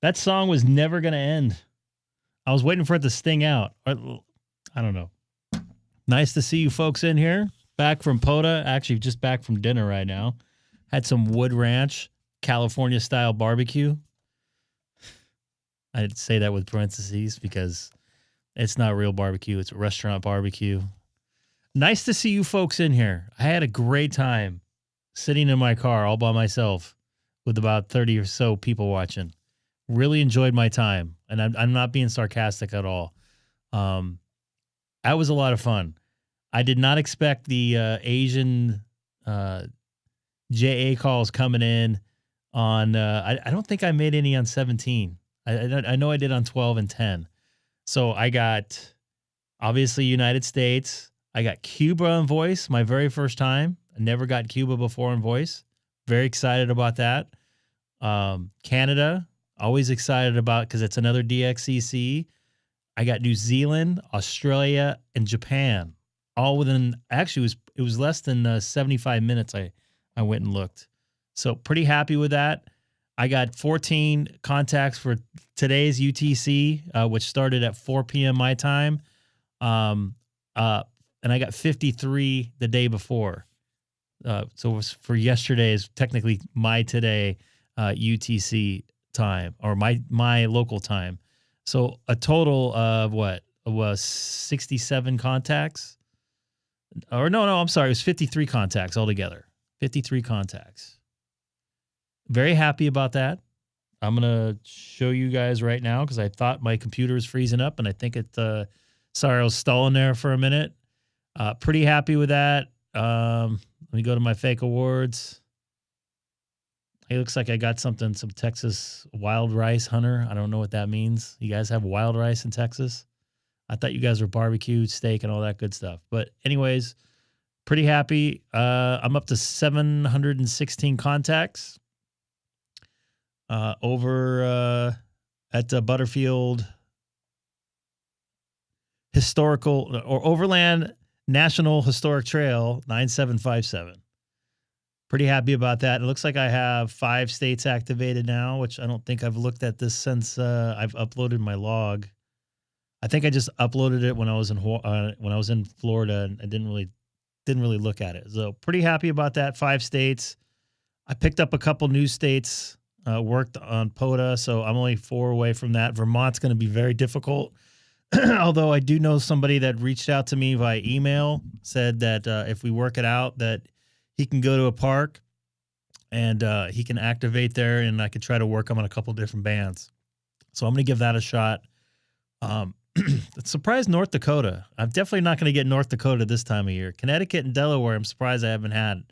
That song was never going to end. I was waiting for it to sting out. I don't know. Nice to see you folks in here. Back from POTA. Actually, just back from dinner right now. Had some Wood Ranch, California-style barbecue. I'd say that with parentheses because it's not real barbecue. It's restaurant barbecue. Nice to see you folks in here. I had a great time sitting in my car all by myself with about 30 or so people watching. Really enjoyed my time, and I'm not being sarcastic at all. That was a lot of fun. I did not expect the Asian JA calls coming in on. I don't think I made any on 17. I know I did on 12 and 10. So I got obviously United States. I got Cuba on voice, my very first time. I never got Cuba before on voice. Very excited about that. Canada, always excited about because it's another DXCC. I got New Zealand, Australia, and Japan. All within, actually, it was less than 75 minutes I went and looked. So pretty happy with that. I got 14 contacts for today's UTC, which started at 4 p.m. my time. And I got 53 the day before. So it was for yesterday's, technically my today UTC time, or my local time. So a total of what? Was 67 contacts? Or no, I'm sorry. It was 53 contacts altogether. 53 contacts. Very happy about that. I'm going to show you guys right now because I thought my computer was freezing up, and I think sorry, I was stalling there for a minute. Pretty happy with that. Let me go to my fake awards. It looks like I got some Texas wild rice hunter. I don't know what that means. You guys have wild rice in Texas? I thought you guys were barbecue, steak, and all that good stuff. But anyways, pretty happy. I'm up to 716 contacts over at Butterfield Historical or Overland National Historic Trail 9757. Pretty happy about that. It looks like I have 5 states activated now, which I don't think I've looked at this since I've uploaded my log. I think I just uploaded it when I was in Florida, and I didn't really look at it. So pretty happy about that. 5 states. I picked up a couple new states. Worked on POTA, so I'm only 4 away from that. Vermont's going to be very difficult. Although I do know somebody that reached out to me via email, said that if we work it out, that he can go to a park and he can activate there, and I could try to work him on a couple different bands. So I'm going to give that a shot. Surprised North Dakota. I'm definitely not going to get North Dakota this time of year. Connecticut and Delaware, I'm surprised I haven't had.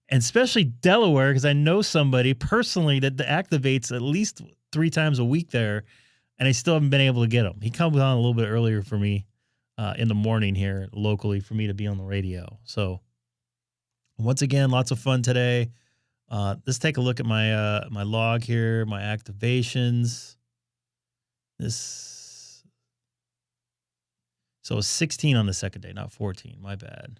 And especially Delaware, because I know somebody personally that activates at least 3 times a week there, and I still haven't been able to get him. He comes on a little bit earlier for me in the morning here locally for me to be on the radio. So once again, lots of fun today. Let's take a look at my my log here, my activations. So it was 16 on the second day, not 14. My bad.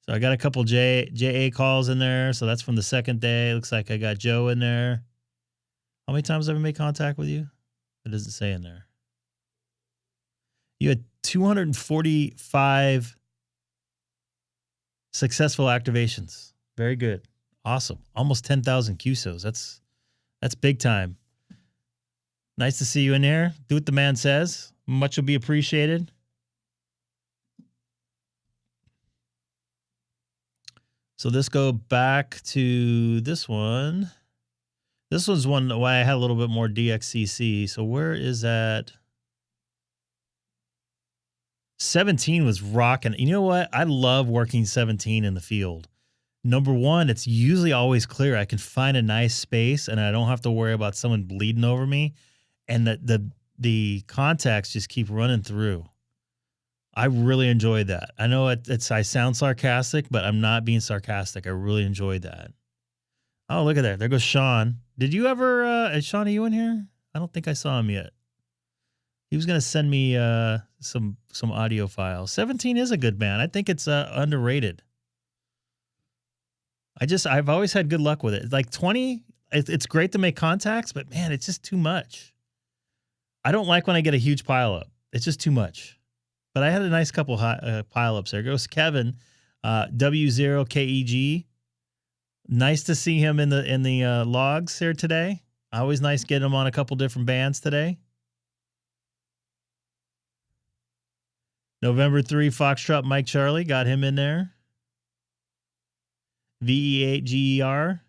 So I got a couple JA calls in there. So that's from the second day. Looks like I got Joe in there. How many times have I made contact with you? It doesn't say in there. You had 245 successful activations. Very good. Awesome. Almost 10,000 QSOs. That's big time. Nice to see you in there. Do what the man says. Much will be appreciated. So let's go back to this one. This was one why I had a little bit more DXCC. So where is that? 17 was rocking. You know what? I love working 17 in the field. Number one, it's usually always clear. I can find a nice space and I don't have to worry about someone bleeding over me. And the contacts just keep running through. I really enjoyed that. I know I sound sarcastic, but I'm not being sarcastic. I really enjoyed that. Oh, look at that. There goes Sean. Did you ever, Sean, are you in here? I don't think I saw him yet. He was going to send me some audio files. 17 is a good band. I think it's underrated. I've always had good luck with it. Like 20, it's great to make contacts, but man, it's just too much. I don't like when I get a huge pileup. It's just too much. But I had a nice couple pileups there. Goes Kevin, W0KEG. Nice to see him in the logs here today. Always nice getting him on a couple different bands today. November 3, Foxtrot Mike Charlie, got him in there. VE8 GER.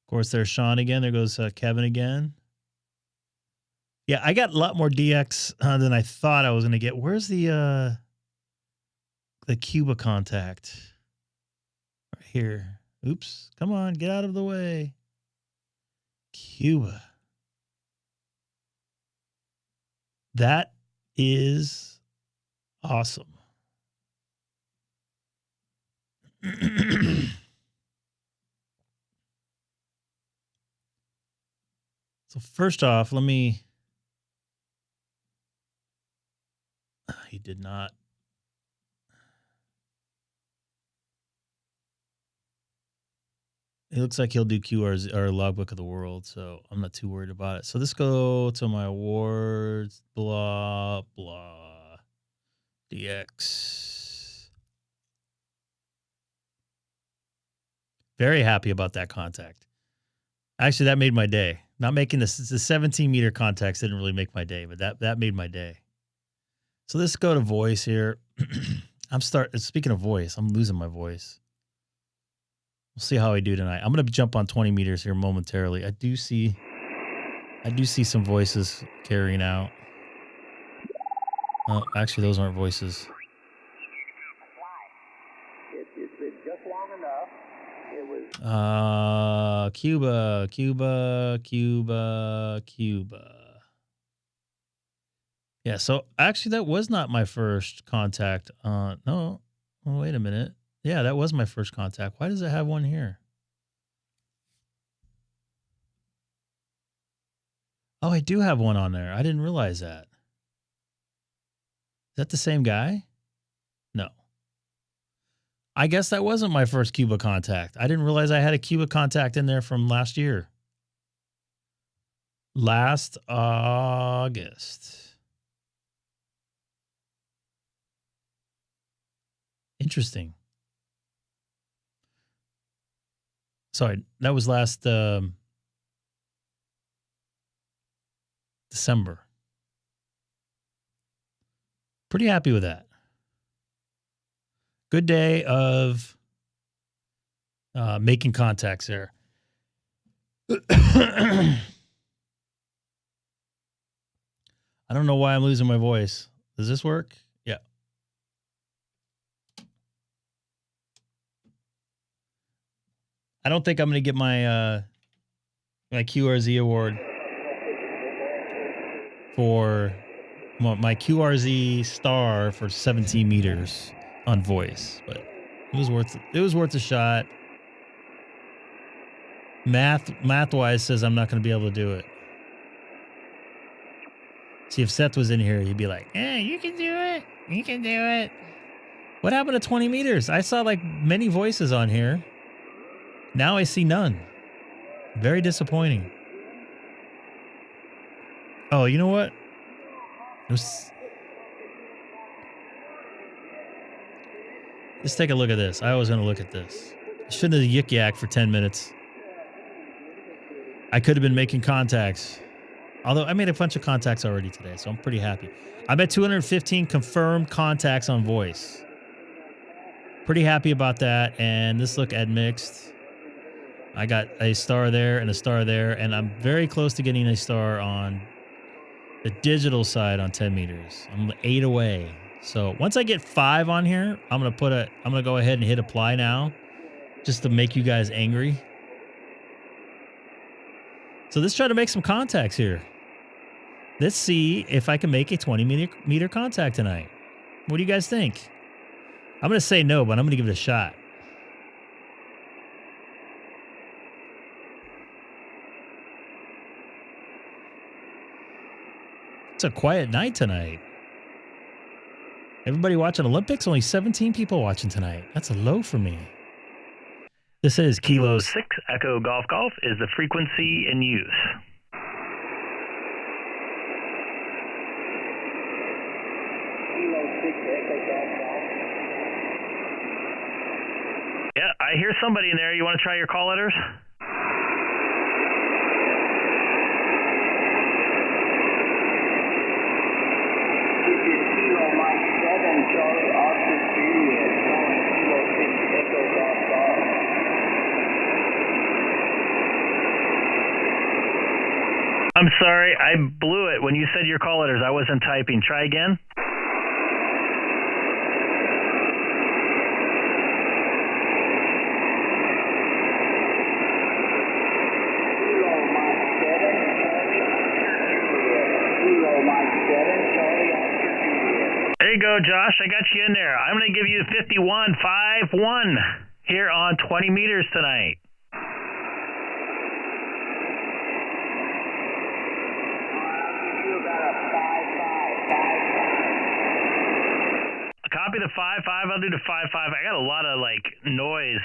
Of course, there's Sean again. There goes Kevin again. Yeah, I got a lot more DX than I thought I was going to get. Where's the Cuba contact? Right here. Oops. Come on, get out of the way. Cuba. That is awesome. So first off, let me... He did not. It looks like he'll do QRs or logbook of the world, so I'm not too worried about it. So let's go to my awards, blah, blah, DX. Very happy about that contact. Actually, that made my day. Not making the 17-meter contacts didn't really make my day, but that made my day. So let's go to voice here. Speaking of voice, I'm losing my voice. We'll see how I do tonight. I'm going to jump on 20 meters here momentarily. I do see some voices carrying out. Oh, actually, those aren't voices. It's been just long enough. Cuba. Yeah, so actually that was not my first contact. No, oh, wait a minute. Yeah, that was my first contact. Why does it have one here? Oh, I do have one on there. I didn't realize that. Is that the same guy? No. I guess that wasn't my first Cuba contact. I didn't realize I had a Cuba contact in there from last year. Last August. Interesting. Sorry, that was last December. Pretty happy with that. Good day of making contacts there. I don't know why I'm losing my voice. Does this work? Yeah. I don't think I'm going to get my my QRZ award for my QRZ star for 17 meters on voice, but it was worth a shot. Math wise says I'm not going to be able to do it. See, if Seth was in here, he'd be like, "Eh, you can do it. You can do it." What happened to 20 meters? I saw like many voices on here. Now I see none. Very disappointing. Oh, you know what? Let's take a look at this. I was going to look at this. I shouldn't have yik-yak for 10 minutes. I could have been making contacts. Although I made a bunch of contacts already today, so I'm pretty happy. I'm at 215 confirmed contacts on voice. Pretty happy about that. And let's look at mixed. I got a star there and a star there, and I'm very close to getting a star on the digital side on 10 meters. I'm 8 away. So once I get 5 on here, I'm gonna go ahead and hit apply now, just to make you guys angry. So let's try to make some contacts here. Let's see if I can make a 20 meter contact tonight. What do you guys think? I'm gonna say no, but I'm gonna give it a shot. It's a quiet night tonight. Everybody watching Olympics? Only 17 people watching tonight. That's a low for me. This is Kilo 6 Echo Golf Golf is the frequency in use. Kilo 6 Echo Golf Golf. Yeah, I hear somebody in there. You want to try your call letters? This is Kilo Mike 7 Charlie Oscar Juliet calling Kilo 6 Echo Golf Golf. I'm sorry, I blew it when you said your call letters. I wasn't typing. Try again. Kilo Mike 7 Charlie Oscar Juliet. Kilo Mike 7 Charlie Oscar Juliet. There you go, Josh. I got you in there. I'm going to give you 51-5-1 here on 20 meters tonight. Copy the 5-5. I'll do the 5-5. I got a lot of noise,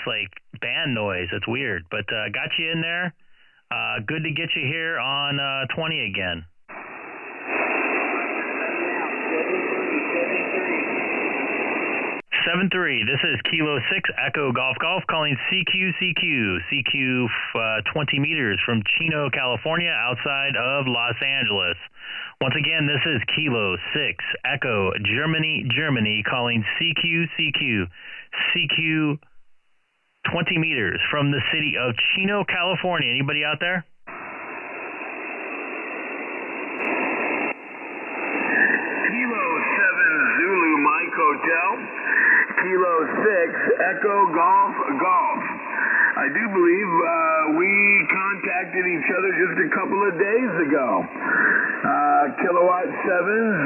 band noise. It's weird, but got you in there. Good to get you here on 20 again. 7-3. This is Kilo 6 Echo Golf Golf calling CQ 20 meters from Chino, California, outside of Los Angeles. Once again, this is Kilo 6 Echo Germany calling CQ 20 meters from the city of Chino, California. Anybody out there? Kilo 7 Zulu Mike Hotel, Kilo 6 Echo Golf Golf. I do believe we contacted each other just a couple of days ago. Kilowatt 7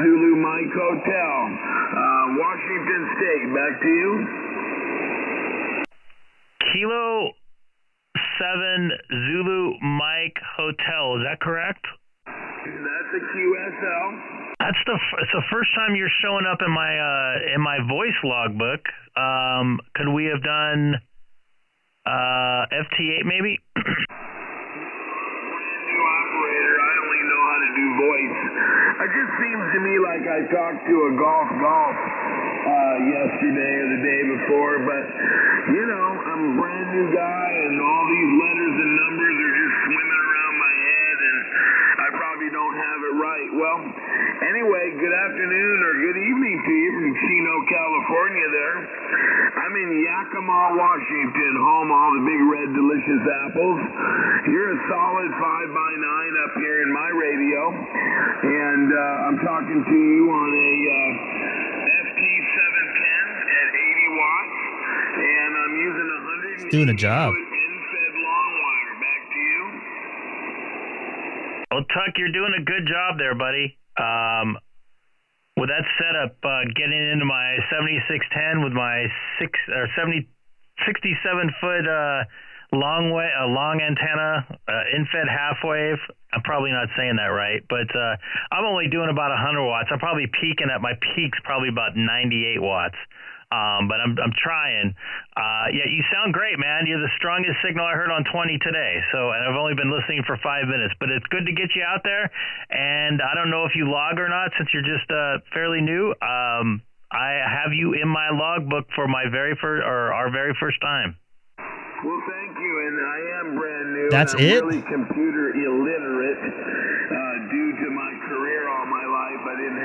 Zulu Mike Hotel, Washington State. Back to you. Kilo 7 Zulu Mike Hotel. Is that correct? That's a QSL. It's the first time you're showing up in my voice logbook. Could we have done FT8 maybe? Brand new operator. I only know how to do voice. It just seems to me like I talked to a golf yesterday or the day before, but I'm a brand new guy and all these letters and numbers are just swimming around my head and I probably don't have it right. Well, anyway, good afternoon or good evening to you from Chino, California there. I'm in Yakima, Washington, home of all the big red delicious apples. You're a solid 5x9 up here in my radio, and I'm talking to you on a FT8 at 80 watts, and I'm using 180 Doing a job. end-fed long wire. Back to you. Well, Tuck, you're doing a good job there, buddy. With that setup, getting into my 7610 with my 67-foot long antenna, in-fed half wave. I'm probably not saying that right, but I'm only doing about 100 watts. I'm probably peaking at my peak's probably about 98 watts. But I'm trying. Yeah, you sound great, man. You're the strongest signal I heard on 20 today. And I've only been listening for 5 minutes, but it's good to get you out there. And I don't know if you log or not, since you're just fairly new. I have you in my logbook for my our very first time. Well, thank you, and I am brand new. That's and I'm it? really computer illiterate due to my career all my life. I didn't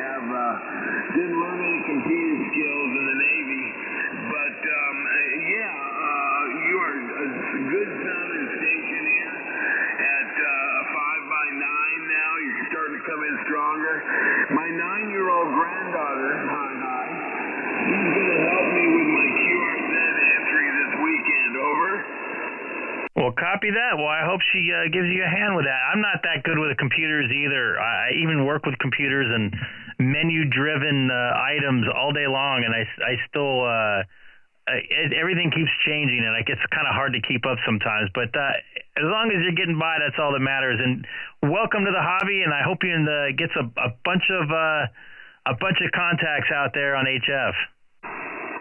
learn any computer skills in the Navy, but you are a good sounding station here at 5x9 now. You're starting to come in stronger. My 9-year-old granddaughter, hi, she's going to help me with my QRZ entry this weekend. Over. Well, copy that. Well, I hope she gives you a hand with that. I'm not that good with the computers either. I even work with computers and menu-driven items all day long, and I still everything keeps changing, and it gets kind of hard to keep up sometimes. But as long as you're getting by, that's all that matters. And welcome to the hobby, and I hope you gets a bunch of contacts out there on HF.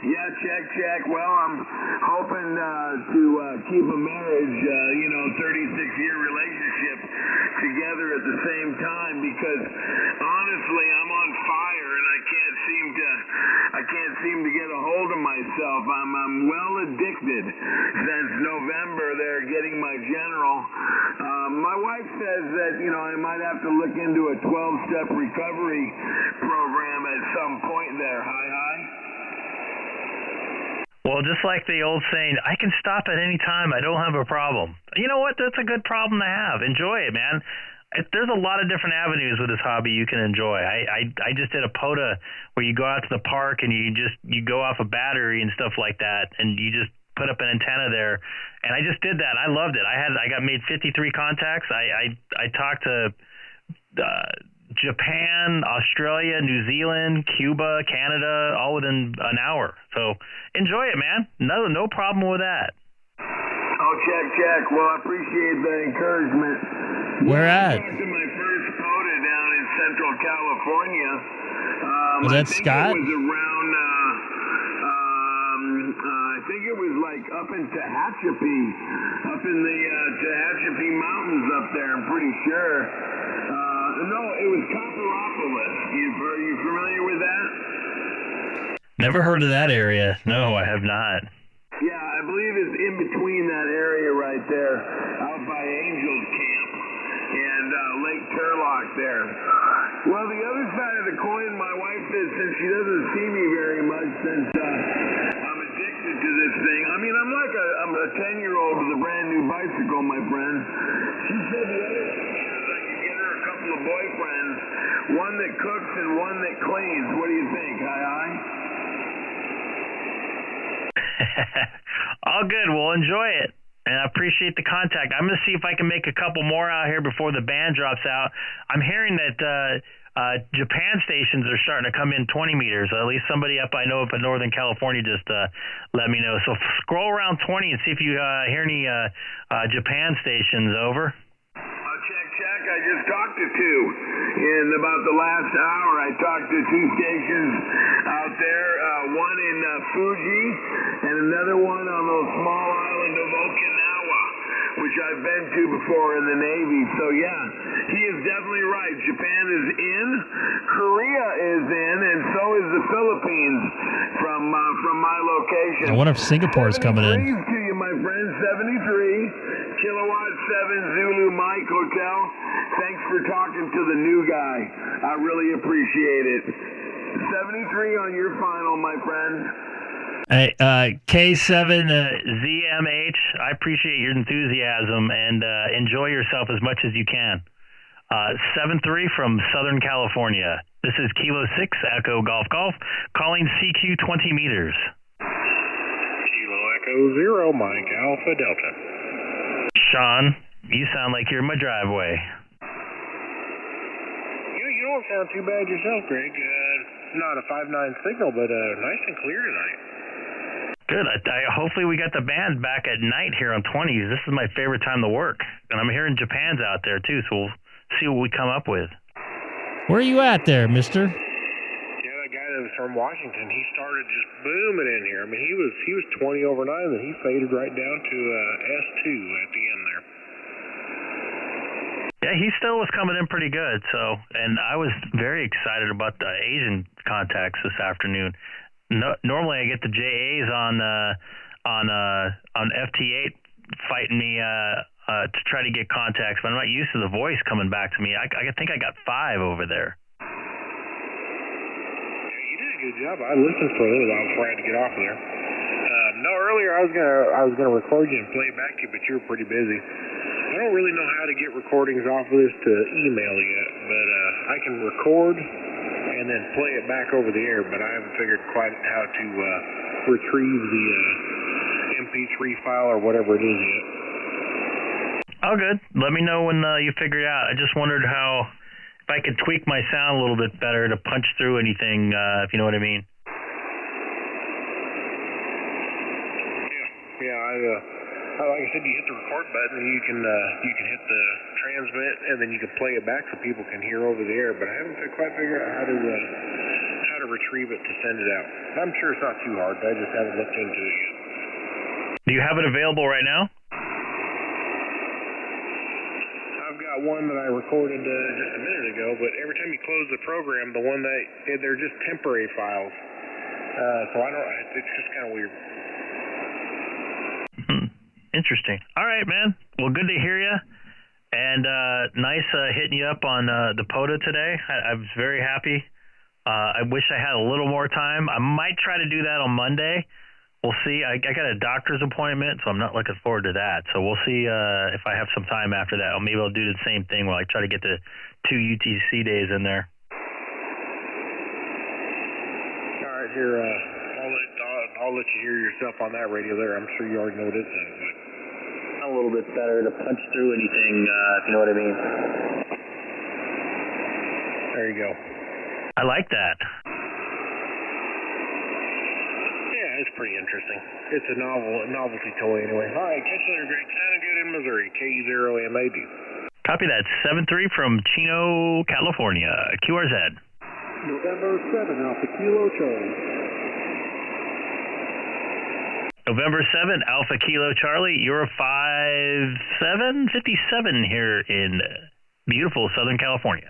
Yeah, check. Well, I'm hoping to keep a marriage, 36-year relationship together at the same time, because honestly, I'm on fire and I can't seem to get a hold of myself. I'm well addicted since November. They're getting my general. My wife says that, I might have to look into a 12-step recovery program at some point there. Hi. Well, just like the old saying, I can stop at any time. I don't have a problem. You know what? That's a good problem to have. Enjoy it, man. There's a lot of different avenues with this hobby you can enjoy. I just did a POTA where you go out to the park and you go off a battery and stuff like that, and you just put up an antenna there. And I just did that. I loved it. I got made 53 contacts. I talked to Japan, Australia, New Zealand, Cuba, Canada, all within an hour. So enjoy it, man. No problem with that. Oh, check. Well, I appreciate the encouragement. Where at? I went to my first POTA down in Central California. Was that I think Scott? It was around, I think it was like up in Tehachapi, up in the Tehachapi Mountains up there, I'm pretty sure. No, it was Copperopolis. Are you familiar with that? Never heard of that area. No, I have not. Yeah, I believe it's in between that area right there, out by Angels Camp and Lake Turlock there. Well, the other side of the coin, my wife says, since she doesn't see me very much, since I'm addicted to this thing. I mean, I'm a 10-year-old with a brand new bicycle, my friend. She said the other thing is I could get her a couple of boyfriends, one that cooks and one that cleans. What do you think? Hi. All good. Well, enjoy it. And I appreciate the contact. I'm going to see if I can make a couple more out here before the band drops out. I'm hearing that Japan stations are starting to come in 20 meters. At least somebody up I know up in Northern California just let me know. So scroll around 20 and see if you hear any Japan stations. Over. Check. I just talked to two. In about the last hour, I talked to two stations out there, one in Fuji and another one on the small island of Okinawa, which I've been to before in the Navy. So yeah, he is definitely right. Japan is in, Korea is in, and so is the Philippines from my location. I wonder if Singapore is coming in. To you, my friend. 73 Kilowatt 7 Zulu Mike Hotel. Thanks for talking to the new guy. I really appreciate it. 73 on your final, my friend. Hey, K6EGG, I appreciate your enthusiasm and enjoy yourself as much as you can. 73 from Southern California. This is Kilo 6 Echo Golf calling CQ 20 meters. Kilo Echo 0 Mike Alpha Delta. Sean, you sound like you're in my driveway. You don't sound too bad yourself, Greg. Not a 5.9 signal, but nice and clear tonight. Good. Hopefully we got the band back at night here on 20s. This is my favorite time to work. And I'm hearing Japan's out there, too, so we'll see what we come up with. Where are you at there, mister? Yeah, that guy that was from Washington, he started just booming in here. I mean, he was 20 over 9, and he faded right down to S2 at the end there. Yeah, he still was coming in pretty good. So, and I was very excited about the Asian contacts this afternoon. Normally, I get the JAs on FT8 fighting me to try to get contacts, but I'm not used to the voice coming back to me. I think I got 5 over there. Yeah, you did a good job. I listened for a little while before I had to get off of there. No, earlier I was gonna record you and play it back to you, but you were pretty busy. I don't really know how to get recordings off of this to email yet, but I can record and then play it back over the air, but I haven't figured quite how to retrieve the MP3 file or whatever it is yet. Oh, good. Let me know when you figure it out. I just wondered if I could tweak my sound a little bit better to punch through anything, if you know what I mean. Yeah. Like I said, you hit the record button and you can hit the transmit and then you can play it back so people can hear over the air. But I haven't quite figured out how to to retrieve it to send it out. I'm sure it's not too hard. I just haven't looked into it yet. Do you have it available right now? I've got one that I recorded just a minute ago, but every time you close the program, the one that they're just temporary files. So I don't. It's just kind of weird. Interesting. All right, man. Well, good to hear you. And nice hitting you up on the POTA today. I was very happy. I wish I had a little more time. I might try to do that on Monday. We'll see. I got a doctor's appointment, so I'm not looking forward to that. So we'll see if I have some time after that. Or maybe I'll do the same thing where I try to get the 2 UTC days in there. All right, here. I'll let you hear yourself on that radio there. I'm sure you already know what it sounds like. A little bit better to punch through anything, if you know what I mean. There you go. I like that. Yeah, it's pretty interesting. It's a novelty toy anyway. All right, catch you later, Greg. Sounded good in Missouri. K0MAD. Copy that. 7-3 from Chino, California. QRZ. November 7, Alpha Kilo Charlie. November 7, Alpha Kilo Charlie. You're 57 here in beautiful Southern California.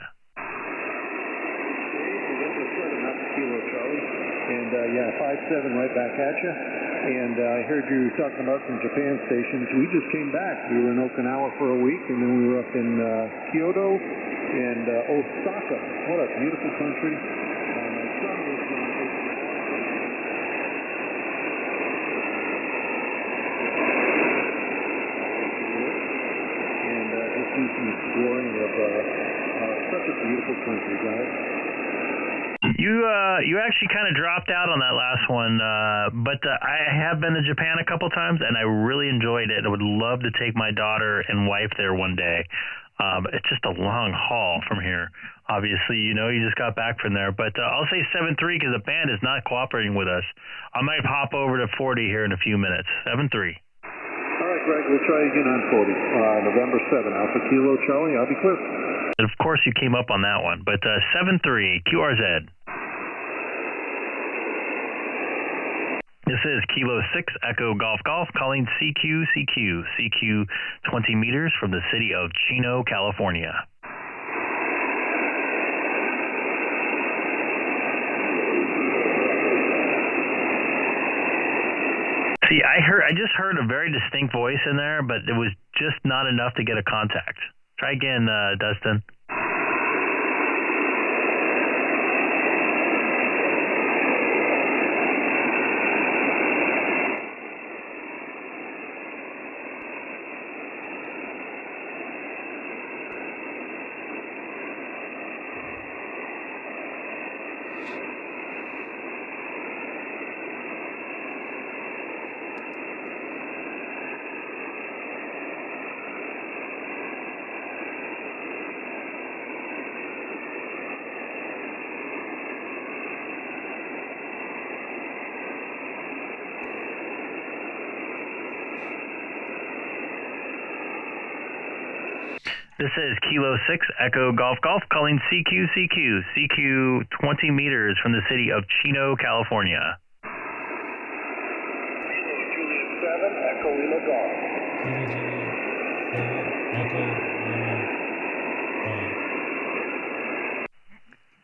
November 7, Alpha Kilo Charlie. And yeah, 57 right back at you. And I heard you talking about some Japan stations. We just came back. We were in Okinawa for a week, and then we were up in Kyoto and Osaka. What a beautiful country. My son was and just do some exploring of such a beautiful country, guys. You actually kind of dropped out on that last one, but I have been to Japan a couple times, and I really enjoyed it. I would love to take my daughter and wife there one day. It's just a long haul from here. Obviously, you just got back from there. But I'll say 7-3 because the band is not cooperating with us. I might hop over to 40 here in a few minutes. 7-3. All right, Greg, we'll try again on 40. November 7, Alpha Kilo Charlie, I'll be clear. And of course, you came up on that one. But 7-3, QRZ. This is Kilo 6 Echo Golf Golf calling CQ 20 meters from the city of Chino, California. See, I just heard a very distinct voice in there, but it was just not enough to get a contact. Try again, Dustin. This is Kilo 6 Echo Golf Golf calling CQ 20 meters from the city of Chino, California.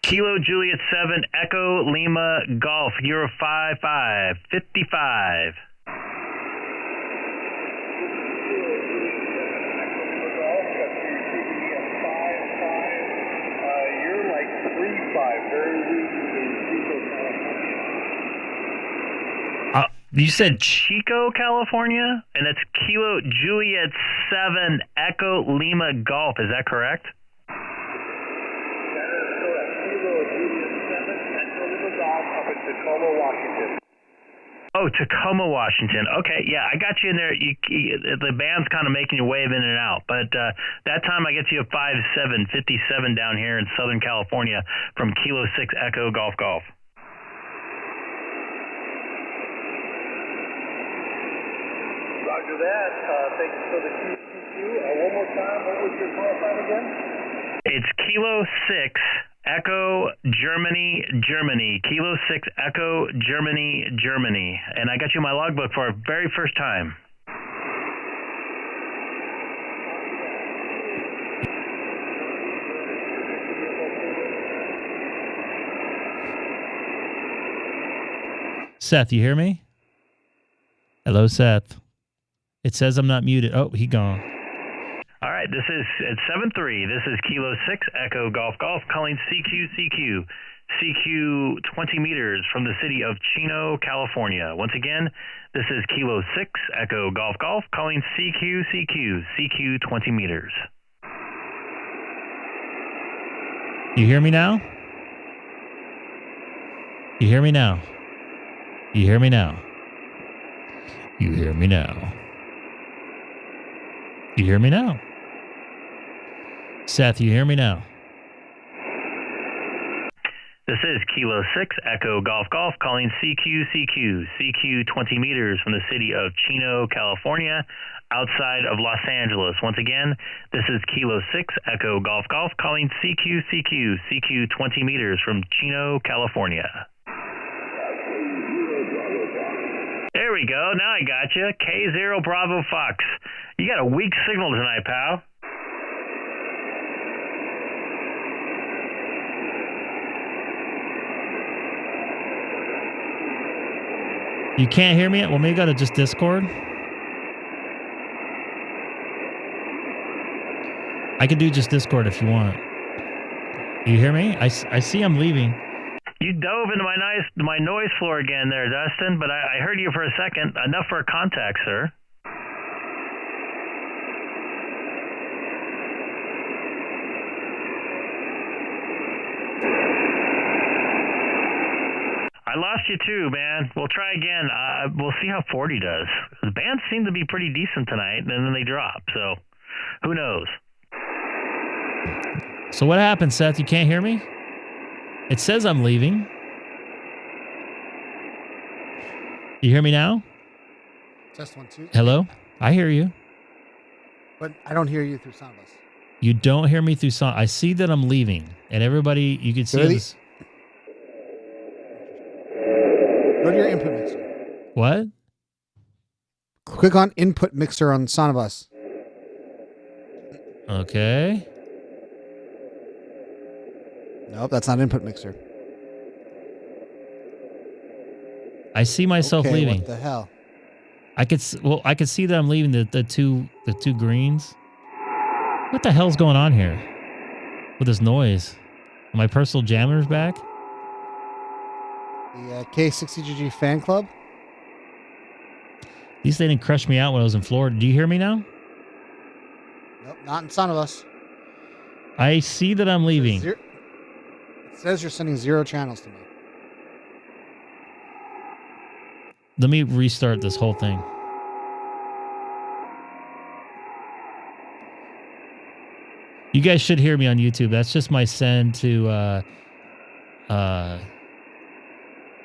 Kilo Juliet 7 Echo Lima Golf. You're 55. You said Chico, California? And that's Kilo Juliet 7 Echo Lima Golf. Is that correct? That is correct. Kilo Juliet 7 Echo Lima Golf up in Tacoma, Washington. Oh, Tacoma, Washington. Okay, yeah, I got you in there. The band's kind of making you wave in and out. But that time I get you a 57 down here in Southern California from Kilo 6 Echo Golf Golf. Roger that. Thank you for the QQ. One more time, what was your call sign again? It's Kilo 6 Echo Germany, Germany. Kilo 6 Echo Germany, Germany. And I got you my logbook for our very first time. Seth, you hear me? Hello, Seth. It says I'm not muted. Oh, he gone. All right, this is at 7-3. This is Kilo 6 Echo Golf Golf calling CQ. CQ 20 meters from the city of Chino, California. Once again, this is Kilo 6 Echo Golf Golf calling CQ 20 meters. You hear me now? You hear me now? You hear me now? You hear me now? You hear me now? Seth, you hear me now? This is Kilo 6 Echo Golf Golf calling CQ 20 meters from the city of Chino, California, outside of Los Angeles. Once again, this is Kilo 6 Echo Golf Golf calling CQ 20 meters from Chino, California. There we go. Now I got you. K0 Bravo Fox. You got a weak signal tonight, pal. You can't hear me? Well, maybe go to just Discord. I can do just Discord if you want. You hear me? I see I'm leaving. You dove into my noise floor again there, Dustin, but I heard you for a second. Enough for a contact, sir. I lost you too, man. We'll try again. We'll see how 40 does. The bands seem to be pretty decent tonight, and then they drop, so who knows? So what happened, Seth? You can't hear me? It says I'm leaving. You hear me now? Test 1, 2. Hello? I hear you. But I don't hear you through Soundbus. You don't hear me through sound. I see that I'm leaving. And everybody, you can see this. Go to your input mixer. What? Click on input mixer on Soundbus. Okay. Nope, that's not input mixer. I see myself Okay, leaving. what the hell? I could see that I'm leaving the two greens. What the hell's going on here with this noise? Are my personal jammers back? The K6EGG fan club. At least they didn't crush me out when I was in Florida. Do you hear me now? Nope, not in Soundbus. I see that I'm leaving. It says you're sending 0 channels to me. Let me restart this whole thing. You guys should hear me on YouTube. That's just my send to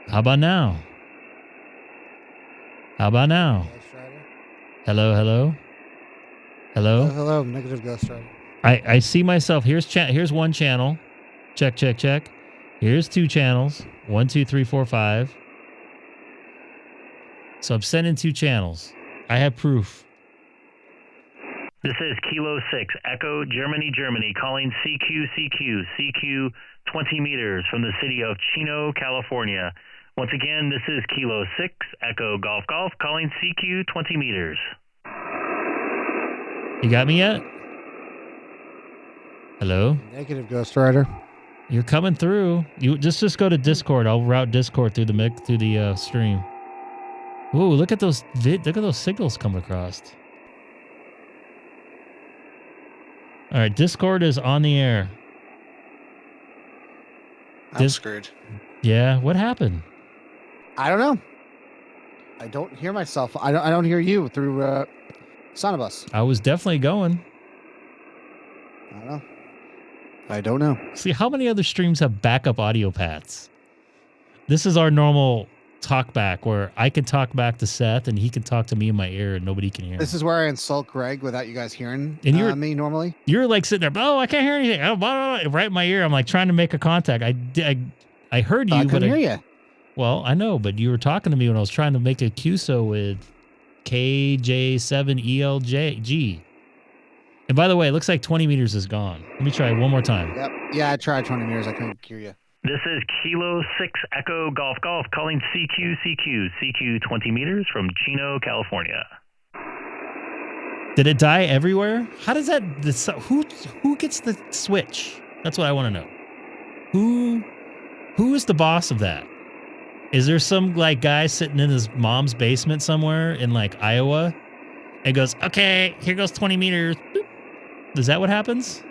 how about now? How about now? Hello, hello. Hello? Hello, negative Ghost Rider. I see myself. Here's one channel. Check, check, check. Here's 2 channels. 1, 2, 3, 4, 5. So I'm sending 2 channels. I have proof. This is Kilo 6 Echo Germany, Germany calling CQ 20 meters from the city of Chino, California. Once again, this is Kilo 6 Echo Golf Golf calling CQ 20 meters. You got me yet? Hello? Negative Ghost Rider. You're coming through. You just go to Discord. I'll route Discord through the stream. Ooh, look at those signals come across. All right, Discord is on the air. I'm screwed. Yeah, what happened? I don't know. I don't hear myself. I don't hear you through Soundbus. I was definitely going. I don't know. See, how many other streams have backup audio paths? This is our normal talk back where I can talk back to Seth and he can talk to me in my ear and nobody can hear This him. is where I insult Greg without you guys hearing And you're- me normally. You're like sitting there, oh, I can't hear anything. Oh, blah, blah, blah, right in my ear. I'm like trying to make a contact. I heard you, I but couldn't hear you. Well, I know, but you were talking to me when I was trying to make a QSO with KJ7ELG. And by the way, it looks like 20 meters is gone. Let me try it one more time. Yep. Yeah, I tried 20 meters. I couldn't hear you. This is Kilo 6 Echo Golf Golf calling CQ 20 meters from Chino, California. Did it die everywhere? How does that? Who gets the switch? That's what I want to know. Who is the boss of that? Is there some like guy sitting in his mom's basement somewhere in like Iowa and goes, okay, here goes 20 meters. Boop. Is that what happens?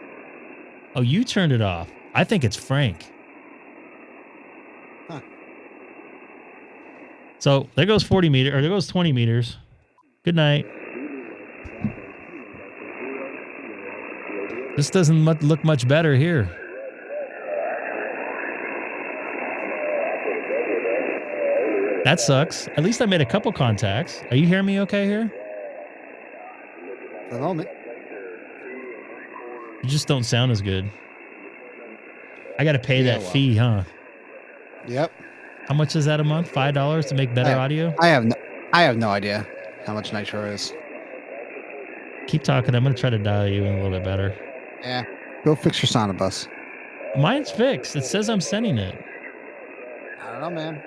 Oh, you turned it off. I think it's Frank. Huh. So there goes 40 meters, or there goes 20 meters. Good night. This doesn't look much better here. That sucks. At least I made a couple contacts. Are you hearing me okay here? At the moment. You just don't sound as good. I got to pay that fee, huh? Yep. How much is that a month? $5 to make better audio? I have no idea how much Nitro is. Keep talking. I'm going to try to dial you in a little bit better. Yeah. Go fix your Sonobus. Mine's fixed. It says I'm sending it. I don't know, man.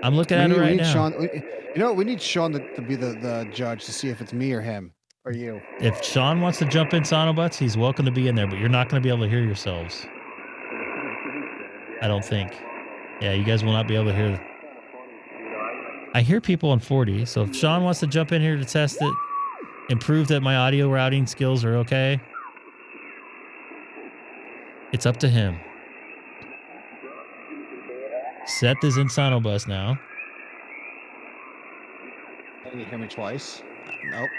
I'm looking at it right now. Sean, you know what? We need Sean to be the judge to see if it's me or him or you. If Sean wants to jump in Sonobutts, he's welcome to be in there, but you're not going to be able to hear yourselves. I don't think. Yeah, you guys will not be able to hear. I hear people on 40, so if Sean wants to jump in here to test it and prove that my audio routing skills are okay, it's up to him. Seth is in Sonobus now. Can you hear me twice? Nope.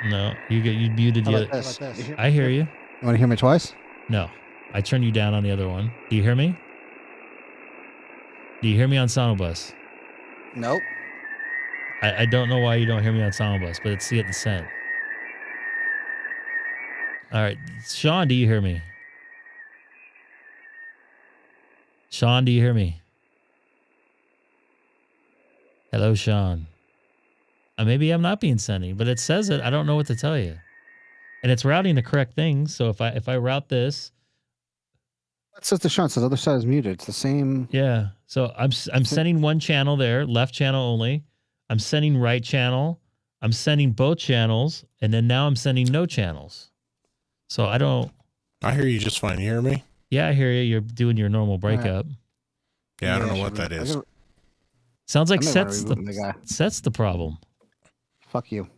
No, you muted the How other. about this? I hear you. You want to hear me twice? No, I turned you down on the other one. Do you hear me? Do you hear me on Sonobus? Nope. I don't know why you don't hear me on Sonobus, but it's getting sent. All right, Sean, do you hear me? Sean, do you hear me? Hello, Sean. Maybe I'm not being sending, but it says it. I don't know what to tell you. And it's routing the correct things. So if I route this. It says to Sean, it says the other side is muted. It's the same. Yeah. So I'm sending one channel there, left channel only. I'm sending right channel. I'm sending both channels. And then now I'm sending no channels. So I don't. I hear you just fine. You hear me? Yeah, I hear you. You're doing your normal breakup. Right. Yeah, I don't know what that is. Sounds like Seth's the problem. Fuck you.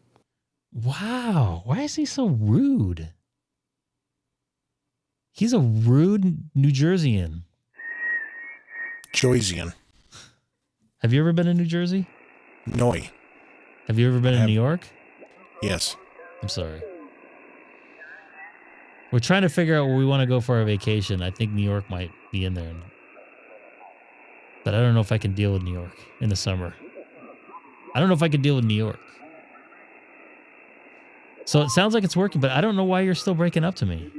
Wow. Why is he so rude? He's a rude New Jerseyan. Joysian. Have you ever been in New Jersey? No. Have you ever been in New York? Yes. I'm sorry. We're trying to figure out where we want to go for our vacation. I think New York might be in there. But I don't know if I can deal with New York in the summer. I don't know if I can deal with New York. So it sounds like it's working, but I don't know why you're still breaking up to me.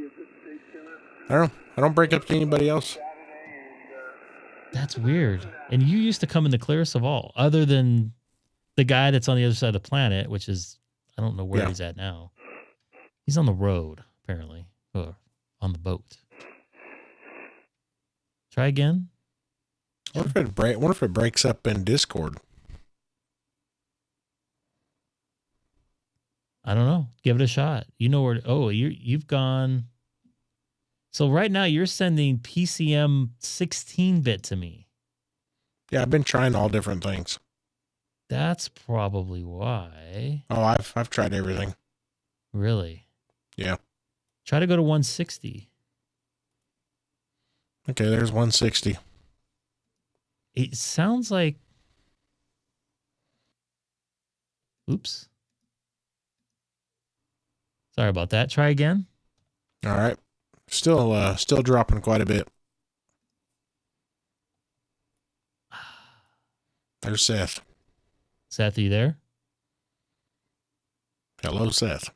I don't break up to anybody else. That's weird. And you used to come in the clearest of all, other than the guy that's on the other side of the planet, which is, I don't know where he's at now. He's on the road, apparently, or on the boat. Try again. I wonder if it breaks up in Discord. I don't know. Give it a shot. You know where? Oh, you've gone. So right now you're sending PCM 16-bit to me. Yeah, I've been trying all different things. That's probably why. Oh, I've tried everything. Really? Yeah. Try to go to 160. Okay, there's 160. It sounds like. Oops. Sorry about that. Try again. All right. Still dropping quite a bit. There's Seth. Seth, are you there? Hello, Seth.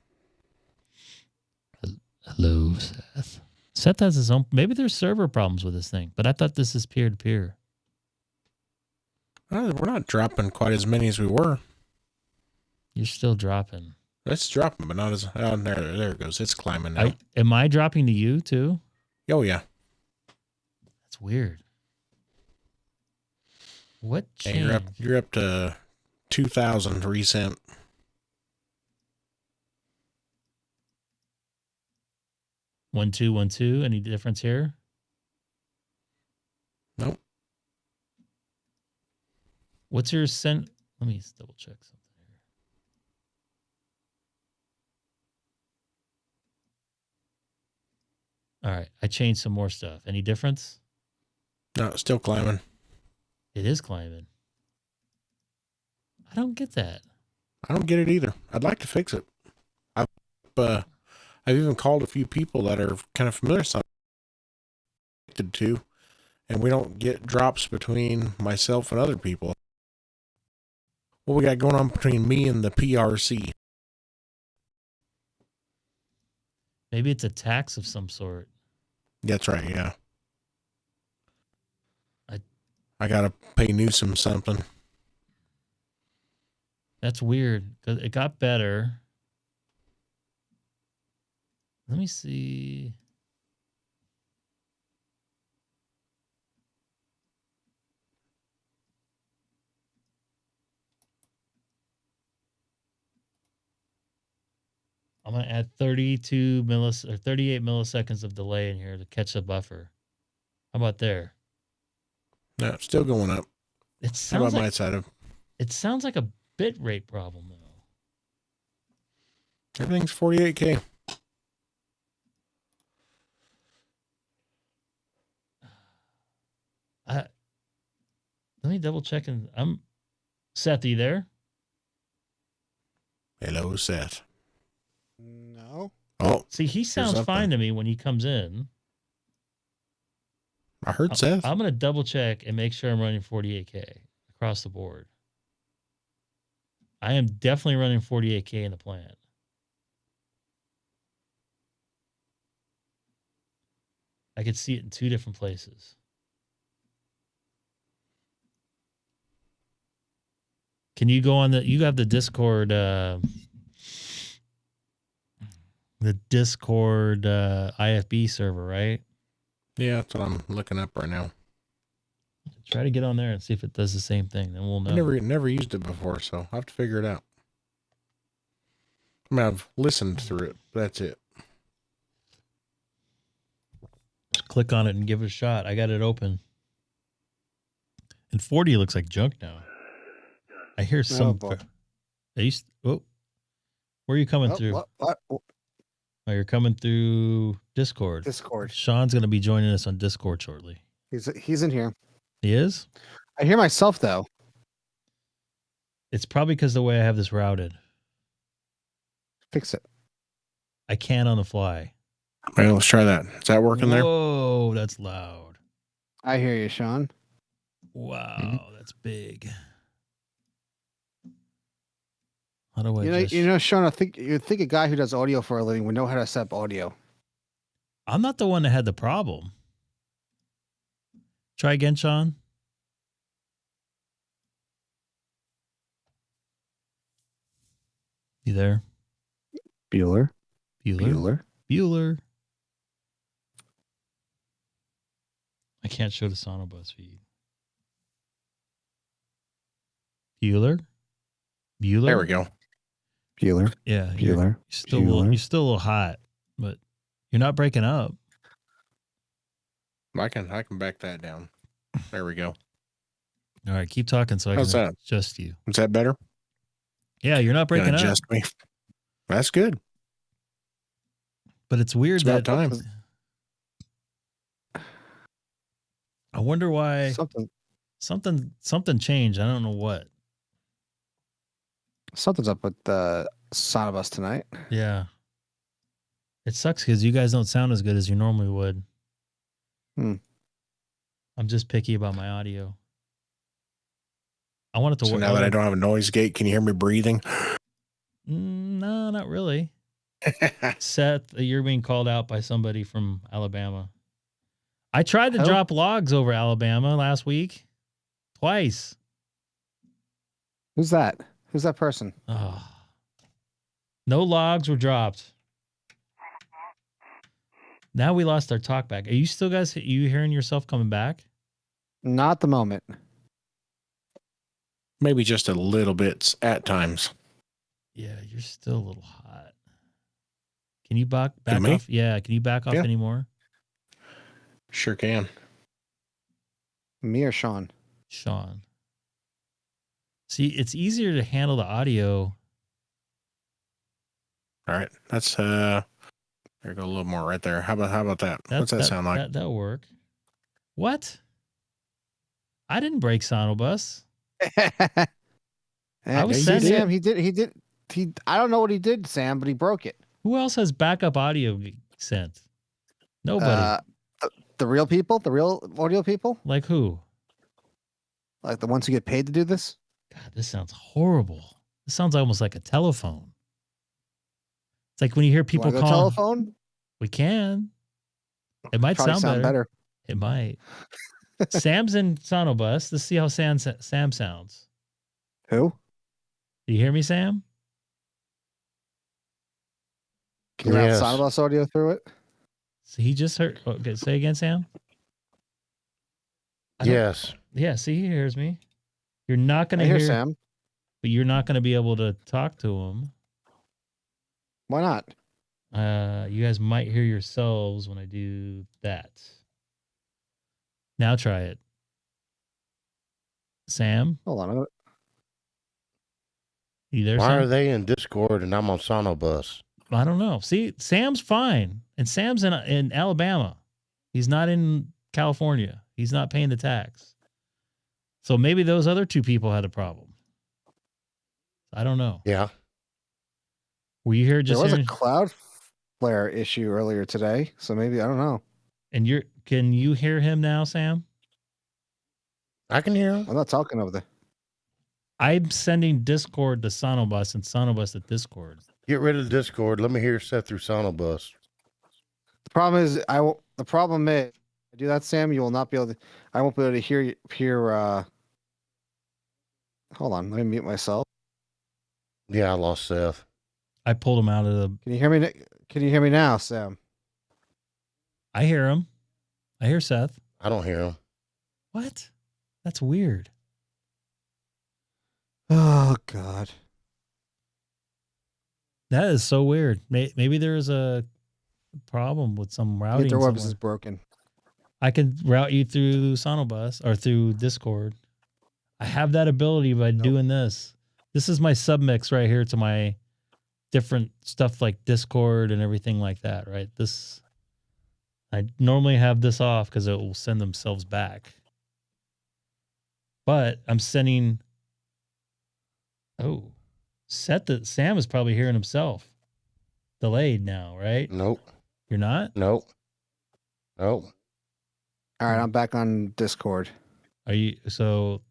Hello, Seth. Seth has his own. Maybe there's server problems with this thing, but I thought this is peer-to-peer. We're not dropping quite as many as we were. You're still dropping. It's dropping, but not as. Oh, there it goes. It's climbing now. Am I dropping to you too? Oh yeah. That's weird. What changed? Yeah, you're up to 2,000 recent. One, two, 1, 2. Any difference here? Nope. What's your send? Let me double check something here. All right, I changed some more stuff. Any difference? No, it's still climbing. It is climbing. I don't get that. I don't get it either. I'd like to fix it. I've even called a few people that are kind of familiar to, and we don't get drops between myself and other people. What we got going on between me and the PRC? Maybe it's a tax of some sort. That's right, yeah. I gotta pay Newsom something. That's weird because it got better. Let me see. I'm going to add 38 milliseconds of delay in here to catch the buffer. How about there? No, it's still going up. It How sounds about like my side of it sounds like a bit rate problem though. everything's 48K. Let me double check and Seth, are you there? Hello, Seth. No. Oh, See, he sounds fine to me when he comes in. I heard Seth. I'm going to double check and make sure I'm running 48K across the board. I am definitely running 48K in the plant. I could see it in 2 different places. Can you go on you have the Discord, IFB server, right? Yeah, that's what I'm looking up right now. Try to get on there and see if it does the same thing. Then we'll know. I never used it before, so I'll have to figure it out. I mean, I've listened through it. But that's it. Just click on it and give it a shot. I got it open. And 40 looks like junk now. I hear some. boy. Where are you coming through? What? Oh, you're coming through Discord. Discord. Sean's going to be joining us on Discord shortly. He's in here. He is? I hear myself though. It's probably because the way I have this routed. Fix it. I can on the fly. Well, let's try that. Is that working there? Whoa, that's loud. I hear you, Sean. Wow, that's big. How do I You know, Sean, you'd think a guy who does audio for a living would know how to set up audio. I'm not the one that had the problem. Try again, Sean. You there? Bueller. Bueller. I can't show the Sonobus feed. Bueller. There we go. Bueller. Yeah. Bueller. You're still you're still a little hot, but you're not breaking up. I can back that down. There we go. All right, keep talking so I How's can that? adjust you. Is that better? Yeah, you're not breaking up. Adjust me. That's good. But it's weird It's about time. I wonder why something changed. I don't know what. Something's up with the Sonobus tonight. Yeah. It sucks because you guys don't sound as good as you normally would. I'm just picky about my audio. I want it to So work. now that I don't have a noise gate, can you hear me breathing? No, not really. Seth, you're being called out by somebody from Alabama. I tried to drop logs over Alabama last week. Twice. Who's that? Who's that person? Oh. No logs were dropped. Now we lost our talk back. Are you still guys, you hearing yourself coming back? Not at the moment. Maybe just a little bit at times. Yeah, you're still a little hot. Can you back me? off? Yeah, can you back off anymore? Sure can. Me or Sean? Sean. See, it's easier to handle the audio. All right. That's there go a little more right there. How about that? What's that sound like? That'll work. What? I didn't break Sonobus. I was sending sending him. I don't know what he did, Sam, but he broke it. Who else has backup audio sent? Nobody. The real people, the real audio people, like who? Like the ones who get paid to do this. God, this sounds horrible. This sounds almost like a telephone. It's like when you hear people call telephone. We can. It might sound better. It might. Sam's in Sonobus. Let's see how Sam sounds. Who? Do you hear me, Sam? Can you have Sonobus audio through it? So he just heard. Okay, say again, Sam. Yes. Yeah. See, he hears me. You're not going to hear Sam, but you're not going to be able to talk to him. Why not? You guys might hear yourselves when I do that. Now try it. Sam? Hold on. You there, Why Sam? are they in Discord and I'm on Sonobus? I don't know. See, Sam's fine. And Sam's in Alabama. He's not in California. He's not paying the tax. So maybe those other two people had a problem. I don't know. Yeah. Were you here just There was a Cloudflare issue earlier today, so maybe, I don't know. And can you hear him now, Sam? I can hear him. I'm not talking over there. I'm sending Discord to Sonobus and Sonobus to Discord. Get rid of the Discord. Let me hear Seth through Sonobus. The problem is, the problem is, I do that, Sam, you will not be able to, I won't be able to hear, hold on, let me mute myself. Yeah, I lost Seth. I pulled him out of the... Can you hear me now, Sam? I hear him. I hear Seth. I don't hear him. What? That's weird. Oh, God. That is so weird. Maybe there is a problem with some routing. Interwebs is broken. I can route you through Sonobus or through Discord. I have that ability by doing this. This is my submix right here to my different stuff like Discord and everything like that, right? I normally have this off because it will send themselves back. But I'm sending... Oh. Sam is probably hearing himself. Delayed now, right? Nope. You're not? Nope. All right, I'm back on Discord. Are you? So,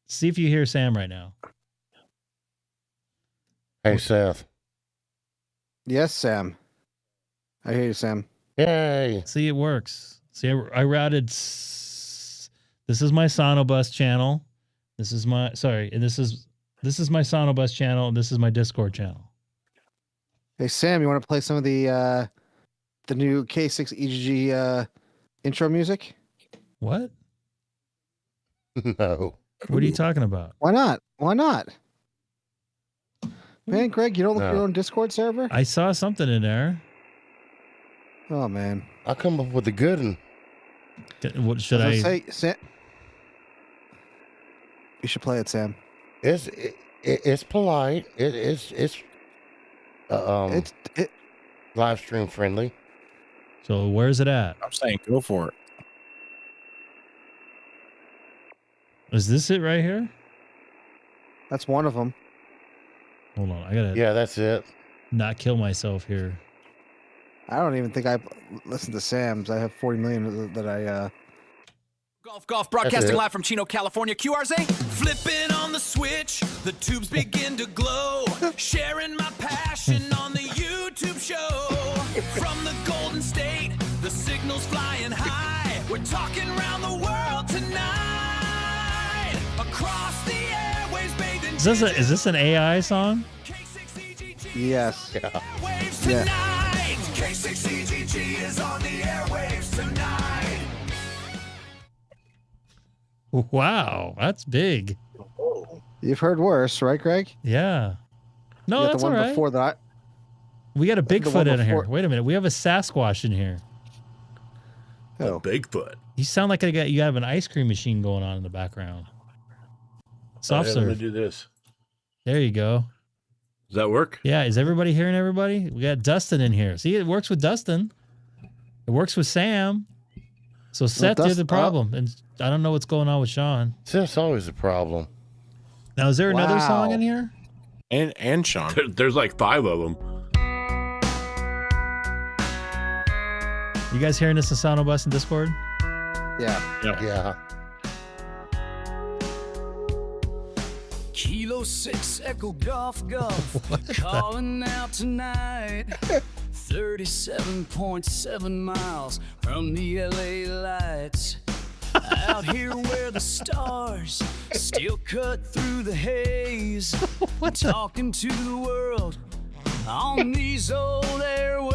see if you hear Sam right now. Hey, Seth. Yes, Sam. I hear you, Sam. Yay. See, it works. See, I routed. This is my Sonobus channel. This is my and this is my Sonobus channel, and this is my Discord channel. Hey, Sam, you want to play some of the new K6EGG intro music? What? No. What are you talking about? Why not? Why not? Man, Greg, you don't look at your own Discord server? I saw something in there. Oh, man. I'll come up with a good one. What should I say? Sam, you should play it, Sam. It's polite. It's live stream friendly. So where's it at? I'm saying go for it. Is this it right here? That's one of them. Hold on, I gotta. Yeah, that's it. Not kill myself here. I don't even think I listen to Sam's. I have 40 million that I Golf, broadcasting live from Chino, California. QRZ. Flipping on the switch, the tubes begin to glow. Sharing my passion on the YouTube show. From the Golden State, the signal's flying high. We're talking around the world tonight. Across the airwaves, bathed in Is this an AI song? K6EGG Yes. is on the airwaves Yeah. tonight. K6EGG is on the airwaves tonight. Wow, that's big. You've heard worse, right, Greg? Yeah. No, You got that's the all one right. before that. We got a the Bigfoot one in here. before- Wait a minute. We have a Sasquatch in here. Oh, Bigfoot. You sound like you have an ice cream machine going on in the background. Soft I'm gonna serve. do this. There you go. Does that work? Yeah, is everybody hearing everybody? We got Dustin in here. See, it works with Dustin. It works with Sam. So Seth, you're the problem. And I don't know what's going on with Sean. That's always a problem. Now, is there another song Wow. in here? And Sean. There's like 5 of them. You guys hearing this in Sound Bus and Discord? yeah. Yeah. Kilo 6 Echo Golf calling out tonight. 37.7 miles from the LA lights. Out here where the stars still cut through the haze. Talking to the world on these old airwaves.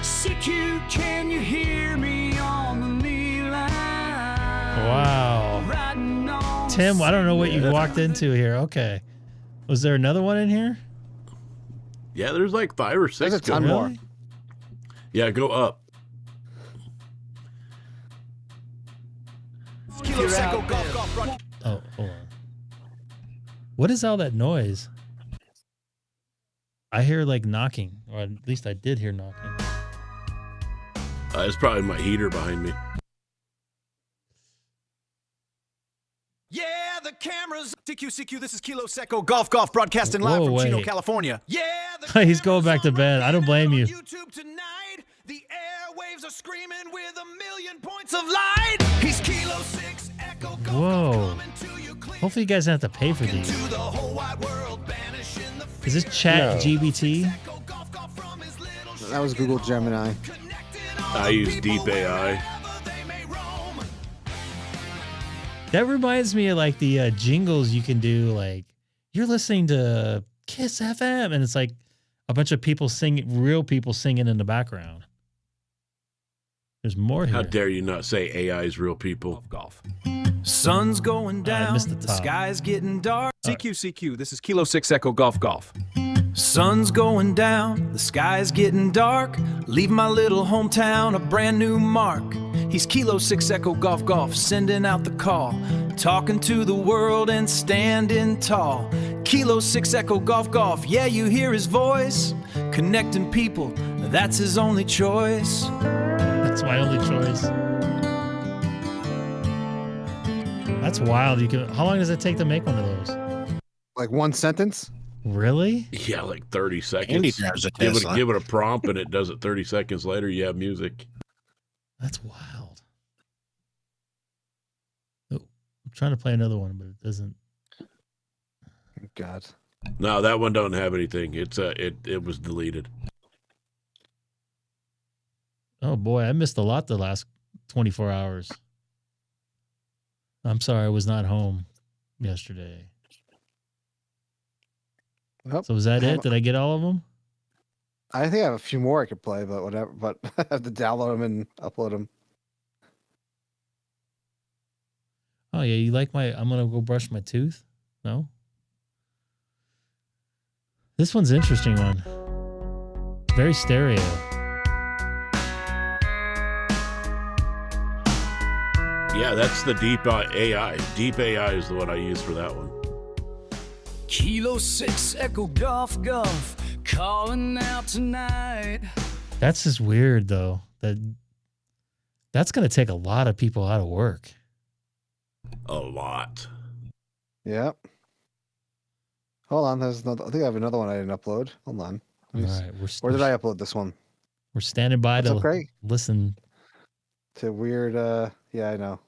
CQ, can you hear me on the knee line? Wow. Riding on Tim, I don't know what you walked into here. Okay. Was there another one in here? Yeah, there's like 5 or 6. There's a ton going. more. Really? Yeah, go up. Kilo Seco Golf. Oh, hold on. What is all that noise? I hear like knocking, or at least I did hear knocking. It's probably my heater behind me. Yeah, the cameras. CQ, this is Kilo Seco Golf, broadcasting live Whoa, from Chino, wait. California. Yeah, the He's going back to bed. I don't blame you. YouTube tonight. The airwaves are screaming with a million points of light. He's Kilo 6 Echo Golf. Whoa. coming to you clean. Hopefully you guys don't have to pay for these. To the whole wide world, banishing the Is this Chat No. GBT? Echo Golf from his little That was Google Gemini. connected all I the use people Deep AI. wherever they may roam. That reminds me of like the jingles you can do. Like you're listening to Kiss FM, and it's like a bunch of people singing, real people singing in the background. There's more here. How dare you not say AI is real people? Golf. Sun's going I down, missed the the top. sky's getting dark. All right. CQ, this is Kilo 6 Echo Golf. Sun's going down, the sky's getting dark. Leave my little hometown a brand new mark. He's Kilo 6 Echo Golf, sending out the call. Talking to the world and standing tall. Kilo 6 Echo Golf, yeah, you hear his voice. Connecting people, that's his only choice. That's my only choice. That's wild. You can. How long does it take to make one of those? Like one sentence? Really? Yeah, like 30 seconds. Andy drives a Give Tesla. it a prompt and it does it 30 seconds later. You have music. That's wild. Oh, I'm trying to play another one, but it doesn't. God. No, that one don't have anything. It's it was deleted. Oh boy, I missed a lot the last 24 hours. I'm sorry, I was not home yesterday. Well, So was that it? Did I get all of them? I think I have a few more I could play, but whatever. But I have to download them and upload them. Oh yeah, you like my? I'm gonna go brush my tooth. No. This one's an interesting one. Very stereo. Yeah, that's the Deep AI. Deep AI is the one I use for that one. Kilo 6 Echo Golf, calling out tonight. That's just weird though. That's gonna take a lot of people out of work. A lot. Yep. Hold on. There's another. I think I have another one I didn't upload. Hold on. All Let me see. right, Where did I upload this one? We're standing by What's to up, Craig? listen. to weird. Yeah, I know.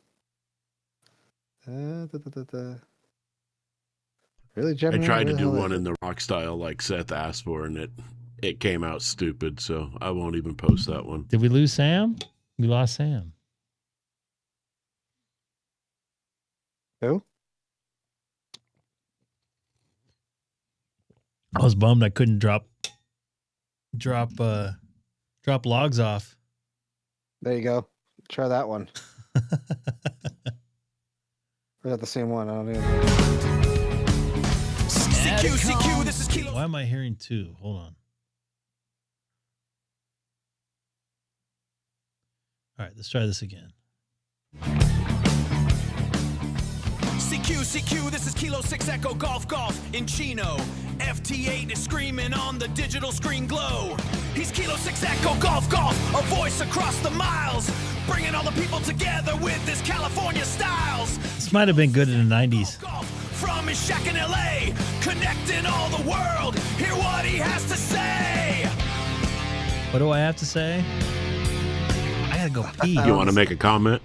Really, I Gemini? tried to Where the do hell is one it? in the rock style like Seth asked for, and it came out stupid, so I won't even post that one. Did we lose Sam? We lost Sam. Who? I was bummed I couldn't drop logs off. There you go. Try that one. Or is that the same one? I don't even know. CQ, this is Kilo. Why am I hearing two? Hold on. All right, let's try this again. CQ, this is Kilo 6 Echo Golf in Chino. FT8 is screaming on the digital screen glow. He's Kilo 6 Echo Golf, a voice across the miles, bringing all the people together with his California styles. This might have been good in the 90s. From his shack in LA, connecting all the world. Hear what he has to say. What do I have to say? I gotta go pee. You want to make a comment?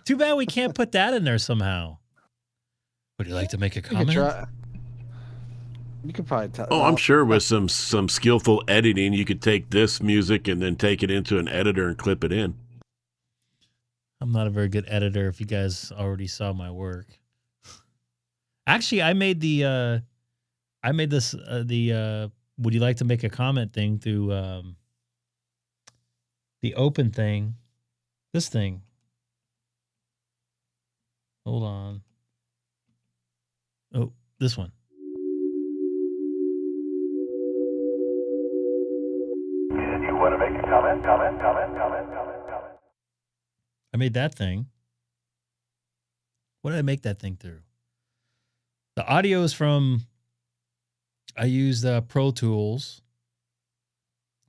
Too bad we can't put that in there somehow. Would you like to make a comment? You could probably tell. Oh, I'm sure with some skillful editing, you could take this music and then take it into an editor and clip it in. I'm not a very good editor. If you guys already saw my work, actually, I made the would you like to make a comment thing through the open thing, this thing. Hold on. Oh, this one. You want to make a comment? I made that thing. What did I make that thing through? The audio is from, I used Pro Tools.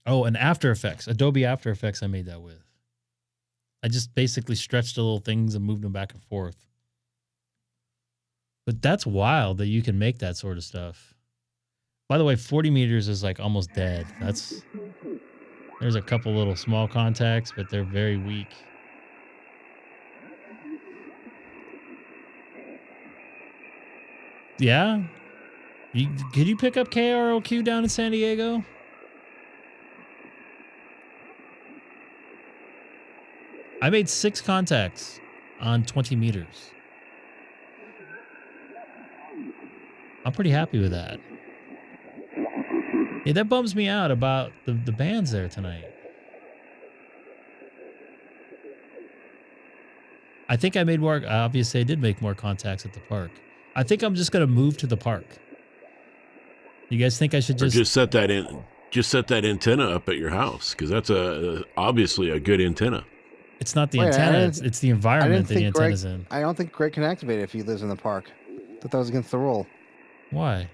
Oh, and After Effects. Adobe After Effects I made that with. I just basically stretched the little things and moved them back and forth. But that's wild that you can make that sort of stuff. By the way, 40 meters is like almost dead. There's a couple little small contacts, but they're very weak. Yeah? Could you pick up KROQ down in San Diego? I made 6 contacts on 20 meters. I'm pretty happy with that. Yeah, that bums me out about the bands there tonight. I think I made more. Obviously, I did make more contacts at the park. I think I'm just going to move to the park. You guys think I should Just set that in? Just set that antenna up at your house, because that's obviously a good antenna. It's not the antenna. It's the environment that the antenna's in. I don't think Greg can activate it if he lives in the park. I thought that was against the rule. Why?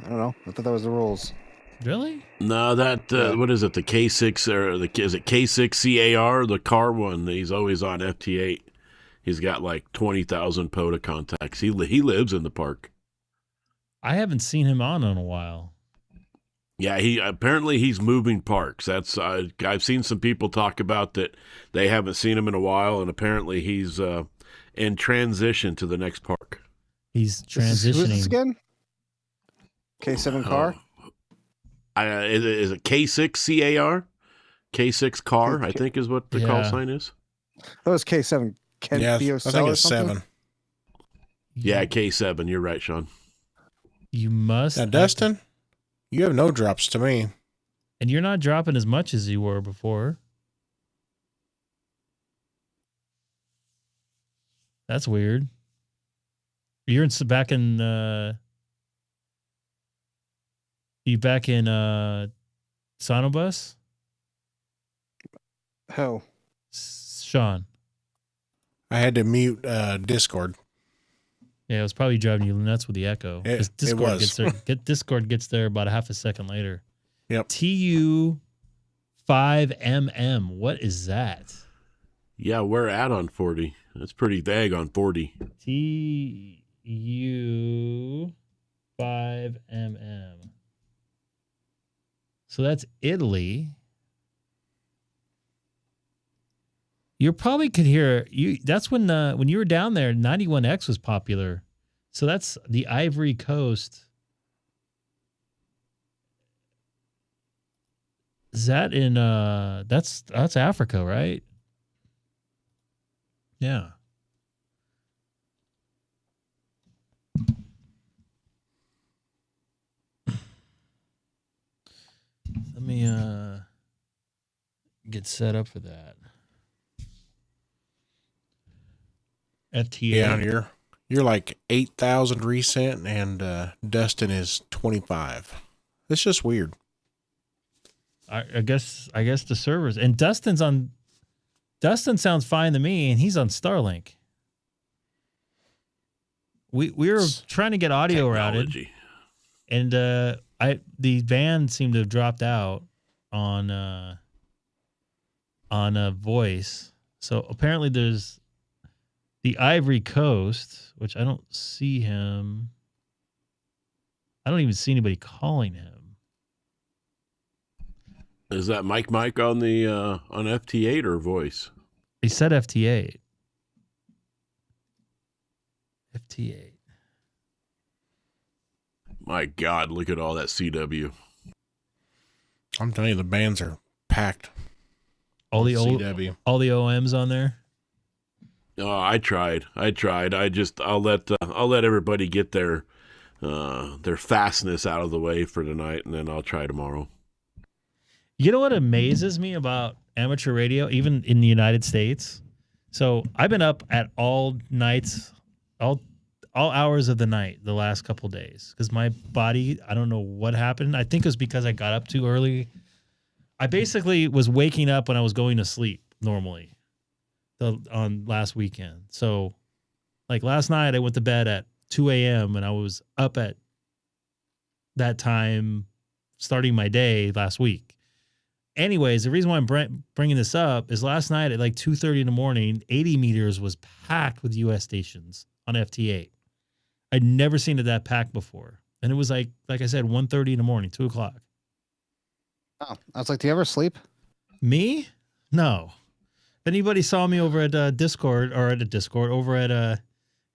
I don't know. I thought that was the rules. Really? No, that what is it? The K6 or is it K6CAR? The car one. He's always on FT8. He's got like 20,000 POTA contacts. He lives in the park. I haven't seen him on in a while. Yeah, he's moving parks. That's I've seen some people talk about that they haven't seen him in a while, and apparently he's in transition to the next park. He's transitioning. Who is this again? K7 car? Is it K6CAR? K6 car, I think is what the call sign is. That was K7. Yeah, I think it's 7. Yeah, K7. You're right, Sean. You must. Now, Dustin, you have no drops to me. And you're not dropping as much as you were before. That's weird. You're back in Sonobus? Who? Sean. I had to mute Discord. Yeah, it was probably driving you nuts with the echo. It was. Gets there. Discord gets there about a half a second later. Yep. TU5MM. What is that? Yeah, we're at on 40. That's pretty vague on 40. TU5MM. So that's Italy. You probably could hear you. That's when you were down there, 91X was popular. So that's the Ivory Coast. Is that in that's Africa, right? Yeah. Let me get set up for that. FT8. Yeah, you're like 8,000 recent, and Dustin is 25. It's just weird. I guess the servers, and Dustin sounds fine to me, and he's on Starlink. We were trying to get audio routed, and the band seemed to have dropped out on voice. So apparently there's the Ivory Coast, which I don't see him. I don't even see anybody calling him. Is that Mike on the on FT8 or voice? He said FT8. FT8. My God, look at all that CW. I'm telling you, the bands are packed. All the CW. all the OMs on there. Oh, I tried. I'll let everybody get their fastness out of the way for tonight, and then I'll try tomorrow. You know what amazes me about amateur radio, even in the United States? So I've been up at all nights, all hours of the night the last couple of days because my body, I don't know what happened. I think it was because I got up too early. I basically was waking up when I was going to sleep normally on last weekend. So like last night I went to bed at 2 a.m. and I was up at that time starting my day last week. Anyways, the reason why I'm bringing this up is last night at like 2:30 in the morning, 80 meters was packed with U.S. stations on FT8. I'd never seen it that packed before. And it was like I said, 1:30 in the morning, 2 o'clock. Oh, I was like, do you ever sleep? Me? No. If anybody saw me over at Discord over at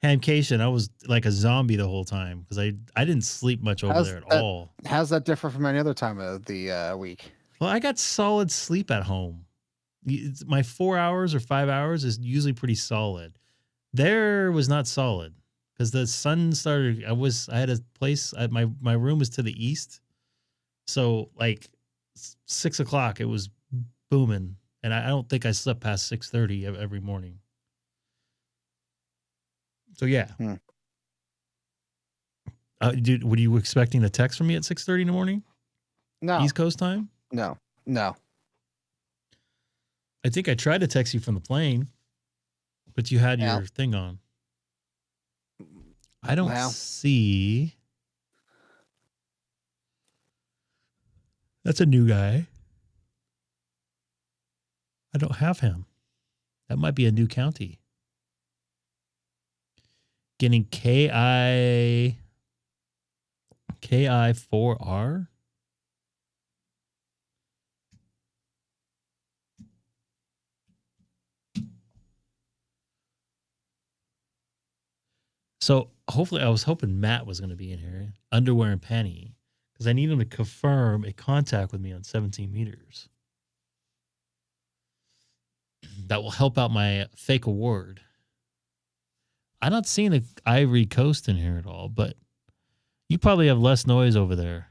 Hamcation, I was like a zombie the whole time because I didn't sleep much over there at all. How's that differ from any other time of the week? Well, I got solid sleep at home. My 4 hours or 5 hours is usually pretty solid. There was not solid because the sun started. I had a place. My room was to the east, so like 6 o'clock it was booming, and I don't think I slept past 6:30 every morning. So yeah. Dude, were you expecting a text from me at 6:30 in the morning? No. East Coast time? No. I think I tried to text you from the plane, but you had your thing on. I don't see. That's a new guy. I don't have him. That might be a new county. Getting KI4R. So hopefully, I was hoping Matt was going to be in here, underwear and panty, because I need him to confirm a contact with me on 17 meters. That will help out my fake award. I'm not seeing the Ivory Coast in here at all, but you probably have less noise over there.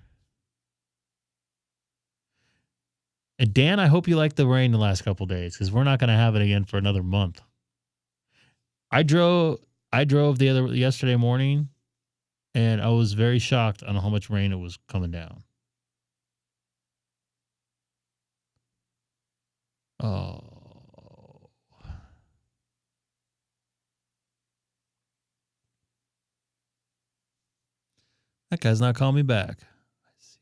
And Dan, I hope you liked the rain the last couple of days because we're not going to have it again for another month. I drove yesterday morning, and I was very shocked on how much rain it was coming down. Oh. That guy's not calling me back. I see.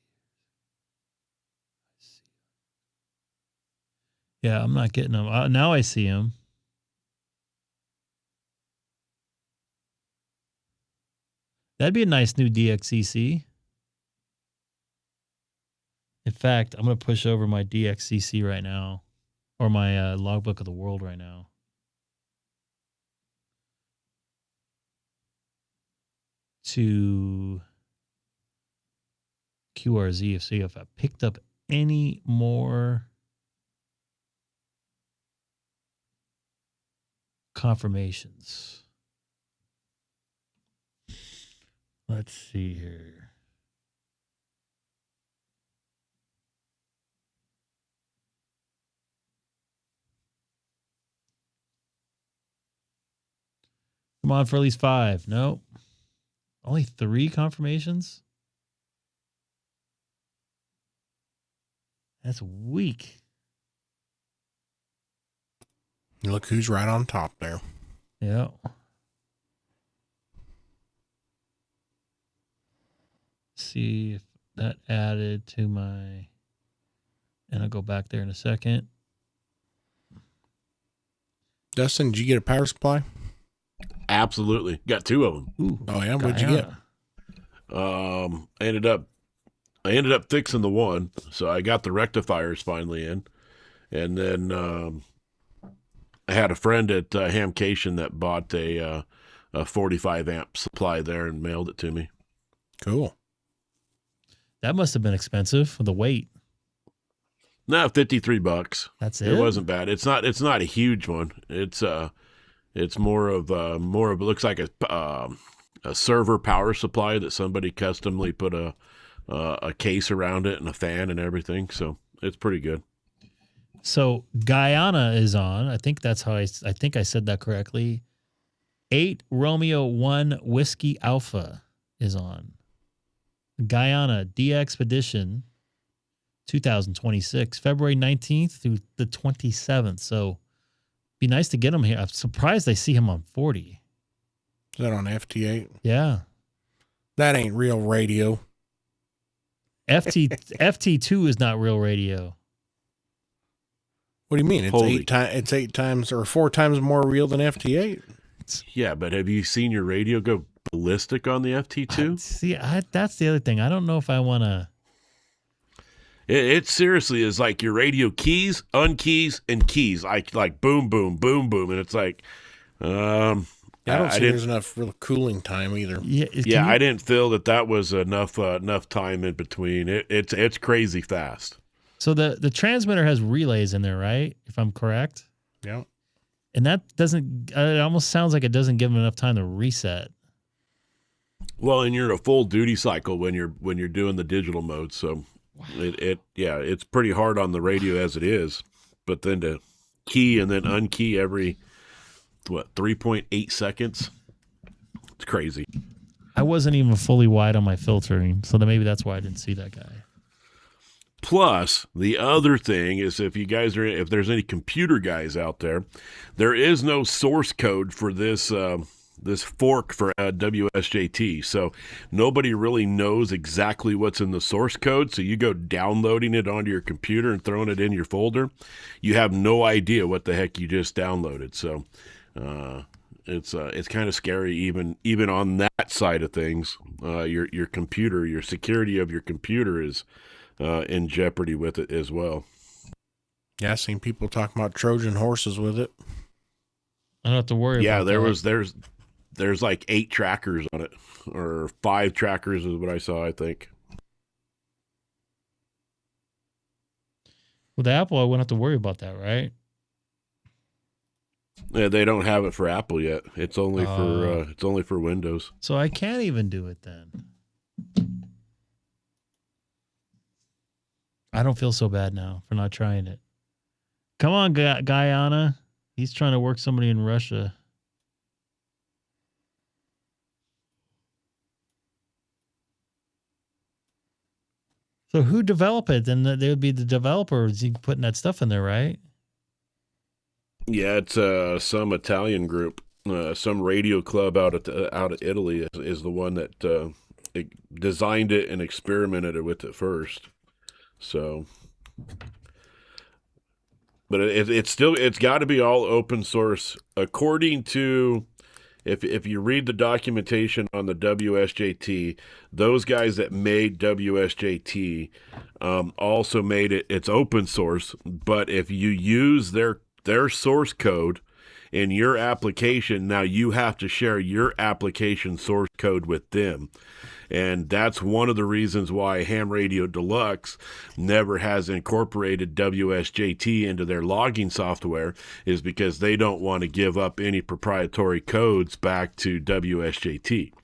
Yeah, I'm not getting him. Now I see him. That'd be a nice new DXCC. In fact, I'm going to push over my DXCC right now. or my logbook of the world right now. To QRZ, see if I picked up any more confirmations. Let's see here. Come on for at least 5. Nope. Only 3 confirmations? That's weak. Look who's right on top there. Yeah. See if that added to my, and I'll go back there in a second. Dustin, did you get a power supply? Absolutely. Got 2 of them. Ooh, Oh yeah, what'd you get? I ended up fixing the one, so I got the rectifiers finally in, and then I had a friend at Hamcation that bought a 45 amp supply there and mailed it to me. Cool. That must have been expensive for the weight. No, $53. That's it. It wasn't bad. It's not a huge one. It's more of it looks like a server power supply that somebody customly put a case around it and a fan and everything. So it's pretty good. So Guyana is on. I think that's how I think I said that correctly. 8 Romeo 1 Whiskey Alpha is on. Guyana D Expedition 2026, February 19th through the 27th. So be nice to get him here. I'm surprised I see him on 40. Is that on FT8? Yeah. That ain't real radio. FT2 is not real radio. What do you mean? It's Holy. it's 8 times or 4 times more real than FT8. Yeah, but have you seen your radio go ballistic on the FT2? See, that's the other thing. I don't know if I want to. It seriously is like your radio keys, unkeys, and keys. Like boom, boom, boom, boom, and it's like, I don't see there's enough real cooling time either. Yeah, I didn't feel that was enough time in between. It's crazy fast. So the transmitter has relays in there, right? If I'm correct. Yeah. And that doesn't. It almost sounds like it doesn't give them enough time to reset. Well, and you're in a full duty cycle when you're doing the digital mode, so. Wow. It's pretty hard on the radio as it is, but then to key and then unkey every 3.8 seconds, it's crazy. I wasn't even fully wide on my filtering, so then maybe that's why I didn't see that guy. Plus, the other thing is if there's any computer guys out there, there is no source code for this fork for WSJT. So nobody really knows exactly what's in the source code. So you go downloading it onto your computer and throwing it in your folder. You have no idea what the heck you just downloaded. So it's kind of scary even on that side of things. Your computer, your security of your computer is in jeopardy with it as well. Yeah, I've seen people talking about Trojan horses with it. I don't have to worry about that. There's like 8 trackers on it, or 5 trackers is what I saw, I think. With Apple, I wouldn't have to worry about that, right? Yeah, they don't have it for Apple yet. It's only for Windows. So I can't even do it then. I don't feel so bad now for not trying it. Come on, Guyana. He's trying to work somebody in Russia. So who developed it? Then they would be the developers putting that stuff in there, right? Yeah, it's some Italian group, some radio club out of Italy is the one that designed it and experimented with it first. So, but it's got to be all open source according to if you read the documentation on the WSJT, those guys that made WSJT also made it. It's open source, but if you use their source code in your application, now you have to share your application source code with them. And that's one of the reasons why Ham Radio Deluxe never has incorporated WSJT into their logging software, is because they don't want to give up any proprietary codes back to WSJT.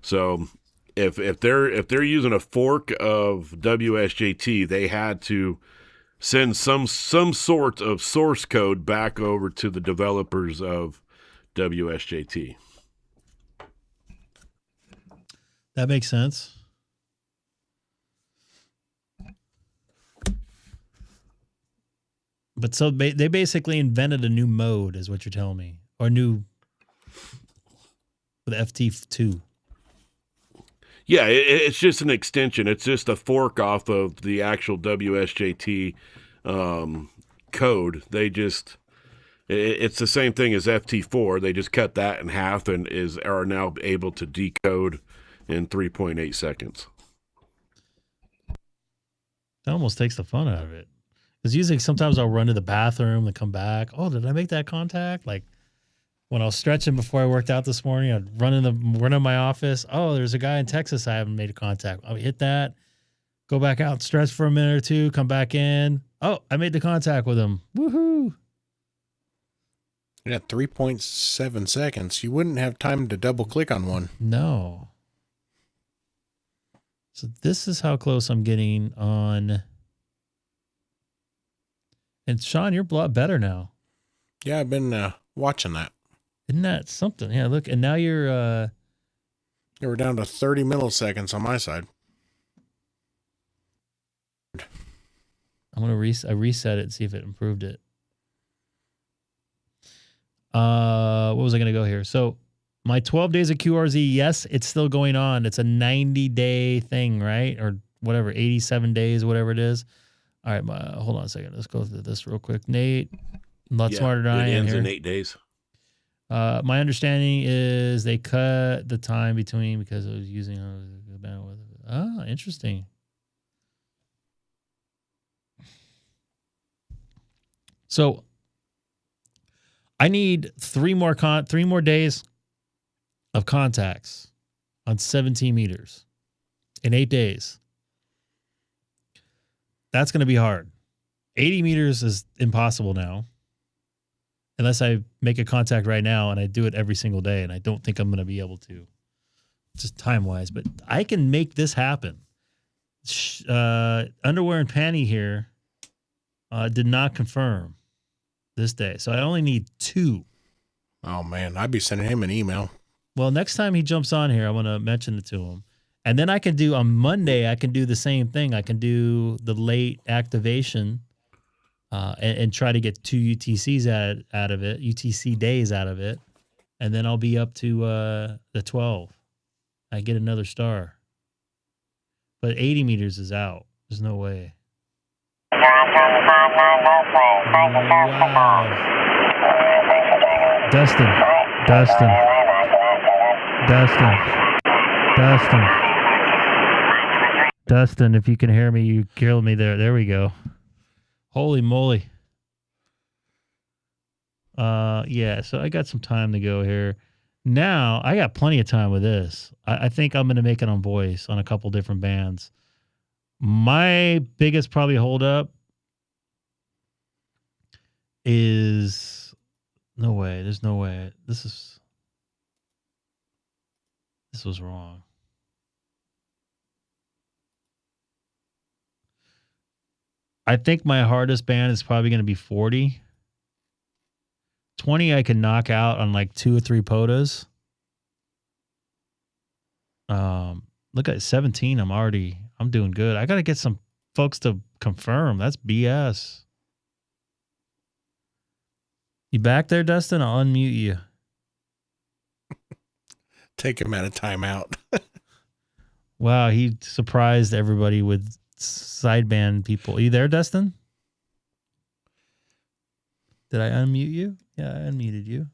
So if they're using a fork of WSJT, they had to send some sort of source code back over to the developers of WSJT. That makes sense. But so they basically invented a new mode, is what you're telling me, or new with FT2. Yeah, it's just an extension. It's just a fork off of the actual WSJT code. It's the same thing as FT4. They just cut that in half and are now able to decode in 3.8 seconds. That almost takes the fun out of it. Because usually sometimes I'll run to the bathroom and come back. Oh, did I make that contact? Like when I was stretching before I worked out this morning, I'd run in my office. Oh, there's a guy in Texas I haven't made a contact. I'll hit that, go back out, stretch for a minute or two, come back in. Oh, I made the contact with him. Woohoo. At 3.7 seconds, you wouldn't have time to double click on one. No. So this is how close I'm getting on. And Sean, you're a lot better now. Yeah, I've been watching that. Isn't that something? Yeah, look, and now you're We're down to 30 milliseconds on my side. I'm gonna reset it and see if it improved it. What was I gonna go here? So my 12 days of QRZ, yes, it's still going on. It's a 90-day thing, right? Or whatever, 87 days, whatever it is. All right, hold on a second. Let's go through this real quick. Nate, a lot smarter than I am here. It ends in 8 days. My understanding is they cut the time between because it was using the bandwidth. Ah, interesting. So I need three more days of contacts on 17 meters in 8 days. That's going to be hard. 80 meters is impossible now. Unless I make a contact right now and I do it every single day, and I don't think I'm going to be able to, just time-wise. But I can make this happen. Underwear and panty here did not confirm this day. So I only need 2. Oh, man. I'd be sending him an email. Well, next time he jumps on here, I'm going to mention it to him. And then I can do, on Monday, I can do the same thing. I can do the late activation and try to get 2 UTCs out of it, UTC days out of it. And then I'll be up to the 12. I get another star. But 80 meters is out. There's no way. Wow. Dustin, if you can hear me, you killed me there. There we go. Holy moly. Yeah, so I got some time to go here. Now, I got plenty of time with this. I think I'm going to make it on voice on a couple different bands. My biggest probably holdup is no way. There's no way. This was wrong. I think my hardest band is probably going to be 40. 20 I can knock out on like 2 or 3 POTAs. Look at 17. I'm doing good. I got to get some folks to confirm. That's BS. You back there, Dustin? I'll unmute you. Take him at a timeout. Wow, he surprised everybody with sideband people. Are you there, Dustin? Did I unmute you? Yeah, I unmuted you.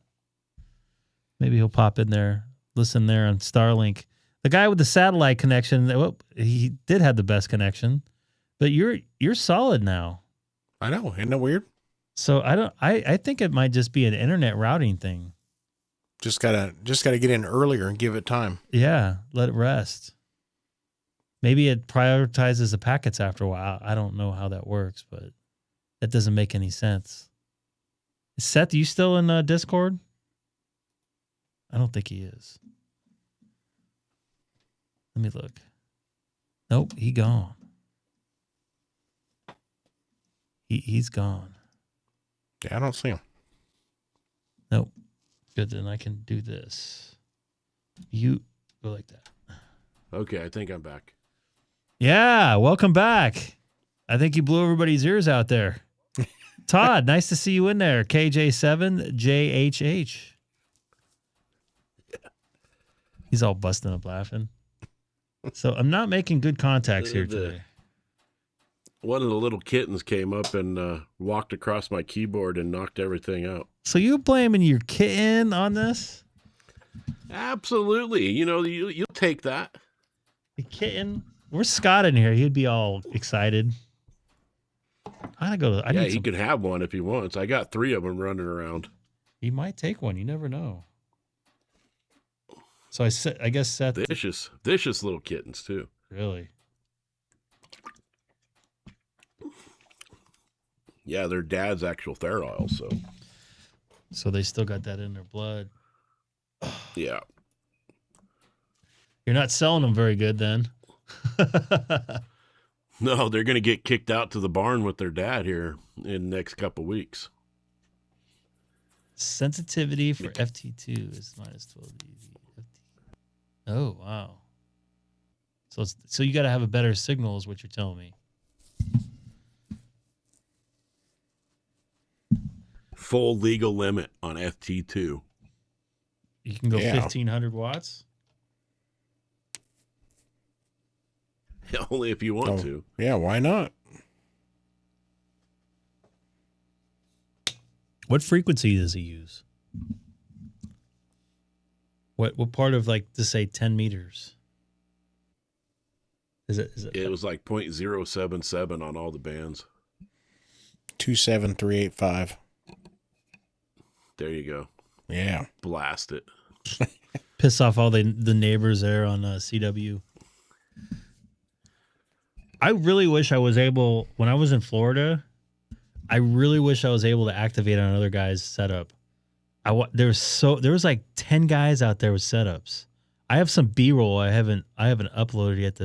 Maybe he'll pop in there, listen there on Starlink. The guy with the satellite connection, well, he did have the best connection, but you're solid now. I know, isn't that weird? So I think it might just be an internet routing thing. Just gotta get in earlier and give it time. Yeah, let it rest. Maybe it prioritizes the packets after a while. I don't know how that works, but that doesn't make any sense. Seth, you still in Discord? I don't think he is. Let me look. Nope, he gone. He's gone. Yeah, I don't see him. Nope. Good, then I can do this. You go like that. Okay, I think I'm back. Yeah, welcome back. I think you blew everybody's ears out there. Todd, nice to see you in there. KJ7JHH. He's all busting up laughing. So I'm not making good contacts here today. One of the little kittens came up and walked across my keyboard and knocked everything out. So you blaming your kitten on this? Absolutely. You know, you'll take that. The kitten? Where's Scott in here? He'd be all excited. I need he could have one if he wants. I got 3 of them running around. He might take one. You never know. So I guess Seth. Vicious little kittens too. Really? Yeah, their dad's actual Theroil, So they still got that in their blood. Yeah. You're not selling them very good then. No, they're going to get kicked out to the barn with their dad here in the next couple weeks. Sensitivity for FT2 is minus 12 dB. Oh, wow. So you got to have a better signal is what you're telling me. Full legal limit on FT2. You can go 1,500 watts? Only if you want to. Yeah, why not? What frequency does he use? What part of, like, to say 10 meters? Is it? It was like 0.077 on all the bands. 27385. There you go. Yeah. Blast it. Piss off all the neighbors there on CW. I really wish I was able, when I was in Florida, I really wish I was able to activate on another guy's setup. There was like 10 guys out there with setups. I have some B-roll I haven't uploaded yet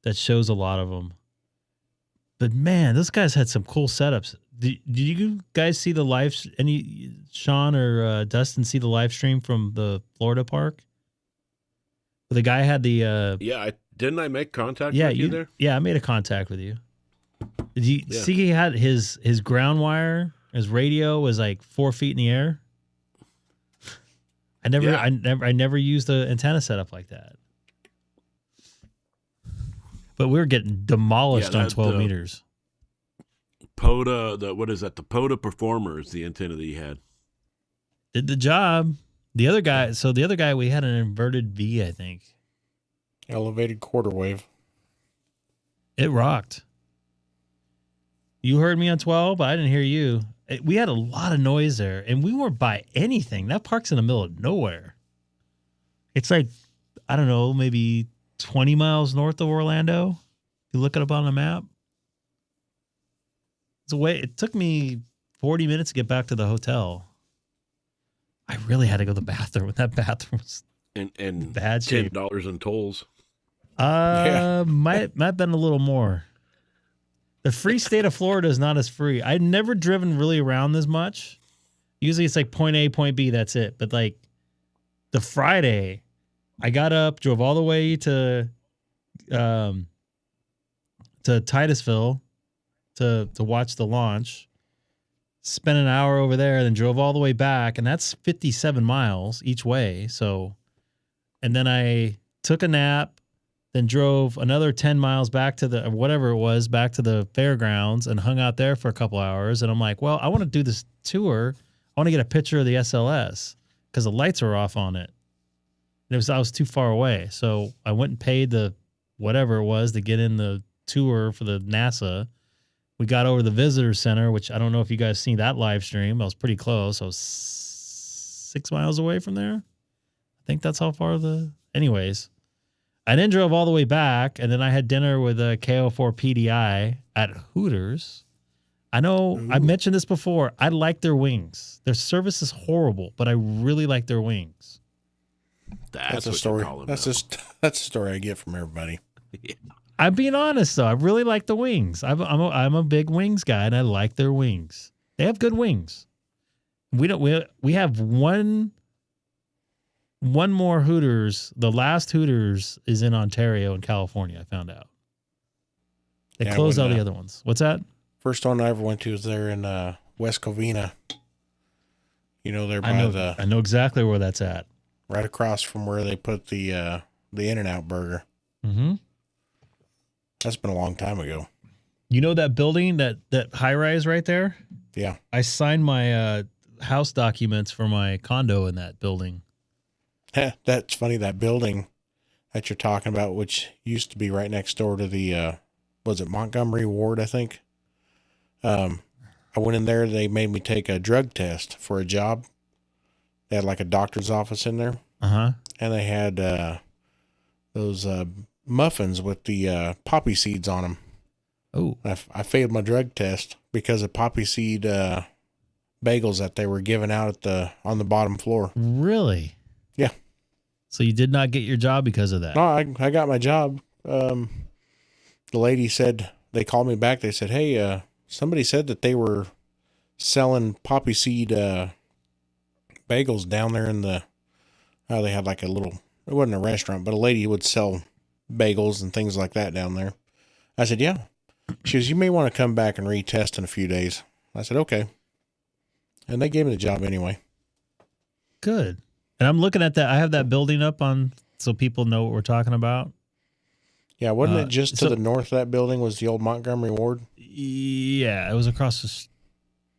that shows a lot of them. But man, those guys had some cool setups. Did you guys see the live? Any Sean or Dustin see the live stream from the Florida park? The guy had the. Didn't I make contact with you there? Yeah, I made a contact with you. Did you see he had his ground wire? His radio was like 4 feet in the air. I never used an antenna setup like that. But we were getting demolished on 12 meters. POTA, what is that? The POTA Performer is the antenna that he had. Did the job. The other guy, we had an inverted V, I think. Elevated quarter wave. It rocked. You heard me on 12, but I didn't hear you. We had a lot of noise there, and we weren't by anything. That park's in the middle of nowhere. It's like, I don't know, maybe 20 miles north of Orlando. You look it up on the map. It took me 40 minutes to get back to the hotel. I really had to go to the bathroom. That bathroom was and bad shape. $10 in tolls. Might have been a little more. The free state of Florida is not as free. I've never driven really around this much. Usually it's like point A, point B, that's it. But like the Friday, I got up, drove all the way to Titusville to watch the launch, spent an hour over there, then drove all the way back, and that's 57 miles each way. So, and then I took a nap, then drove another 10 miles back to back to the fairgrounds and hung out there for a couple hours. And I'm like, well, I want to do this tour. I want to get a picture of the SLS. because the lights were off on it. I was too far away. So I went and paid the whatever it was to get in the tour for the NASA. We got over to the visitor center, which I don't know if you guys seen that live stream. I was pretty close. I was 6 miles away from there. I think that's how far anyways. I then drove all the way back, and then I had dinner with a KO4 PDI at Hooters. I know I've mentioned this before. I like their wings. Their service is horrible, but I really like their wings. That's a what story. you're calling That's them. that's a story I get from everybody. Yeah. I'm being honest though. I really like the wings. I'm a big wings guy, and I like their wings. They have good wings. We have one more Hooters. The last Hooters is in Ontario and California. I found out they closed all the other ones. What's that? First one I ever went to was there in West Covina. You know, there by I know exactly where that's at. Right across from where they put the In-N-Out burger. Mm-hmm. That's been a long time ago. You know that building, that high rise right there? Yeah. I signed my house documents for my condo in that building. That's funny. That building that you're talking about, which used to be right next door to the, was it Montgomery Ward, I think? I went in there. They made me take a drug test for a job. They had like a doctor's office in there. Uh-huh. And they had those muffins with the poppy seeds on them. Oh. I failed my drug test because of poppy seed bagels that they were giving out on the bottom floor. Really? Yeah. So you did not get your job because of that? No, I got my job. The lady said, they called me back. They said, hey, somebody said that they were selling poppy seed bagels down there in they had like a little, it wasn't a restaurant, but a lady would sell bagels and things like that down there. I said, yeah. She goes, you may want to come back and retest in a few days. I said, okay. And they gave me the job anyway. Good. And I'm looking at that. I have that building up on so people know what we're talking about. Yeah, wasn't it just to the north of that building was the old Montgomery Ward? Yeah, it was across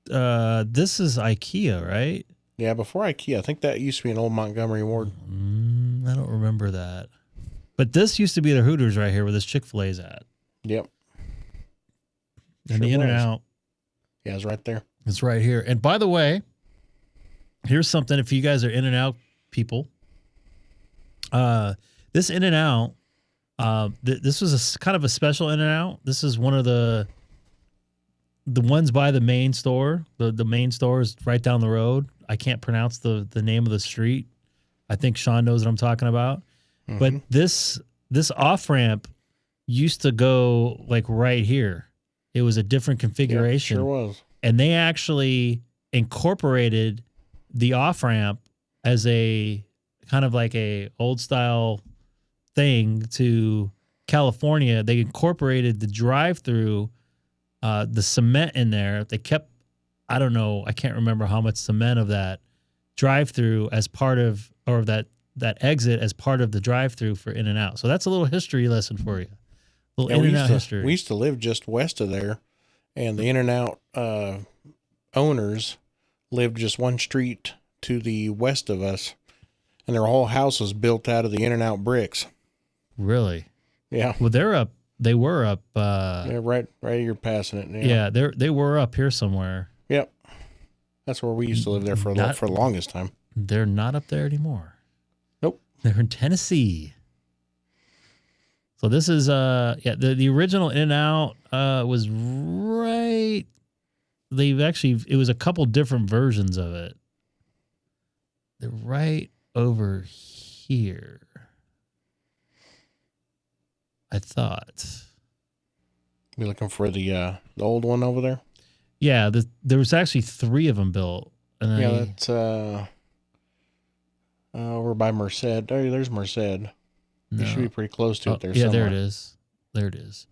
the this is IKEA, right? Yeah, before IKEA. I think that used to be an old Montgomery Ward. I don't remember that. But this used to be the Hooters right here where this Chick-fil-A's at. Yep. And the In-N-Out. Yeah, it's right there. It's right here. And by the way, here's something if you guys are In-N-Out people. This In-N-Out, this was kind of a special In-N-Out. This is one of the ones by the main store. The main store is right down the road. I can't pronounce the name of the street. I think Sean knows what I'm talking about. Mm-hmm. But this off-ramp used to go like right here. It was a different configuration. Yeah, sure was. And they actually incorporated the off-ramp as a kind of like a old style thing to California. They incorporated the drive-through, the cement in there. They kept, I don't know, I can't remember how much cement of that drive-through as part of, or that exit as part of the drive-through for In-N-Out. So that's a little history lesson for you. A little In-N-Out history. We used to live just west of there, and the In-N-Out owners lived just one street to the west of us, and their whole house was built out of the In-N-Out bricks. Really? Yeah. Well, they were up. Yeah, right. You're passing it now. Yeah, they were up here somewhere. Yep. That's where we used to live there for the longest time. They're not up there anymore. Nope. They're in Tennessee. So this is the original In-N-Out was right. It was a couple different versions of it. They're right over here. I thought. You looking for the old one over there? Yeah, there was actually 3 of them built. And that's over by Merced. Oh, there's Merced. No. You should be pretty close to it there. Yeah, somewhere. there it is. There it is.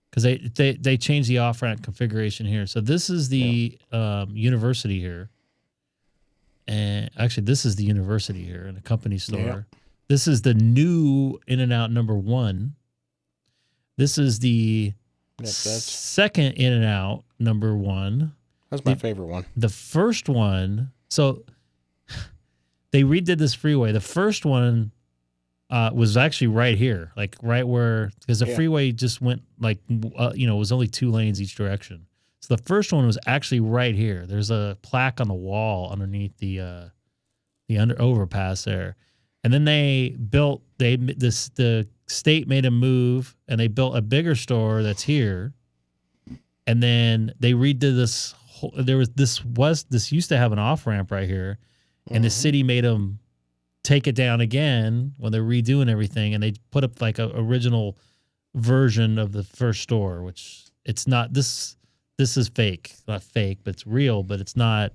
Because they changed the off-ramp configuration here. So this is the university here. And actually, this is the university here in the company store. Yeah. This is the new In-N-Out number 1. This is the second In-N-Out number 1. That's my favorite one. The first one. So they redid this freeway. The first one was actually right here, like right where, because the freeway just went like, it was only 2 lanes each direction. So the first one was actually right here. There's a plaque on the wall underneath the overpass there. And then the state made a move and they built a bigger store that's here. And then they redid this whole, this used to have an off ramp right here, and the city made them take it down again when they're redoing everything, and they put up like a original version of the first store, which it's not. This is fake, not fake, but it's real, but it's not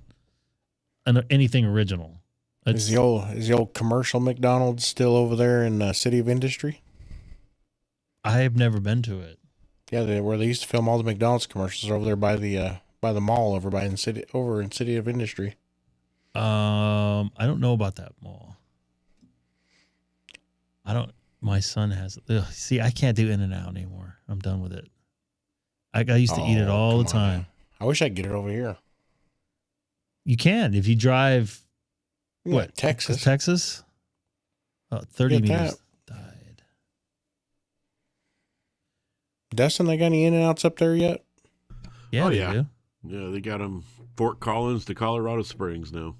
anything original. Is the old commercial McDonald's still over there in City of Industry? I've never been to it. Yeah, where they used to film all the McDonald's commercials over there by the mall over in City of Industry. I don't know about that mall. My son has. See, I can't do In-N-Out anymore. I'm done with it. I used to eat it all the time. Man. I wish I could get it over here. You can if you drive. What, Texas? Texas? 30 meters. Died. Dustin, they got any In-N-Outs up there yet? Yeah, they do. Yeah, they got them Fort Collins to Colorado Springs now.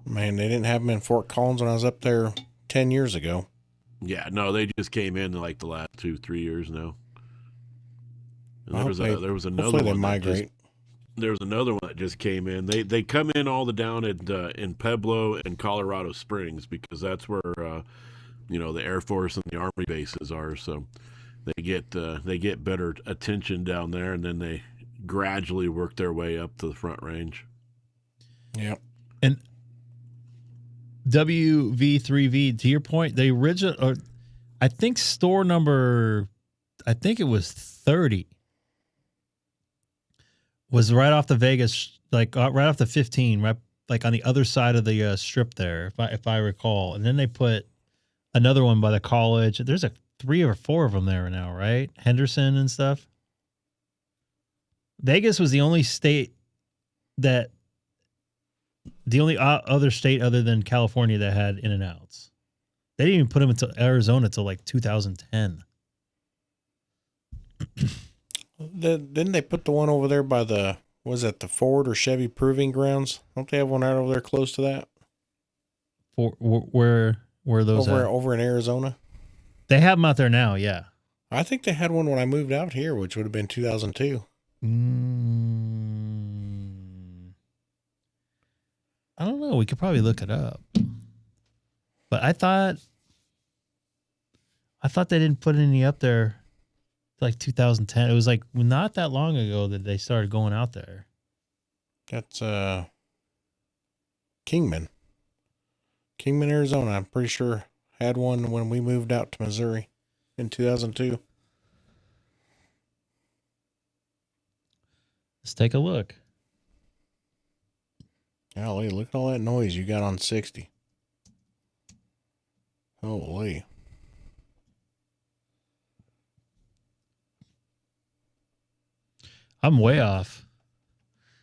Man, they didn't have them in Fort Collins when I was up there 10 years ago. Yeah, no, they just came in like the last 2-3 years now. And there was another one. They migrate. There was another one that just came in. They come in all the down in Pueblo and Colorado Springs because that's where the Air Force and the Army bases are. So they get better attention down there, and then they gradually work their way up to the Front Range. Yep. And WV3V, to your point, the original, or I think store number, I think it was 30, was right off the Vegas, like right off the 15, right, like on the other side of the strip there, if I recall. And then they put another one by the college. There's 3 or 4 of them there now, right? Henderson and stuff. Vegas was the only state that. The only other state other than California that had In-N-Outs. They didn't even put them into Arizona until like 2010. Didn't they put the one over there by the Ford or Chevy Proving Grounds? Don't they have one right over there close to that? Where are those over in Arizona? They have them out there now, yeah. I think they had one when I moved out here, which would have been 2002. I don't know. We could probably look it up. But I thought they didn't put any up there like 2010. It was like not that long ago that they started going out there. That's Kingman, Arizona. I'm pretty sure had one when we moved out to Missouri in 2002. Let's take a look. Golly, look at all that noise you got on 60. Holy. I'm way off.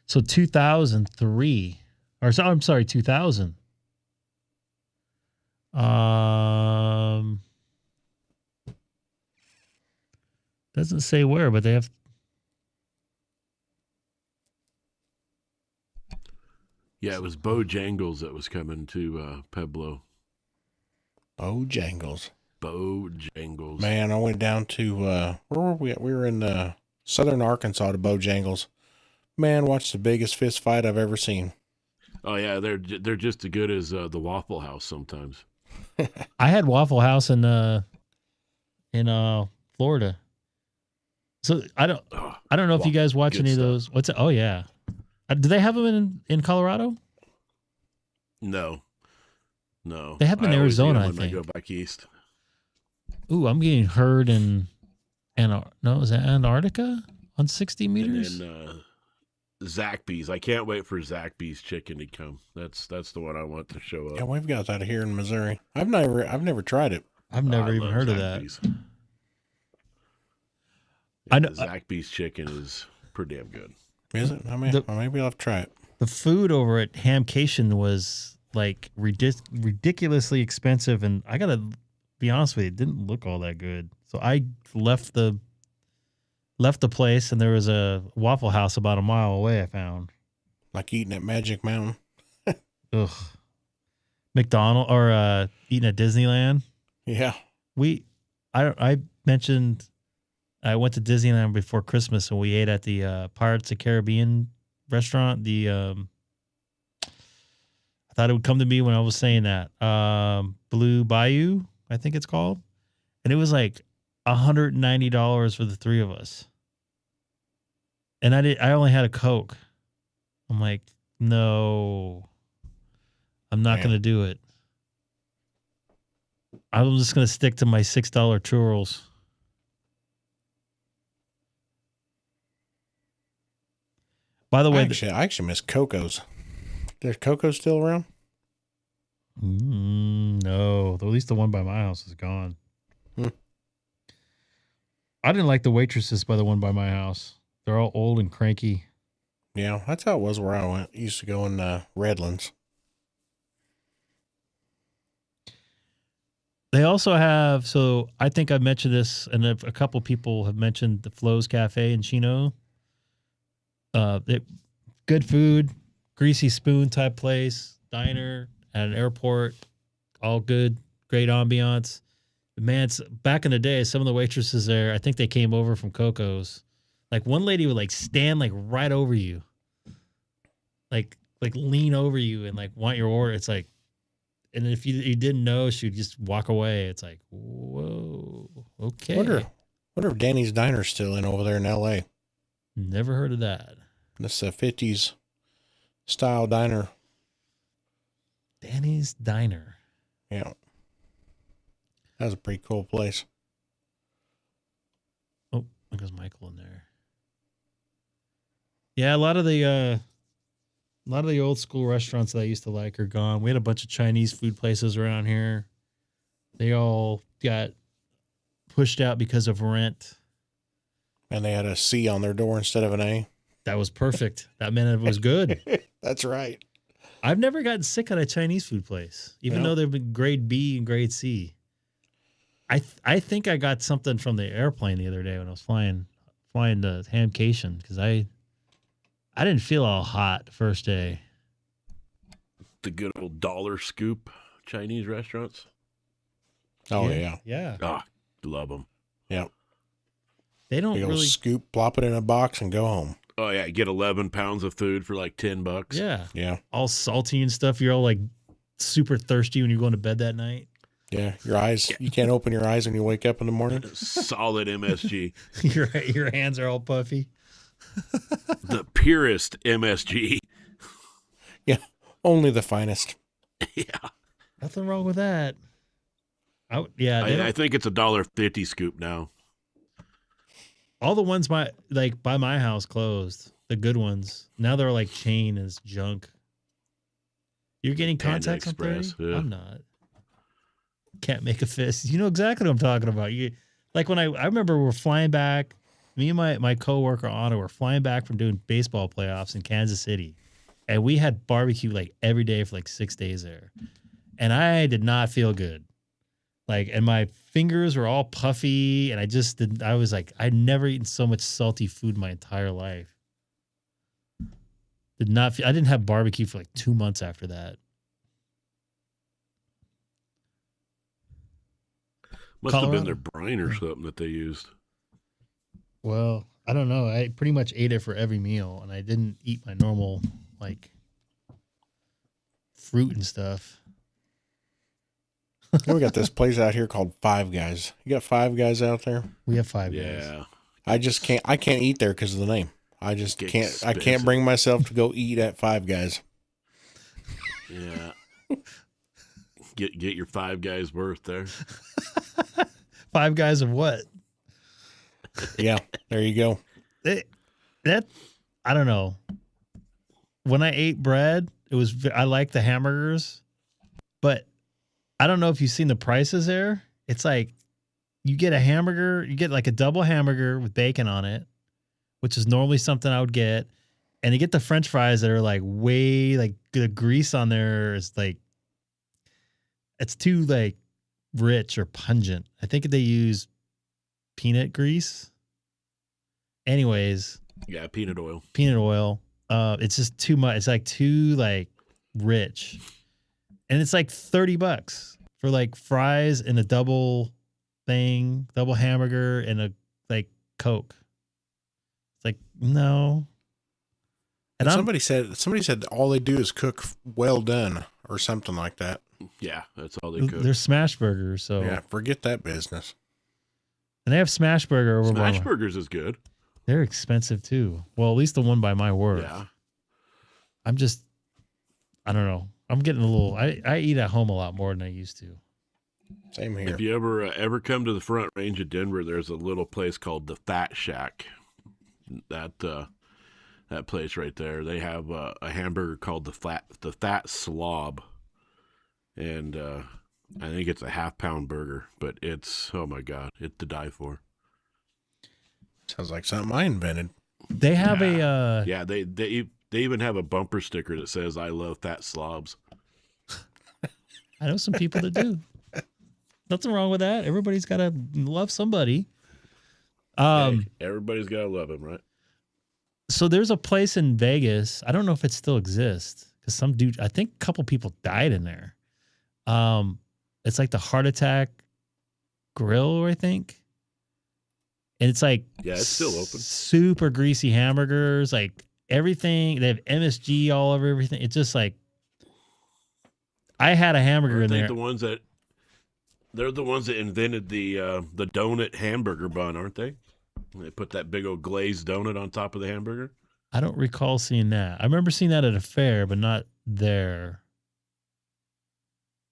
So 2003. I'm sorry, 2000. Doesn't say where, but they have. Yeah, it was Bojangles that was coming to Pueblo. Bojangles. Bojangles. Man, I went down to, where were we at? We were in southern Arkansas to Bojangles. Man, watch the biggest fist fight I've ever seen. Oh, yeah, they're just as good as the Waffle House sometimes. I had Waffle House in Florida. So I don't know if you guys watch any of those. What's it? Oh, yeah. Do they have them in Colorado? No. They have them in Arizona, I think. I go back east. Ooh, I'm getting heard in is that Antarctica on 60 meters? And then Zaxby's. I can't wait for Zaxby's chicken to come. That's the one I want to show up. Yeah, we've got that here in Missouri. I've never tried it. I've never even heard Zaxby's. of that. Yeah, I know Zaxby's chicken is pretty damn good. Is it? I mean, maybe I'll have to try it. The food over at Hamcation was like ridiculously expensive, and I gotta be honest with you, it didn't look all that good. So I left the place, and there was a Waffle House about a mile away. I found Like eating at Magic Mountain. ugh, McDonald's or eating at Disneyland. Yeah. I mentioned I went to Disneyland before Christmas, and we ate at the Pirates of the Caribbean restaurant. I thought it would come to me when I was saying that. Blue Bayou, I think it's called. And it was like $190 for the three of us. And I only had a Coke. I'm like, no, I'm not going to do it. I'm just going to stick to my $6 churros. By the way, I actually miss Coco's. There's Coco still around? No, at least the one by my house is gone. I didn't like the waitresses by the one by my house. They're all old and cranky. Yeah, that's how it was where I went. Used to go in Redlands. They also have, so I think I've mentioned this, and a couple people have mentioned the Flo's Cafe in Chino. Good food, greasy spoon type place, diner at an airport, all good, great ambiance. Man, back in the day, some of the waitresses there, I think they came over from Coco's. Like one lady would like stand like right over you, like lean over you and like want your order. It's like, and if you didn't know, she would just walk away. It's like, whoa, okay. Wonder if Danny's Diner's still in over there in L.A. Never heard of that. This 50s style diner. Danny's Diner. Yeah. That was a pretty cool place. Oh, there goes Michael in there. Yeah, a lot of the old school restaurants that I used to like are gone. We had a bunch of Chinese food places around here. They all got pushed out because of rent. And they had a C on their door instead of an A. That was perfect. That meant it was good. That's right. I've never gotten sick at a Chinese food place, even though they've been grade B and grade C. I think I got something from the airplane the other day when I was flying to Hamcation because I didn't feel all hot the first day. The good old dollar scoop Chinese restaurants. Oh, yeah. Yeah. Ah, love them. Yeah. They don't really scoop, plop it in a box, and go home. Oh, yeah. You get 11 pounds of food for like $10. Yeah. Yeah. All salty and stuff. You're all like super thirsty when you're going to bed that night. Yeah. Your eyes, you can't open your eyes when you wake up in the morning. Solid MSG. Your hands are all puffy. The purest MSG. Yeah. Only the finest. Yeah. Nothing wrong with that. I think it's $1.50 scoop now. All the ones by my house closed. The good ones. Now they're like chain as junk. You're getting contacts on 30? Yeah. I'm not. Can't make a fist. You know exactly what I'm talking about. When I remember we're flying back, me and my coworker Anna were flying back from doing baseball playoffs in Kansas City. And we had barbecue like every day for like 6 days there. And I did not feel good. And my fingers were all puffy, and I was like, I'd never eaten so much salty food in my entire life. I didn't have barbecue for like 2 months after that. Must have been their brine or something that they used. Well, I don't know. I pretty much ate it for every meal, and I didn't eat my normal, fruit and stuff. We got this place out here called Five Guys. You got Five Guys out there? We have Five Guys. Yeah. I can't eat there because of the name. I just can't. Expensive. I can't bring myself to go eat at Five Guys. Yeah. Get your 5 guys worth there. 5 guys of what? Yeah, there you go. I don't know. When I ate bread, I like the hamburgers, but I don't know if you've seen the prices there. It's like you get a hamburger, you get like a double hamburger with bacon on it, which is normally something I would get. And you get the French fries that are like way like the grease on there is like it's too like rich or pungent. I think they use peanut grease. Anyways. Yeah, peanut oil. It's just too much. It's like too like rich. And it's like $30 for like fries and a double hamburger and a like Coke. It's like, no. And somebody said all they do is cook well done or something like that. Yeah, that's all they cook. They're smash burgers, so yeah, forget that business. And they have smash burger over Smash burgers is good. They're expensive too. Well, at least the one by my work. Yeah. I don't know. I'm getting a little. I eat at home a lot more than I used to. Same here. If you ever come to the Front Range of Denver, there's a little place called the Fat Shack. That place right there, they have a hamburger called the Fat Slob, and I think it's a half-pound burger, but it's, oh my God, it's to die for. Sounds like something I invented. They have they even have a bumper sticker that says "I love fat slobs." I know some people that do. Nothing wrong with that. Everybody's got to love somebody. Hey, everybody's got to love him, right? So there's a place in Vegas. I don't know if it still exists because some dude, I think a couple people died in there. It's like the Heart Attack Grill, I think. And it's like, yeah, it's still open. Super greasy hamburgers, like everything. They have MSG all over everything. It's just like, I had a hamburger in there. They're the ones that invented the donut hamburger bun, aren't they? They put that big old glazed donut on top of the hamburger. I don't recall seeing that. I remember seeing that at a fair, but not there.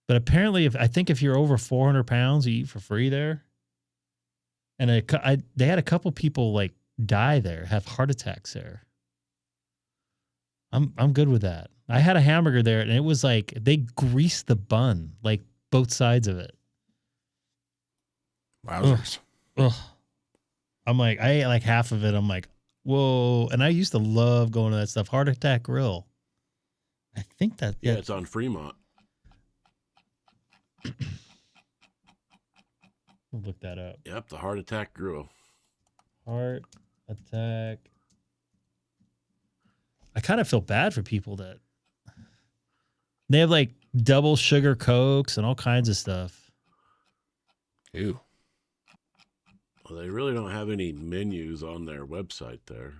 But apparently, if you're over 400 pounds, you eat for free there. And they had a couple people like die there, have heart attacks there. I'm good with that. I had a hamburger there, and it was like they greased the bun, like both sides of it. Wowzers. Ugh. I'm like, I ate like half of it. I'm like, whoa. And I used to love going to that stuff. Heart Attack Grill. I think that. Yeah, it's on Fremont. We'll look that up. Yep, the Heart Attack Grill. Heart Attack. I kind of feel bad for people that they have like double sugar Cokes and all kinds of stuff. Ew. Well, they really don't have any menus on their website there.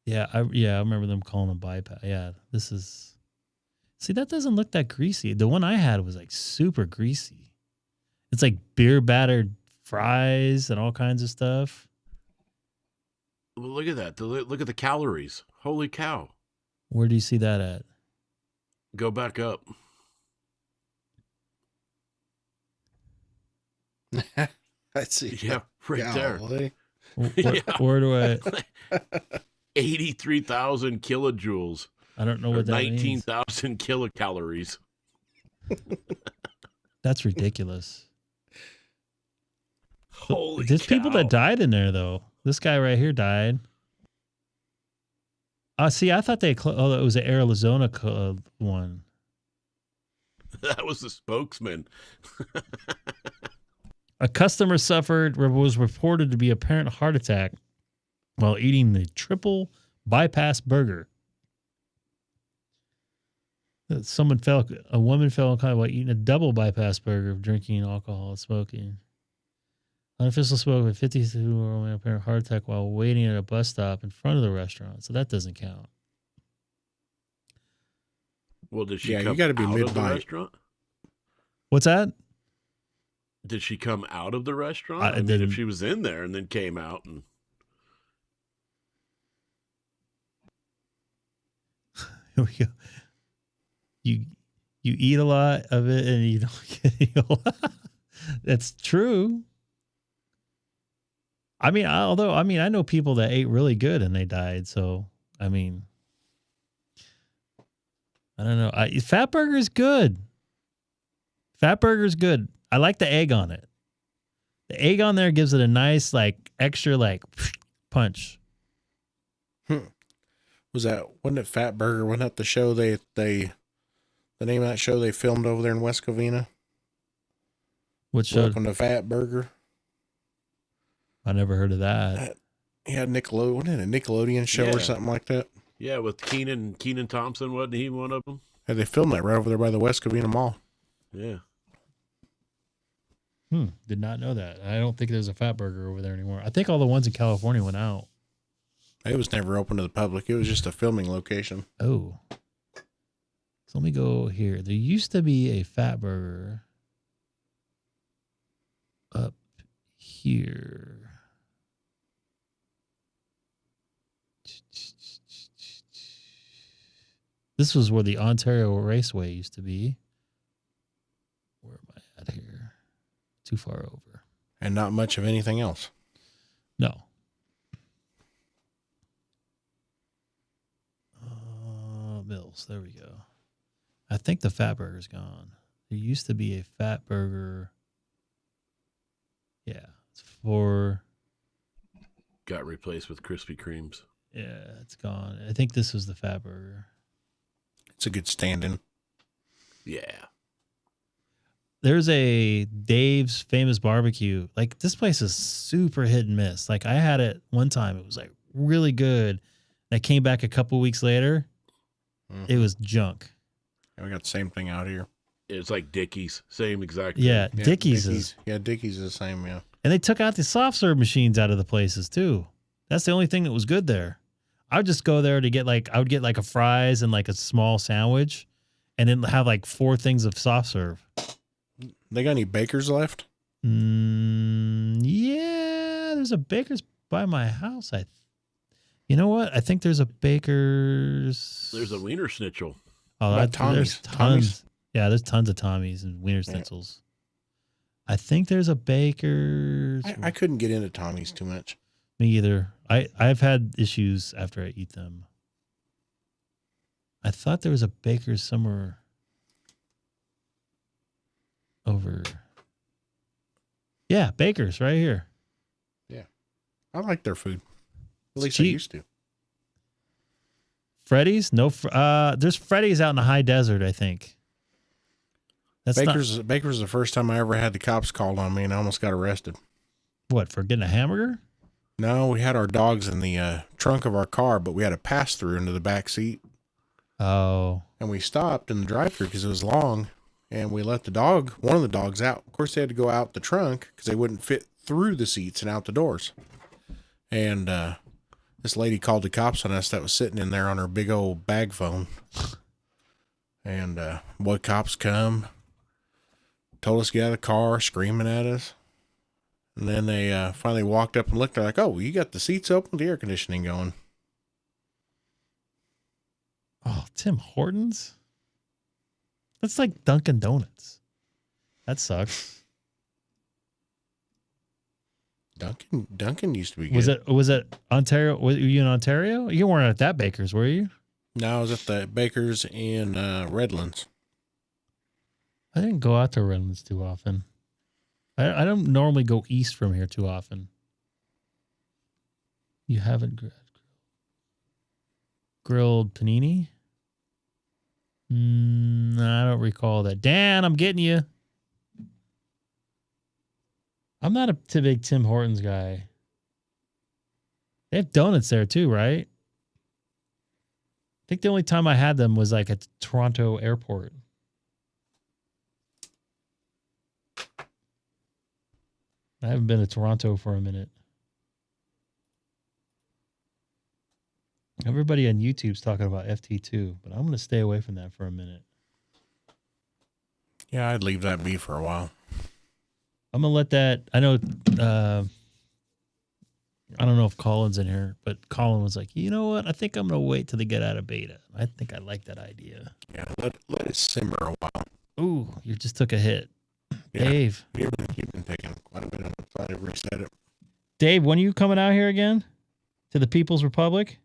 Yeah, I remember them calling them bypass. Yeah, see, that doesn't look that greasy. The one I had was like super greasy. It's like beer battered fries and all kinds of stuff. Well, look at that. Look at the calories. Holy cow. Where do you see that at? Go back up. I see. Yeah, right there. Where do I? 83,000 kilojoules. I don't know what that means. 19,000 kilocalories. That's ridiculous. Holy There's cow. people that died in there, though. This guy right here died. See, I thought it was an Arizona one. That was the spokesman. A customer was reported to be apparent heart attack while eating the triple bypass burger. A woman fell in contact while eating a double bypass burger, drinking alcohol and smoking. Unofficial spoke with 52-year-old apparent heart attack while waiting at a bus stop in front of the restaurant. So that doesn't count. Well, did she you come got to be out of the mid-bite. restaurant? What's that? Did she come out of the restaurant? I mean, didn't. if she was in there and then came out and... Here we go. You eat a lot of it and you don't get a lot. That's true. I mean, I know people that ate really good and they died. So, I mean, I don't know. Fat burger is good. Fat burger is good. I like the egg on it. The egg on there gives it a nice, like, extra, like, punch. Wasn't it Fat Burger? Wasn't that the show the name of that show they filmed over there in West Covina? What show? Welcome to Fat Burger. I never heard of that. Yeah, Nickelodeon. Wasn't it a Nickelodeon show or something like that? Yeah, with Keenan Thompson, wasn't he one of them? Yeah, they filmed that right over there by the West Covina Mall. Yeah. Did not know that. I don't think there's a Fat Burger over there anymore. I think all the ones in California went out. It was never open to the public. It was just a filming location. Oh. So let me go here. There used to be a Fat Burger up here. This was where the Ontario Raceway used to be. Where am I at here? Too far over. And not much of anything else. No. Mills. There we go. I think the Fat Burger's gone. There used to be a Fat Burger. Yeah. It's got replaced with Krispy Kremes. Yeah, it's gone. I think this was the Fat Burger. It's a good stand-in. Yeah. There's a Dave's Famous Barbecue. Like, this place is super hit and miss. Like, I had it one time. It was, like, really good. I came back a couple weeks later. It was junk. Yeah, we got the same thing out here. It's like Dickies. Same exact thing. Yeah, Dickies is. Yeah, Dickies is the same, yeah. And they took out the soft serve machines out of the places, too. That's the only thing that was good there. I would just go there to get, like, I would get, like, a fries and, like, a small sandwich and then have, like, 4 things of soft serve. They got any bakers left? Yeah, there's a Baker's by my house. You know what? I think there's a Baker's. There's a Wiener Schnitzel. Oh, Tommy's. there's tons. Tommy's? Yeah, there's tons of Tommy's and Wiener Schnitzels. I think there's a Baker's. I couldn't get into Tommy's too much. Me either. I've had issues after I eat them. I thought there was a Baker's somewhere over. Yeah, Baker's right here. Yeah. I like their food. At least cheap. I used to. Freddy's? No. There's Freddy's out in the high desert, I think. Baker's was the first time I ever had the cops called on me and I almost got arrested. What, for getting a hamburger? No, we had our dogs in the trunk of our car, but we had a pass-through into the back seat. Oh. And we stopped in the drive-thru because it was long, and we let one of the dogs out. Of course, they had to go out the trunk because they wouldn't fit through the seats and out the doors. And this lady called the cops on us that was sitting in there on her big old bag phone. And cops come, told us to get out of the car, screaming at us. And then they finally walked up and looked. They're like, "Oh, you got the seats open, the air conditioning going." Oh, Tim Hortons? That's like Dunkin' Donuts. That sucks. Dunkin' used to be good. Was it Ontario? Were you in Ontario? You weren't at that Baker's, were you? No, I was at the Baker's in Redlands. I didn't go out to Redlands too often. I don't normally go east from here too often. You haven't grilled panini? I don't recall that. Dan, I'm getting you. I'm not a big Tim Hortons guy. They have donuts there too, right? I think the only time I had them was like at Toronto airport. I haven't been to Toronto for a minute. Everybody on YouTube's talking about FT2, but I'm going to stay away from that for a minute. Yeah, I'd leave that be for a while. I'm going to let that. I know. I don't know if Colin's in here, but Colin was like, you know what? I think I'm going to wait till they get out of beta. I think I like that idea. Yeah, let it simmer a while. Ooh, you just took a hit. Yeah, Dave. You've been taking quite a bit on the side of reset it. Dave, when are you coming out here again? To the People's Republic?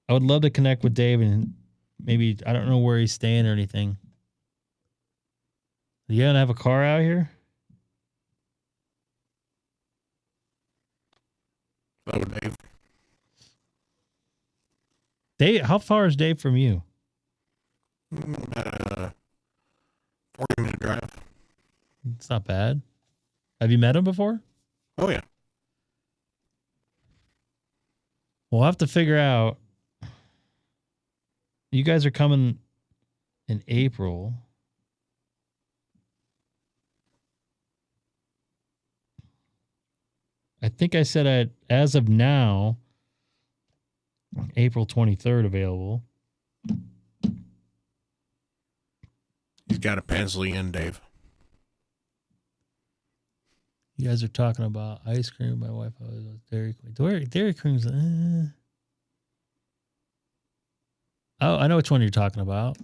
I would love to connect with Dave and maybe, I don't know where he's staying or anything. Are you going to have a car out here? Oh, Dave. Dave, how far is Dave from you? About a 40-minute drive. It's not bad. Have you met him before? Oh, yeah. We'll have to figure out. You guys are coming in April. I think I said as of now, April 23rd available. He's got to pencil you in, Dave. You guys are talking about ice cream. My wife always loves Dairy Queen. Dairy Queen's. Oh, I know which one you're talking about.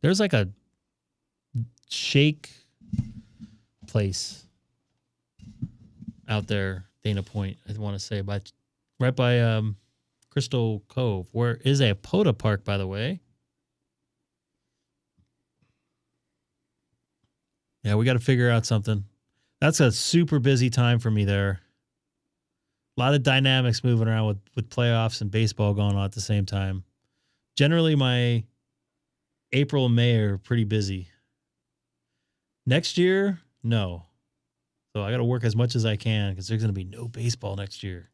There's like a shake place out there, Dana Point, I want to say, right by Crystal Cove, where is a Poda Park, by the way. Yeah, we got to figure out something. That's a super busy time for me there. A lot of dynamics moving around with playoffs and baseball going on at the same time. Generally, my April and May are pretty busy. Next year, no. So I got to work as much as I can because there's going to be no baseball next year.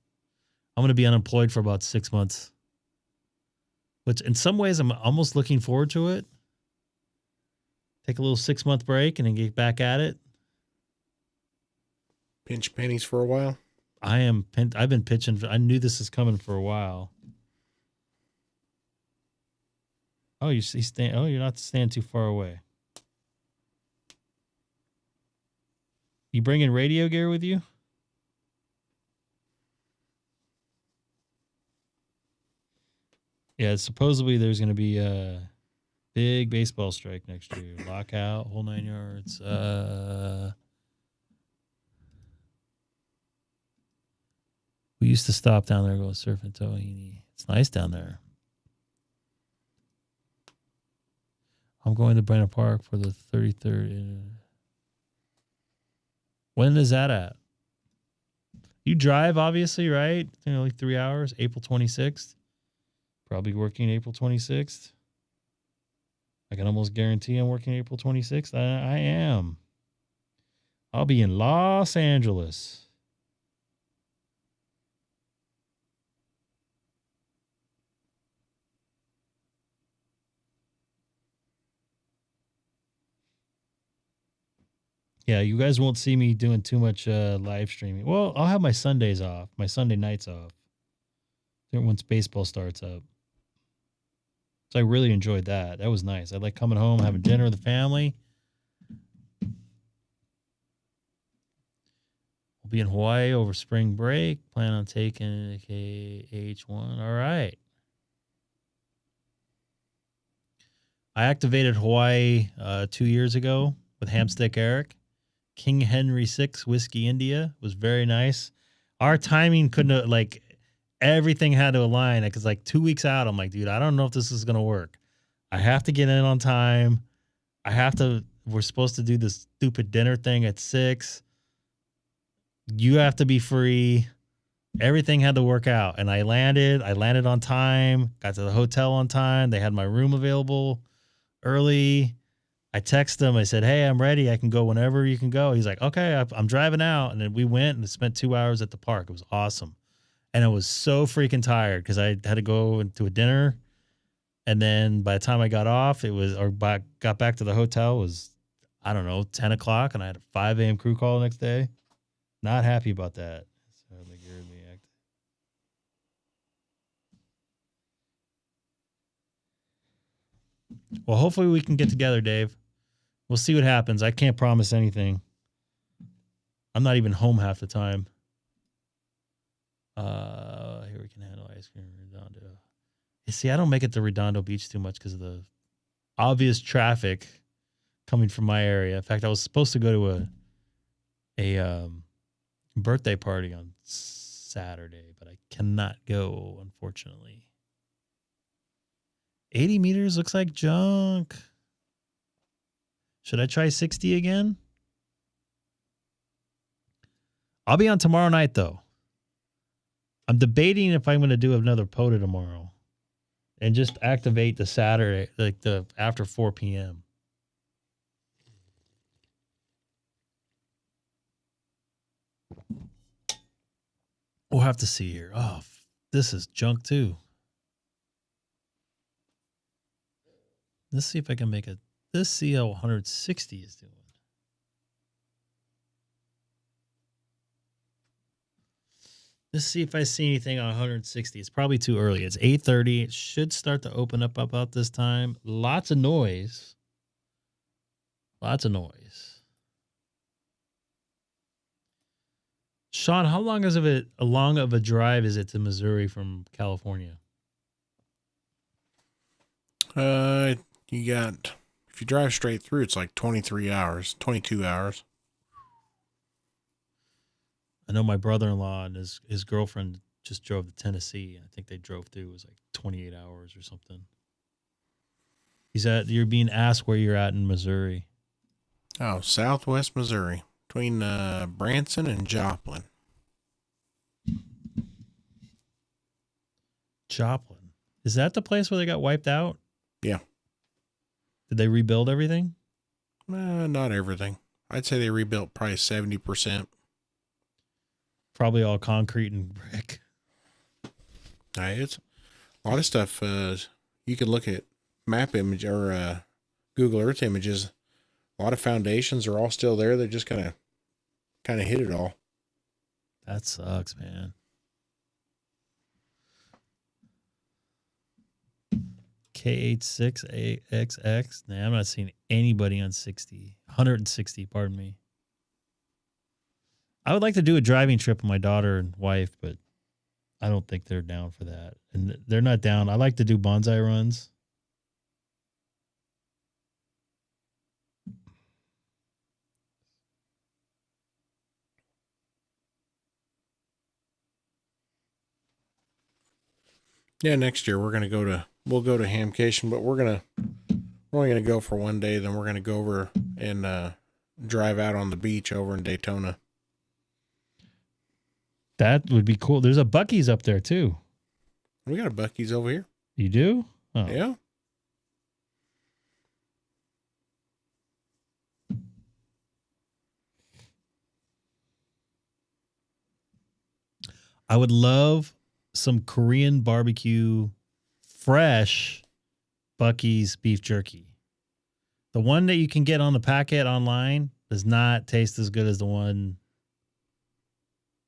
I'm going to be unemployed for about 6 months, which in some ways I'm almost looking forward to it. Take a little 6-month break and then get back at it. Pinch pennies for a while. I've been pitching. I knew this is coming for a while. Oh, you're not staying too far away. You bringing radio gear with you? Yeah, supposedly there's going to be a big baseball strike next year. Lockout, whole 9 yards. We used to stop down there, go surfing Tohini. It's nice down there. I'm going to Brenner Park for the 33rd. When is that at? You drive, obviously, right? Like 3 hours. April 26th. Probably working April 26th. I can almost guarantee I'm working April 26th. I am. I'll be in Los Angeles. Yeah, you guys won't see me doing too much live streaming. Well, I'll have my Sundays off, my Sunday nights off. Once baseball starts up. So I really enjoyed that. That was nice. I like coming home, having dinner with the family. We'll be in Hawaii over spring break. Plan on taking K6EGG. All right. I activated Hawaii 2 years ago with Hamstick Eric. King Henry VI Whiskey India was very nice. Our timing couldn't have, everything had to align. Because 2 weeks out, I'm like, dude, I don't know if this is going to work. I have to get in on time. We're supposed to do this stupid dinner thing at 6. You have to be free. Everything had to work out. And I landed on time, got to the hotel on time. They had my room available early. I texted him. I said, hey, I'm ready. I can go whenever you can go. He's like, okay, I'm driving out. And then we went and spent 2 hours at the park. It was awesome. And I was so freaking tired because I had to go into a dinner. And then by the time I got off, got back to the hotel, it was, 10 o'clock. And I had a 5 a.m. crew call the next day. Not happy about that. So well, hopefully we can get together, Dave. We'll see what happens. I can't promise anything. I'm not even home half the time. Here we can handle ice cream Redondo. You see, I don't make it to Redondo Beach too much because of the obvious traffic coming from my area. In fact, I was supposed to go to a birthday party on Saturday, but I cannot go, unfortunately. 80 meters looks like junk. Should I try 60 again? I'll be on tomorrow night, though. I'm debating if I'm going to do another POTA tomorrow and just activate the Saturday, like the after 4 p.m. We'll have to see here. Oh, this is junk too. Let's see if I can make it. Let's see how 160 is doing. Let's see if I see anything on 160. It's probably too early. It's 8:30. It should start to open up about this time. Lots of noise. Lots of noise. Sean, how long is it? A long of a drive is it to Missouri from California? You got, if you drive straight through, it's like 23 hours, 22 hours. I know my brother-in-law and his girlfriend just drove to Tennessee. I think they drove through. It was like 28 hours or something. You're being asked where you're at in Missouri. Oh, Southwest Missouri, between Branson and Joplin. Joplin. Is that the place where they got wiped out? Yeah. Did they rebuild everything? Not everything. I'd say they rebuilt probably 70%. Probably all concrete and brick. It's a lot of stuff. You could look at map image or Google Earth images. A lot of foundations are all still there. They just kind of hit it all. That sucks, man. K6EGG. Nah, I'm not seeing anybody on 160, pardon me. I would like to do a driving trip with my daughter and wife, but I don't think they're down for that. And they're not down. I like to do bonsai runs. Yeah, next year we'll go to Hamcation, but we're only gonna go for one day. Then we're gonna go over and drive out on the beach over in Daytona. That would be cool. There's a Buc-ee's up there too. We got a Buc-ee's over here. You do? Oh. Yeah. I would love some Korean barbecue, fresh Buc-ee's beef jerky. The one that you can get on the packet online does not taste as good as the one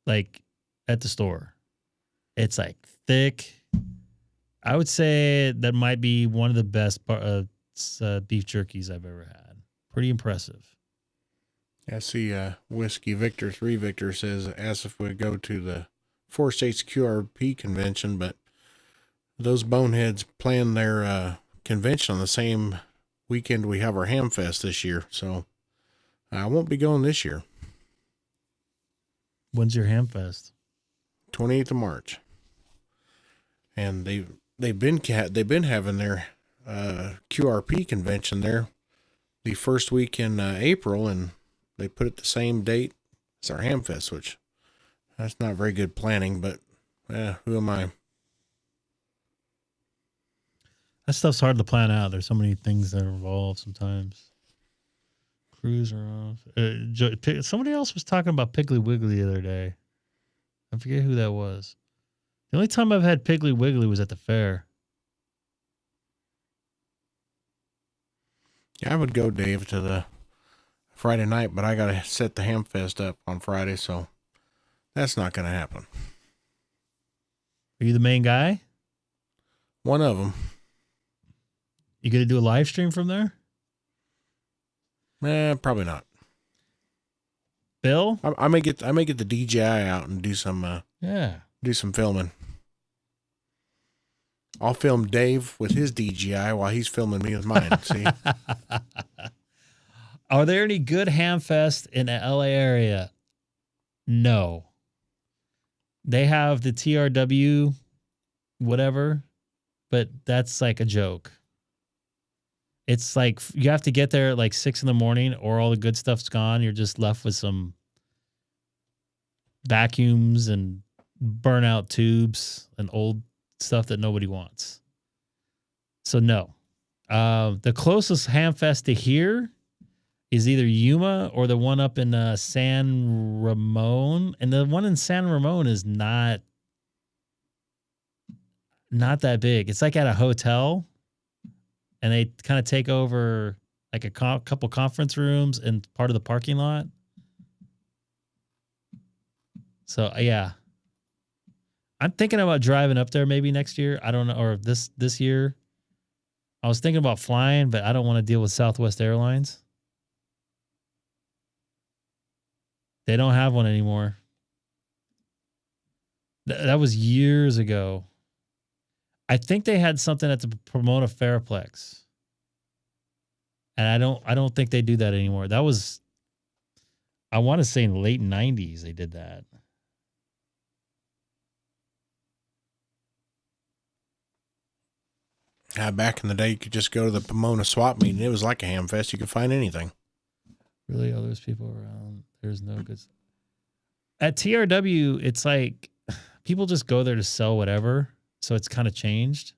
like at the store. It's like thick. I would say that might be one of the best beef jerkies I've ever had. Pretty impressive. I see Whiskey Victor 3 Victor says, as if we go to the 4 States QRP convention, but those boneheads plan their convention on the same weekend we have our Hamfest this year. So I won't be going this year. When's your Hamfest? 28th of March. And they've been having their QRP convention there the first week in April, and they put it the same date as our Hamfest, which that's not very good planning, but who am I? That stuff's hard to plan out. There's so many things that are involved sometimes. Crews are off. Somebody else was talking about Piggly Wiggly the other day. I forget who that was. The only time I've had Piggly Wiggly was at the fair. Yeah, I would go, Dave, to the Friday night, but I got to set the Hamfest up on Friday, so that's not going to happen. Are you the main guy? One of them. You going to do a live stream from there? Probably not. Bill? I may get the DJI out and do some filming. I'll film Dave with his DJI while he's filming me with mine. See? Are there any good Hamfest in the LA area? No. They have the TRW, whatever, but that's like a joke. It's like you have to get there at like 6 a.m, or all the good stuff's gone. You're just left with some vacuums and burnout tubes and old stuff that nobody wants. So no. The closest Hamfest to here is either Yuma or the one up in San Ramon. And the one in San Ramon is not that big. It's like at a hotel, and they kind of take over like a couple conference rooms and part of the parking lot. So yeah, I'm thinking about driving up there maybe next year. I don't know, or this year. I was thinking about flying, but I don't want to deal with Southwest Airlines. They don't have one anymore. That was years ago. I think they had something at the Pomona Fairplex. And I don't think they do that anymore. That was, I want to say in the late 90s they did that. Back in the day, you could just go to the Pomona swap meet, and it was like a ham fest. You could find anything. Really, all those people around. There's no good. At TRW, it's like people just go there to sell whatever. So it's kind of changed.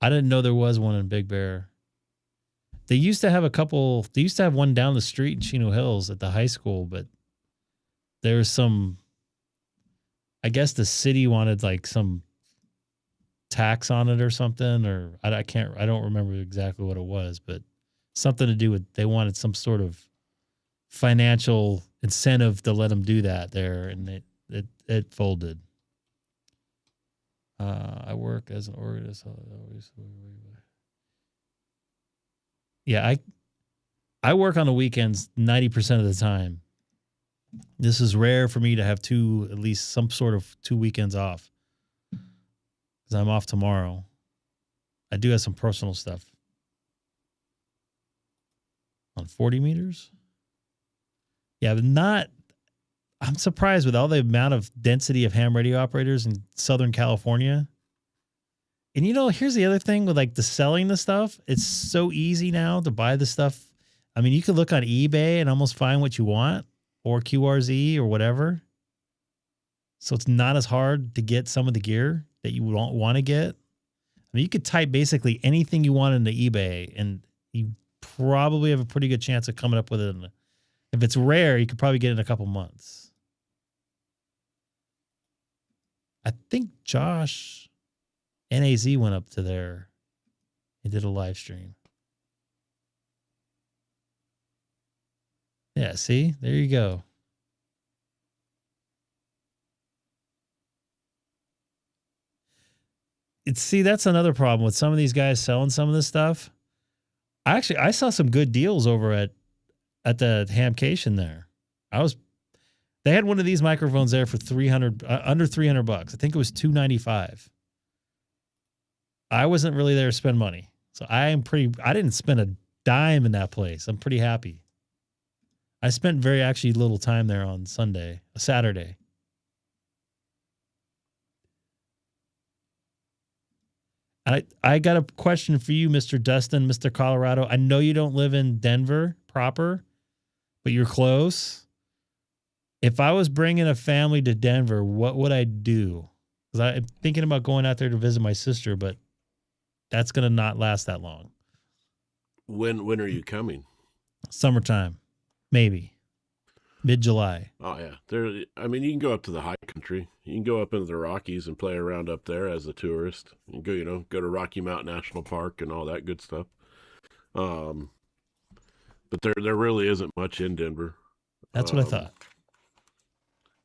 I didn't know there was one in Big Bear. They used to have one down the street in Chino Hills at the high school, but there's some, I guess the city wanted like some tax on it or something, or I don't remember exactly what it was, but something to do with, they wanted some sort of financial incentive to let them do that there, and it folded. I work as an organist. Yeah, I work on the weekends 90% of the time. This is rare for me to have at least some sort of 2 weekends off, because I'm off tomorrow. I do have some personal stuff on 40 meters. Yeah, but I'm surprised with all the amount of density of ham radio operators in Southern California. And here's the other thing with like the selling the stuff. It's so easy now to buy the stuff. I mean, you could look on eBay and almost find what you want, or QRZ or whatever. So it's not as hard to get some of the gear that you don't want to get. I mean, you could type basically anything you want into eBay, and you probably have a pretty good chance of coming up with it. If it's rare, you could probably get it in a couple months. I think Josh NAZ went up to there and did a live stream. Yeah, see? There you go. That's another problem with some of these guys selling some of this stuff. I saw some good deals over at the Hamcation there. They had one of these microphones there for under $300. I think it was $295. I wasn't really there to spend money, so I didn't spend a dime in that place. I'm pretty happy. I spent very actually little time there on Saturday. I got a question for you, Mr. Dustin, Mr. Colorado. I know you don't live in Denver proper, but you're close. If I was bringing a family to Denver, what would I do? Because I'm thinking about going out there to visit my sister, but that's going to not last that long. When are you coming? Summertime, maybe. Mid-July. Oh, yeah. You can go up to the high country. You can go up into the Rockies and play around up there as a tourist. You can go to Rocky Mountain National Park and all that good stuff. But there really isn't much in Denver. That's what I thought.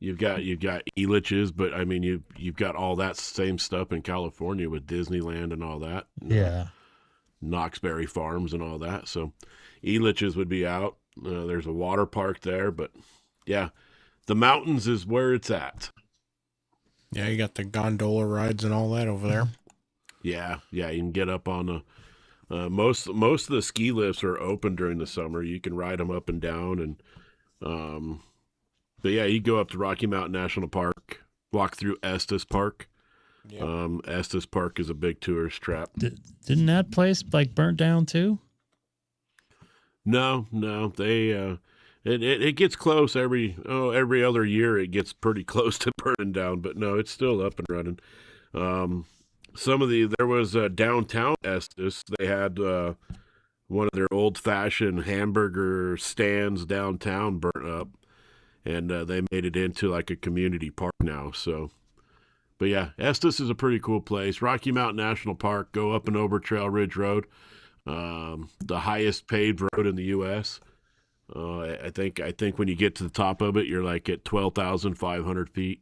You've got Elitch's, but I mean you've got all that same stuff in California with Disneyland and all that. Yeah. Knoxbury Farms and all that. So Elitch's would be out. There's a water park there, but yeah, the mountains is where it's at. Yeah, you got the gondola rides and all that over there. Yeah, you can get up on most of the ski lifts are open during the summer. You can ride them up and down, and but yeah, you go up to Rocky Mountain National Park, walk through Estes Park, Yeah. Estes Park is a big tourist trap. Didn't that place like burnt down too? No, they it gets close every other year. It gets pretty close to burning down, but no, it's still up and running. There was downtown Estes. They had one of their old-fashioned hamburger stands downtown burnt up, and they made it into like a community park now. So, but yeah, Estes is a pretty cool place. Rocky Mountain National Park. Go up and over Trail Ridge Road, the highest paved road in the U.S. I think when you get to the top of it, you're like at 12,500 feet.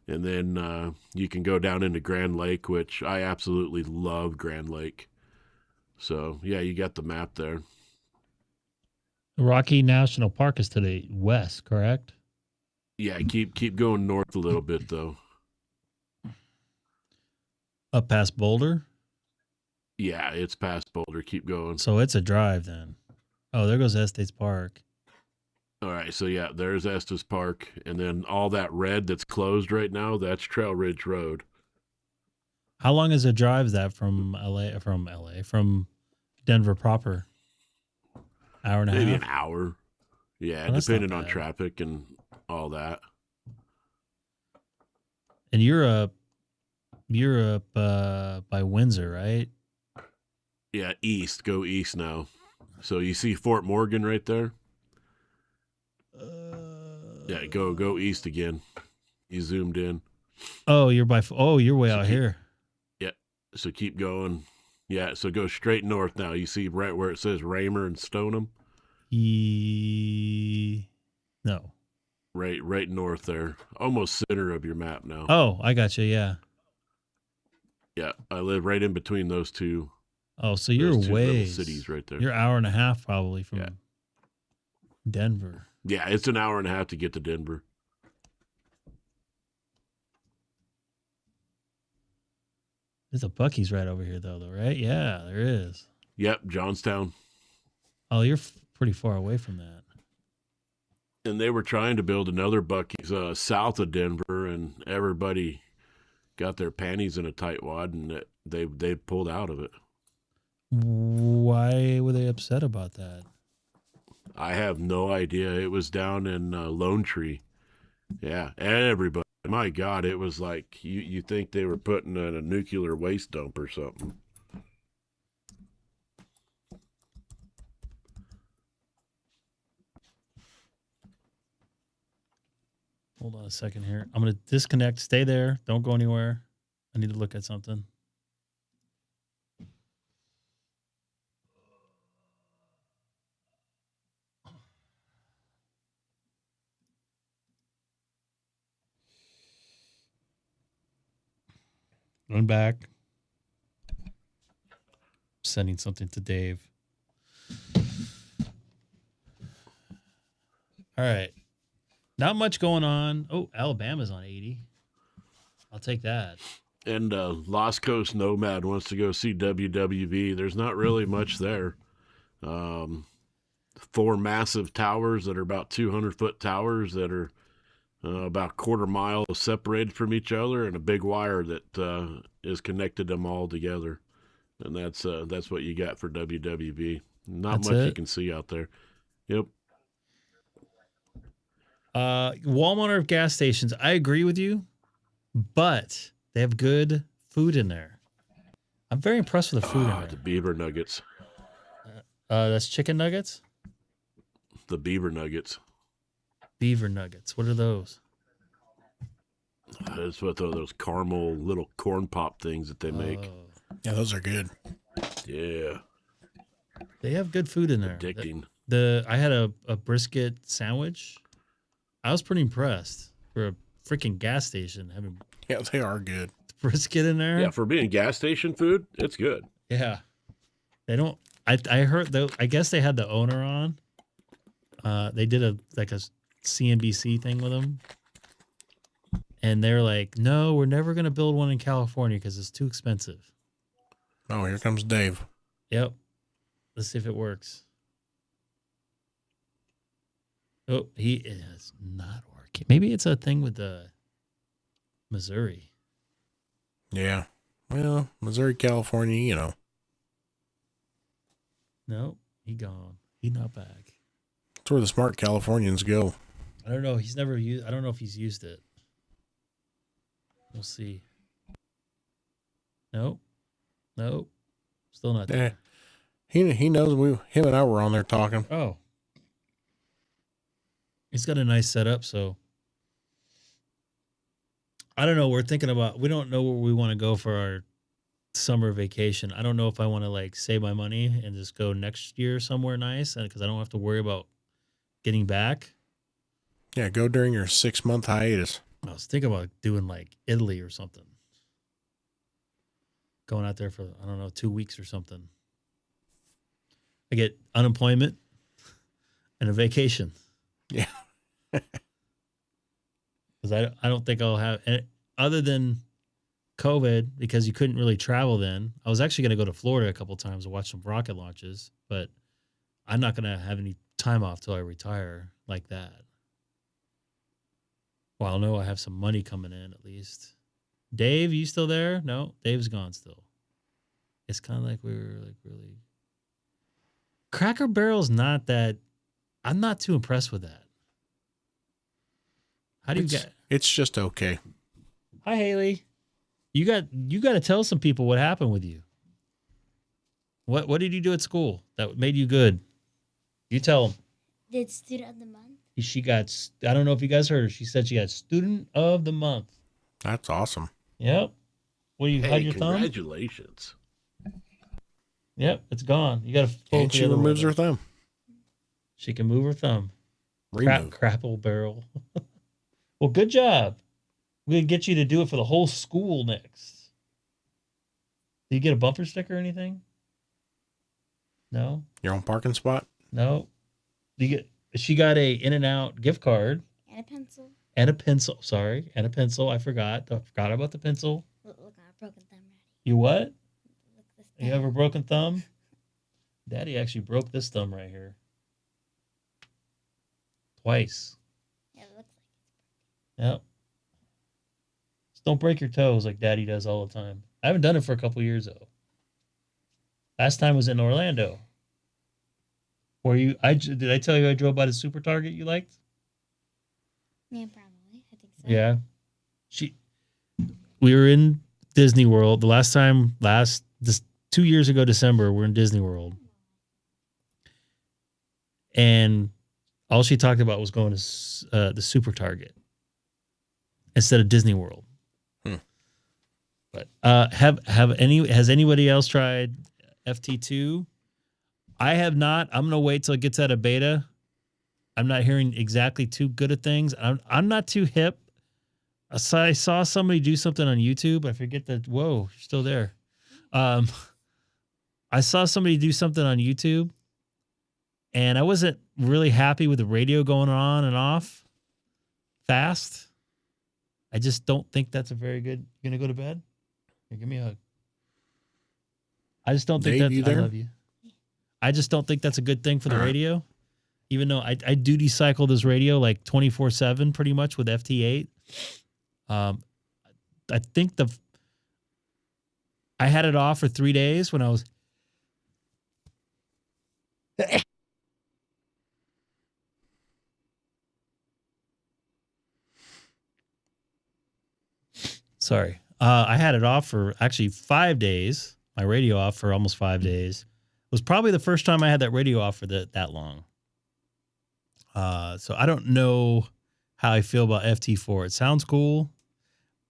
And then you can go down into Grand Lake, which I absolutely love Grand Lake. So, yeah, you got the map there. Rocky National Park is to the west, correct? Yeah, keep going north a little bit, though. Up past Boulder? Yeah, it's past Boulder. Keep going. So it's a drive then. Oh, there goes Estes Park. All right, so yeah, there's Estes Park, and then all that red that's closed right now, that's Trail Ridge Road. How long is a drive that from Denver proper? Hour and a Maybe half? an hour. Yeah, Oh, depending on traffic and all that. And you're up by Windsor, right? Yeah, east. Go east now. So you see Fort Morgan right there? Yeah, go east again. You zoomed in. Oh, you're way out here. Yeah, so keep going. Yeah, so go straight north now. You see right where it says Raymer and Stoneham? No. Right north there. Almost center of your map now. Oh, I got you, yeah. Yeah, I live right in between those two. Oh, so you're way cities right there. You're an hour and a half probably from Denver. Yeah, it's an hour and a half to get to Denver. There's a Buc-ee's right over here though, right? Yeah, there is. Yep, Johnstown. Oh, you're pretty far away from that. And they were trying to build another Buc-ee's south of Denver, and everybody got their panties in a tight wad, and they pulled out of it. Why were they upset about that? I have no idea. It was down in Lone Tree. Yeah, everybody. My God, it was like you think they were putting in a nuclear waste dump or something. Hold on a second here. I'm going to disconnect. Stay there. Don't go anywhere. I need to look at something. Run back. Sending something to Dave. All right. Not much going on. Oh, Alabama's on 80. I'll take that. And Lost Coast Nomad wants to go see WWV. There's not really much there. 4 massive towers that are about 200-foot towers that are about a quarter mile separated from each other, and a big wire that is connected them all together. And that's what you got for WWV. Not That's much it? you can see out there. Yep. Walmart or gas stations, I agree with you, but they have good food in there. I'm very impressed with the food in there. The beaver nuggets. That's chicken nuggets? The beaver nuggets. Beaver nuggets. What are those? That's what those caramel little corn pop things that they make. Yeah, those are good. Yeah. They have good food in there. Addicting. I had a brisket sandwich. I was pretty impressed for a freaking gas station having they are good. Brisket in there. Yeah, for being gas station food, it's good. Yeah. They don't. I heard though. I guess they had the owner on. They did a CNBC thing with him, and they're like, "No, we're never gonna build one in California because it's too expensive." Oh, here comes Dave. Yep. Let's see if it works. Oh, he is not working. Maybe it's a thing with the Missouri. Yeah. Well, Missouri, California, you know. No, he gone. He not back. That's where the smart Californians go. I don't know. He's never used. I don't know if he's used it. We'll see. Nope. Nope. Still not there. He knows him and I were on there talking. Oh. He's got a nice setup, so I don't know. We don't know where we want to go for our summer vacation. I don't know if I want to like save my money and just go next year somewhere nice, and because I don't have to worry about getting back. Yeah, go during your 6-month hiatus. I was thinking about doing like Italy or something. Going out there for, I don't know, 2 weeks or something. I get unemployment and a vacation. Yeah. Because I don't think I'll have, other than COVID, because you couldn't really travel then. I was actually going to go to Florida a couple times to watch some rocket launches, but I'm not going to have any time off till I retire like that. Well, I'll know I have some money coming in at least. Dave, you still there? No, Dave's gone still. It's kind of like we were like really. Cracker Barrel's not that. I'm not too impressed with that. How do you get? It's just okay. Hi, Haley. You got to tell some people what happened with you. What did you do at school that made you good? You tell them. Did Student of the Month? She got. I don't know if you guys heard her. She said she got Student of the Month. That's awesome. Yep. What do you hide your thumb? Congratulations. Yep, it's gone. You got to. And she removes her thumb. She can move her thumb. Remove. Crapple barrel. Well, good job. We're gonna get you to do it for the whole school next. Do you get a bumper sticker or anything? No. Your own parking spot? No. Do you get? She got a In-N-Out gift card. And a pencil. And a pencil. Sorry, and a pencil. I forgot. I forgot about the pencil. Look, I have a broken thumb. You what? Look, this You have a broken thumb? Daddy actually broke this thumb right here. Twice. Yeah, it looks like Yep. Just don't break your toes like Daddy does all the time. I haven't done it for a couple years though. Last time was in Orlando. Where you? Did I tell you I drove by the Super Target you liked? Yeah, probably. I think so. Yeah. We were in Disney World. The last time, 2 years ago, December, we're in Disney World. And all she talked about was going to the Super Target instead of Disney World. But has anybody else tried FT2? I have not. I'm gonna wait till it gets out of beta. I'm not hearing exactly too good of things. I'm not too hip. So I saw somebody do something on YouTube. I forget that. Whoa, you're still there. I saw somebody do something on YouTube, and I wasn't really happy with the radio going on and off fast. I just don't think that's a very good. You gonna go to bed? Here, give me a hug. I just don't think Dave, that. you there? I love you. I just don't think that's a good thing for the radio. Even though I duty cycle this radio like 24/7 pretty much with FT8. I think I had it off for 3 days when I was sorry. I had it off for actually 5 days. My radio off for almost 5 days. It was probably the first time I had that radio off for that long. So I don't know how I feel about FT4. It sounds cool.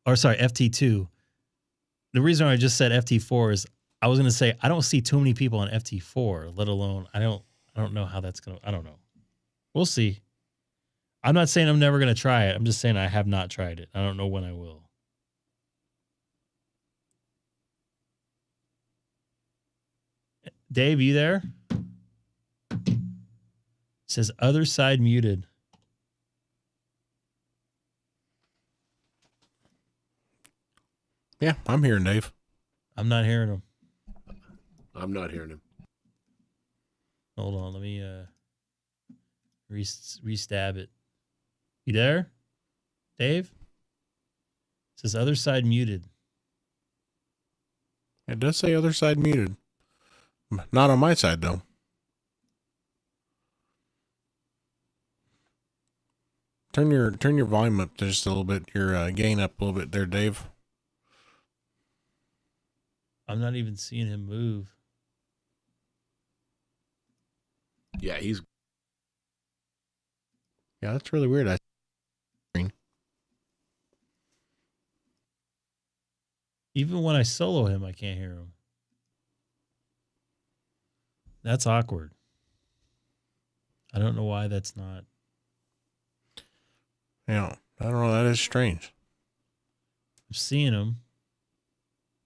Or sorry, FT2. The reason I just said FT4 is I was going to say I don't see too many people on FT4, let alone I don't know how that's going to, I don't know. We'll see. I'm not saying I'm never going to try it. I'm just saying I have not tried it. I don't know when I will. Dave, you there? It says other side muted. Yeah, I'm hearing Dave. I'm not hearing him. I'm not hearing him. Hold on, let me restab it. You there, Dave? It says other side muted. It does say other side muted. Not on my side, though. Turn your volume up just a little bit. Your gain up a little bit there, Dave. I'm not even seeing him move. Yeah, he's. Yeah, that's really weird. Even when I solo him, I can't hear him. That's awkward. I don't know why that's not. Yeah, I don't know. That is strange. I'm seeing him.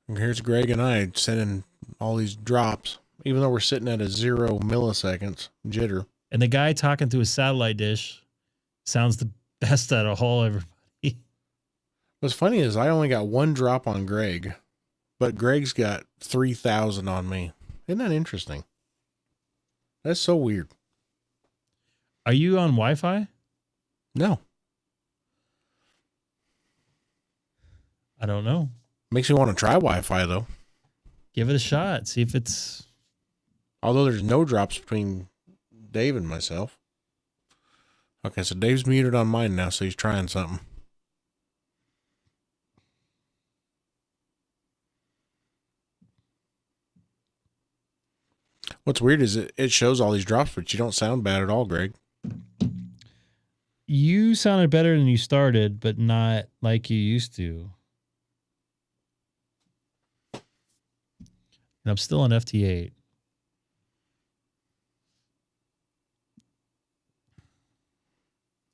And here's Greg and I sending all these drops, even though we're sitting at a 0 milliseconds jitter. And the guy talking to his satellite dish sounds the best out of all everybody. What's funny is I only got 1 drop on Greg, but Greg's got 3,000 on me. Isn't that interesting? That's so weird. Are you on Wi-Fi? No. I don't know. Makes me want to try Wi-Fi, though. Give it a shot. See if it's... Although there's no drops between Dave and myself. Okay, so Dave's muted on mine now, so he's trying something. What's weird is it shows all these drops, but you don't sound bad at all, Greg. You sounded better than you started, but not like you used to. And I'm still on FT8.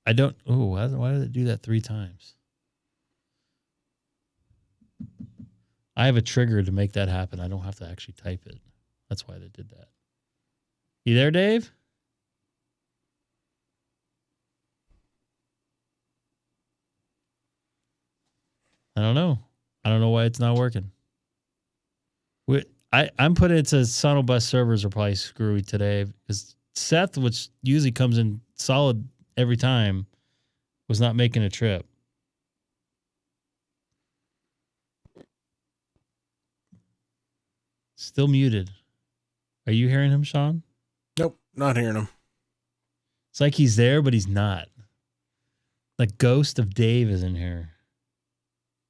I don't... Oh, why did it do that 3 times? I have a trigger to make that happen. I don't have to actually type it. That's why they did that. You there, Dave? I don't know. I don't know why it's not working. I'm putting it to Sonobus servers are probably screwy today because Seth, which usually comes in solid every time, was not making a trip. Still muted. Are you hearing him, Sean? Nope, not hearing him. It's like he's there, but he's not. The ghost of Dave is in here.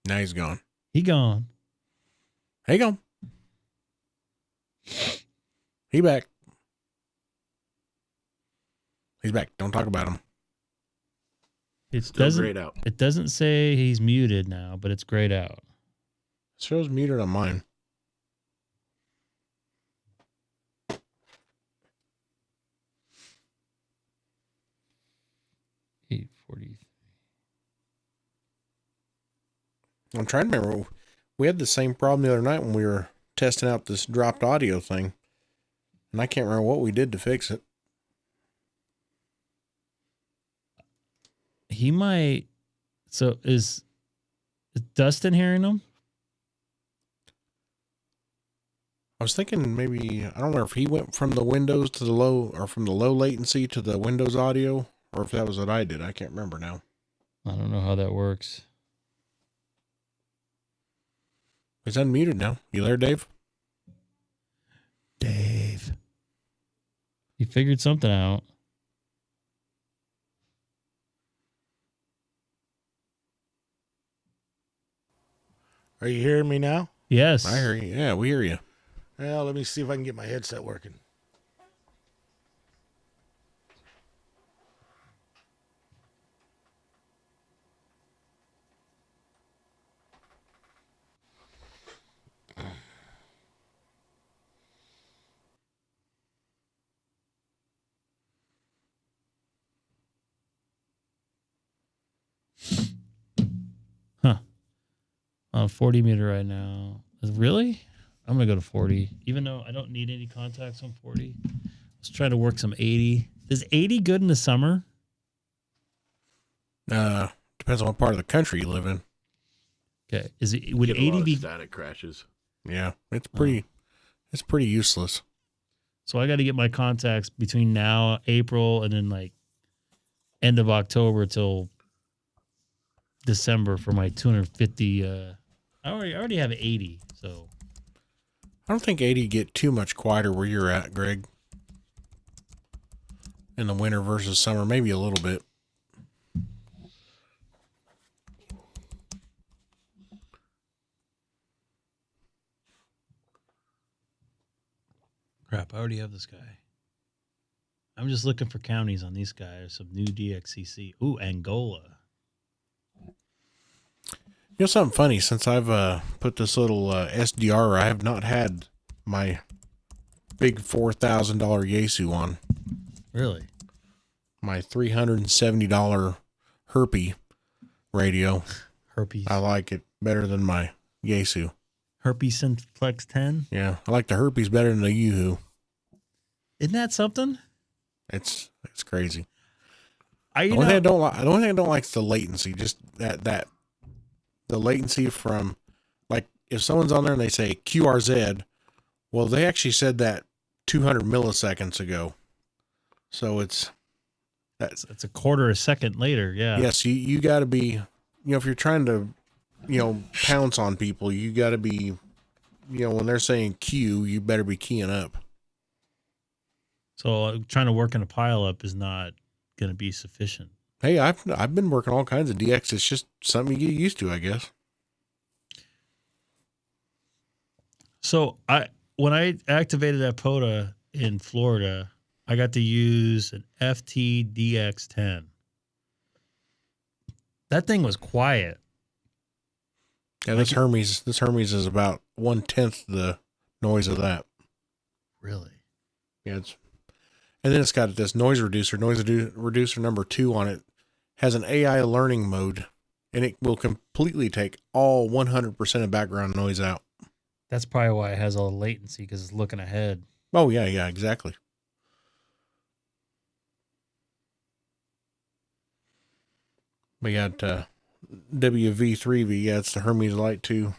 Now he's gone. He gone. He gone. He back. He's back. Don't talk about him. It Still doesn't. grayed out. It doesn't say he's muted now, but it's grayed out. It shows muted on mine. I'm trying to remember. We had the same problem the other night when we were testing out this dropped audio thing. And I can't remember what we did to fix it. He might. So is Dustin hearing him? I was thinking maybe, I don't know if he went from the Windows to the low, or from the low latency to the Windows audio, or if that was what I did. I can't remember now. I don't know how that works. He's unmuted now. You there, Dave? Dave. He figured something out. Are you hearing me now? Yes. I hear you. Yeah, we hear you. Well, let me see if I can get my headset working. Huh. On 40 meter right now. Really? I'm going to go to 40. Even though I don't need any contacts on 40. Let's try to work some 80. Is 80 good in the summer? Depends on what part of the country you live in. Okay. Would Get a 80 lot of be static crashes? Yeah, it's pretty useless. So I got to get my contacts between now, April, and then like end of October till December for my 250. I already have 80. So I don't think 80 get too much quieter where you're at, Greg. In the winter versus summer, maybe a little bit. Crap, I already have this guy. I'm just looking for counties on these guys. Some new DXCC. Ooh, Angola. You know something funny? Since I've put this little SDR, I have not had my big $4,000 Yaesu on. Really? My $370 Herpy radio. Herpes. I like it better than my Yaesu. Herpes Simplex 10? Yeah, I like the Herpes better than the Yoo-hoo. Isn't that something? It's crazy. The only thing I don't like is the latency. Just that the latency from, like, if someone's on there and they say QRZ, well, they actually said that 200 milliseconds ago. So it's a quarter a second later. Yeah. Yes, you got to be, if you're trying to, pounce on people, you got to be, when they're saying Q, you better be keying up. So trying to work in a pileup is not going to be sufficient. Hey, I've been working all kinds of DX. It's just something you get used to, I guess. So when I activated that POTA in Florida, I got to use an FT DX10. That thing was quiet. Yeah, this Hermes is about 1/10 the noise of that. Really? Yeah, and then it's got this noise reducer number 2 on it. Has an AI learning mode, and it will completely take all 100% of background noise out. That's probably why it has all the latency, because it's looking ahead. Oh, yeah, exactly. We got WV3V. Yeah, it's the Hermes Light 2.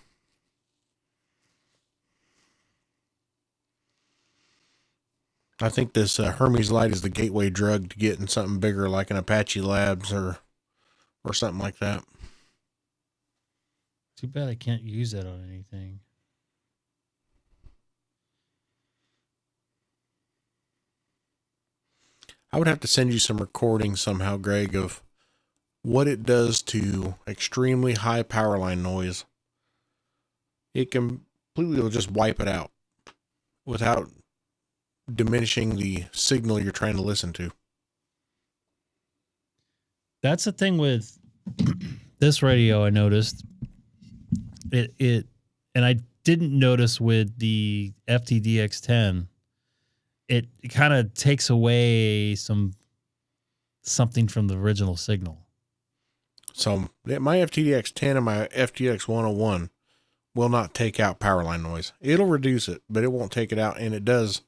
I think this Hermes Light is the gateway drug to getting something bigger, like an Apache Labs or something like that. Too bad I can't use that on anything. I would have to send you some recordings somehow, Greg, of what it does to extremely high power line noise. It completely will just wipe it out without diminishing the signal you're trying to listen to. That's the thing with this radio. I noticed it, and I didn't notice with the FTDX10. It kind of takes away something from the original signal. So my FTDX10 and my FTX101 will not take out power line noise. It'll reduce it, but it won't take it out, and it does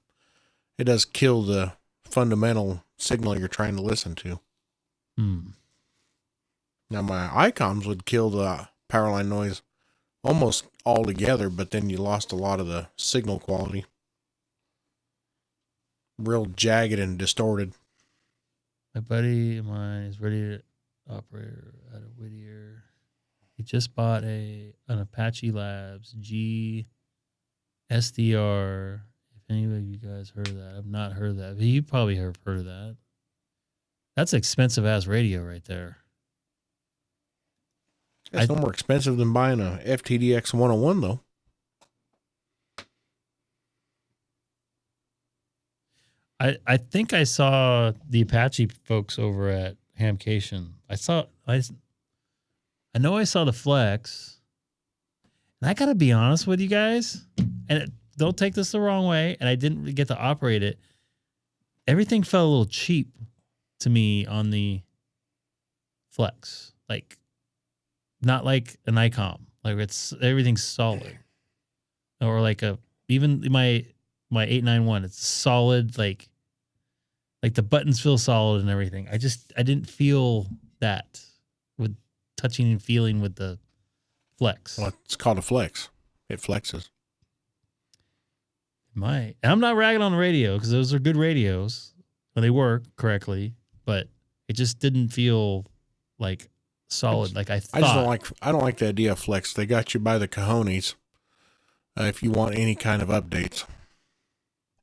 kill the fundamental signal you're trying to listen to. Now my Icoms would kill the power line noise almost altogether, but then you lost a lot of the signal quality. Real jagged and distorted. My buddy of mine is ready to operate out of Whittier. He just bought an Apache Labs G SDR. If any of you guys heard of that, I've not heard of that. But you probably have heard of that. That's an expensive ass radio right there. It's no more expensive than buying a FTDX 101 though. I think I saw the Apache folks over at Hamcation. I know I saw the Flex. And I got to be honest with you guys, and don't take this the wrong way, and I didn't get to operate it. Everything felt a little cheap to me on the Flex. Like, not like an Icom. Like, everything's solid. Or like even my 891, it's solid, like the buttons feel solid and everything. I didn't feel that with touching and feeling with the Flex. Well, it's called a Flex. It flexes. And I'm not ragging on the radio, because those are good radios when they work correctly, but it just didn't feel like solid like I thought. I don't like the idea of Flex. They got you by the cojones. if you want any kind of updates.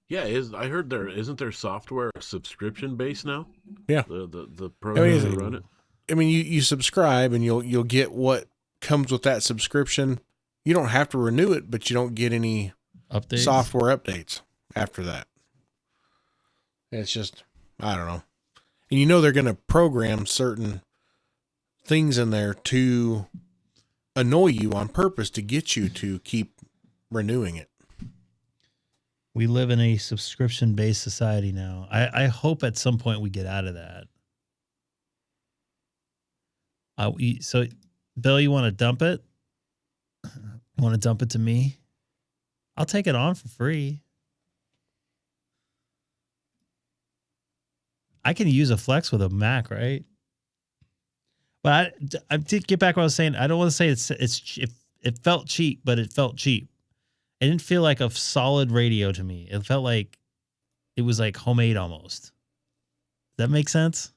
Yeah, I heard isn't there software subscription based now? Yeah. The programs that run it. I mean, you subscribe and you'll get what comes with that subscription. You don't have to renew it, but you don't get any updates, software updates after that. It's just, I don't know. And you know they're going to program certain things in there to annoy you on purpose to get you to keep renewing it. We live in a subscription-based society now. I hope at some point we get out of that. So, Bill, you want to dump it? You want to dump it to me? I'll take it on for free. I can use a Flex with a Mac, right? But I did get back what I was saying. I don't want to say it felt cheap, but it felt cheap. It didn't feel like a solid radio to me. It felt like it was like homemade almost. Does that make sense?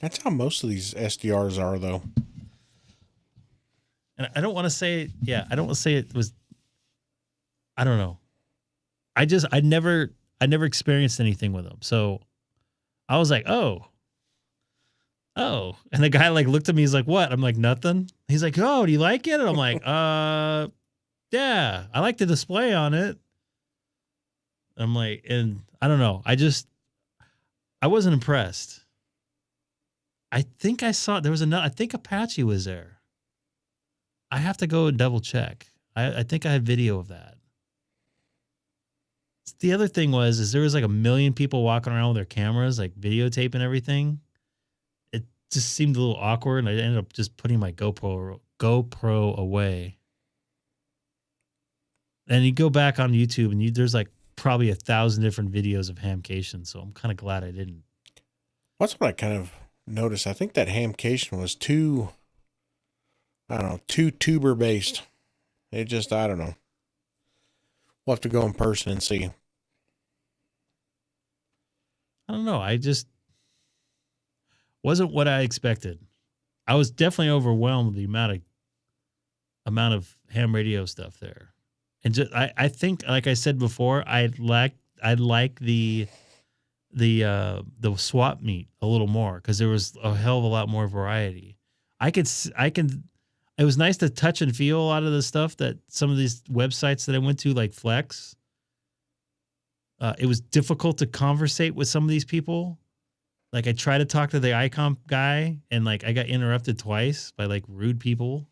That's how most of these SDRs are, though. And I don't want to say, I don't want to say it was, I don't know. I never experienced anything with them. So I was like, oh. And the guy like looked at me, he's like, what? I'm like, nothing. He's like, oh, do you like it? And I'm like, yeah, I like the display on it. I'm like, and I don't know. I wasn't impressed. I think I saw there was another. I think Apache was there. I have to go and double check. I think I had video of that. The other thing is there was like 1 million people walking around with their cameras, like videotaping everything. It just seemed a little awkward, and I ended up just putting my GoPro away. And you go back on YouTube, and there's like probably 1,000 different videos of hamcation. So I'm kind of glad I didn't. That's what I kind of noticed. I think that hamcation was too tuber based. It just, I don't know. We'll have to go in person and see. I don't know. I just wasn't what I expected. I was definitely overwhelmed with the amount of ham radio stuff there. And just, I think, like I said before, I like the swap meet a little more because there was a hell of a lot more variety. It was nice to touch and feel a lot of the stuff that some of these websites that I went to, like Flex. It was difficult to conversate with some of these people. Like I tried to talk to the Icom guy, and like I got interrupted twice by like rude people.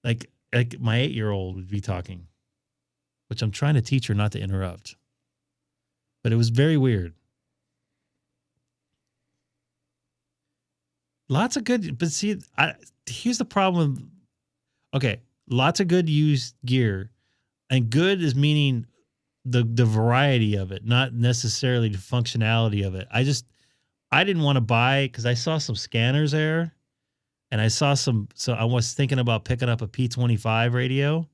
Like my 8-year-old would be talking, which I'm trying to teach her not to interrupt. But it was very weird. Lots of good, but see, here's the problem. Okay, lots of good used gear, and good is meaning the variety of it, not necessarily the functionality of it. I didn't want to buy because I saw some scanners there, and I saw so I was thinking about picking up a P25 radio,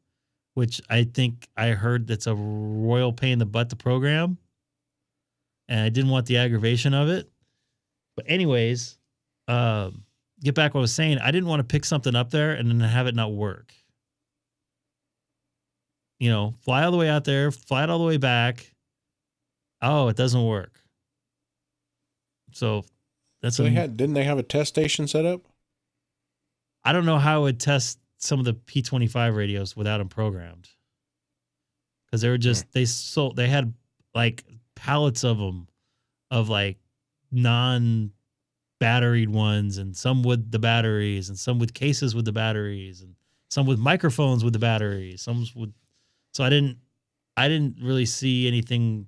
which I think I heard that's a royal pain in the butt to program, and I didn't want the aggravation of it. But anyways, get back what I was saying. I didn't want to pick something up there and then have it not work. You know, fly all the way out there, fly it all the way back. Oh, it doesn't work. So that's so didn't they have a test station set up? I don't know how I would test some of the P25 radios without them programmed. Because they were just they had like pallets of them, of like non-batteried ones, and some with the batteries, and some with cases with the batteries, and some with microphones with the batteries. Some with, so I didn't really see anything